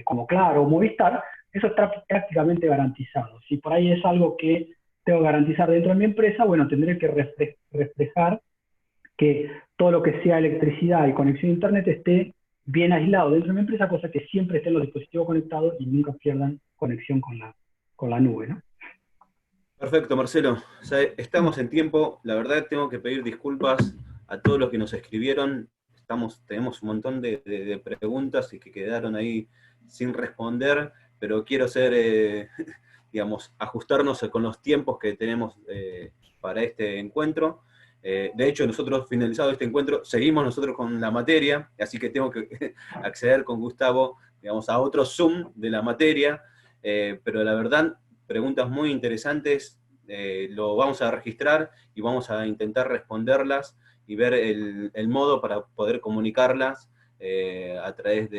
como Claro o Movistar, eso está prácticamente garantizado. Si por ahí es algo que tengo que garantizar dentro de mi empresa, bueno, tendré que reflejar que todo lo que sea electricidad y conexión a internet esté bien aislado dentro de mi empresa, cosa que siempre estén los dispositivos conectados y nunca pierdan conexión con la nube, ¿no? Perfecto, Marcelo. O sea, estamos en tiempo. La verdad tengo que pedir disculpas a todos los que nos escribieron. Tenemos un montón de preguntas y que quedaron ahí sin responder, pero quiero digamos, ajustarnos con los tiempos que tenemos para este encuentro. De hecho, nosotros, finalizado este encuentro, seguimos nosotros con la materia, así que tengo que acceder con Gustavo, digamos, a otro Zoom de la materia, pero la verdad, preguntas muy interesantes, lo vamos a registrar y vamos a intentar responderlas y ver el modo para poder comunicarlas a través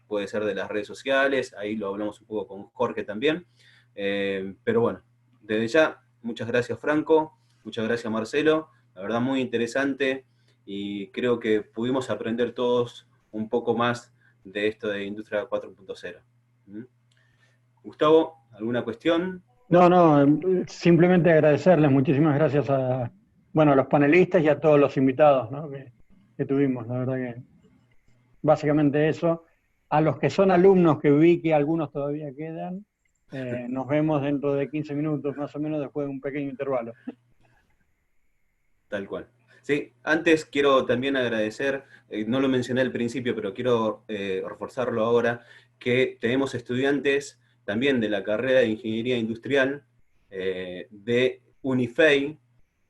puede ser de las redes sociales, ahí lo hablamos un poco con Jorge también, pero bueno, desde ya, muchas gracias Franco, muchas gracias Marcelo, la verdad muy interesante y creo que pudimos aprender todos un poco más de esto de Industria 4.0. Gustavo, ¿alguna cuestión? No, simplemente agradecerles, muchísimas gracias a los panelistas y a todos los invitados, ¿no? que tuvimos, la verdad que básicamente eso. A los que son alumnos, que vi que algunos todavía quedan, nos vemos dentro de 15 minutos más o menos después de un pequeño intervalo. Tal cual. Sí, antes quiero también agradecer, no lo mencioné al principio, pero quiero reforzarlo ahora, que tenemos estudiantes también de la carrera de Ingeniería Industrial de Unifei,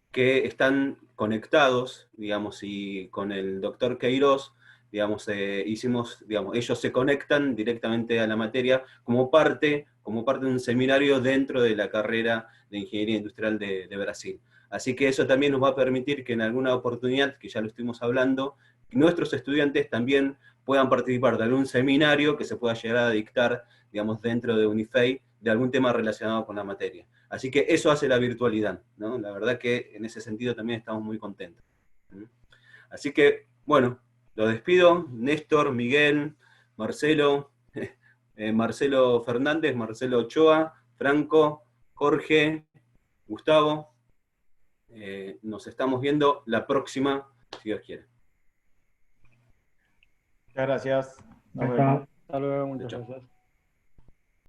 que están conectados, digamos, y con el doctor Queiroz, digamos, ellos se conectan directamente a la materia como parte de un seminario dentro de la carrera de Ingeniería Industrial de Brasil. Así que eso también nos va a permitir que en alguna oportunidad, que ya lo estuvimos hablando, nuestros estudiantes también puedan participar de algún seminario que se pueda llegar a dictar, digamos, dentro de Unifei, de algún tema relacionado con la materia. Así que eso hace la virtualidad, ¿no? La verdad que en ese sentido también estamos muy contentos. Así que, bueno, los despido. Néstor, Miguel, Marcelo, Marcelo Fernández, Marcelo Ochoa, Franco, Jorge, Gustavo. Nos estamos viendo la próxima, si Dios quiere. Muchas gracias. Hasta luego, muchas gracias.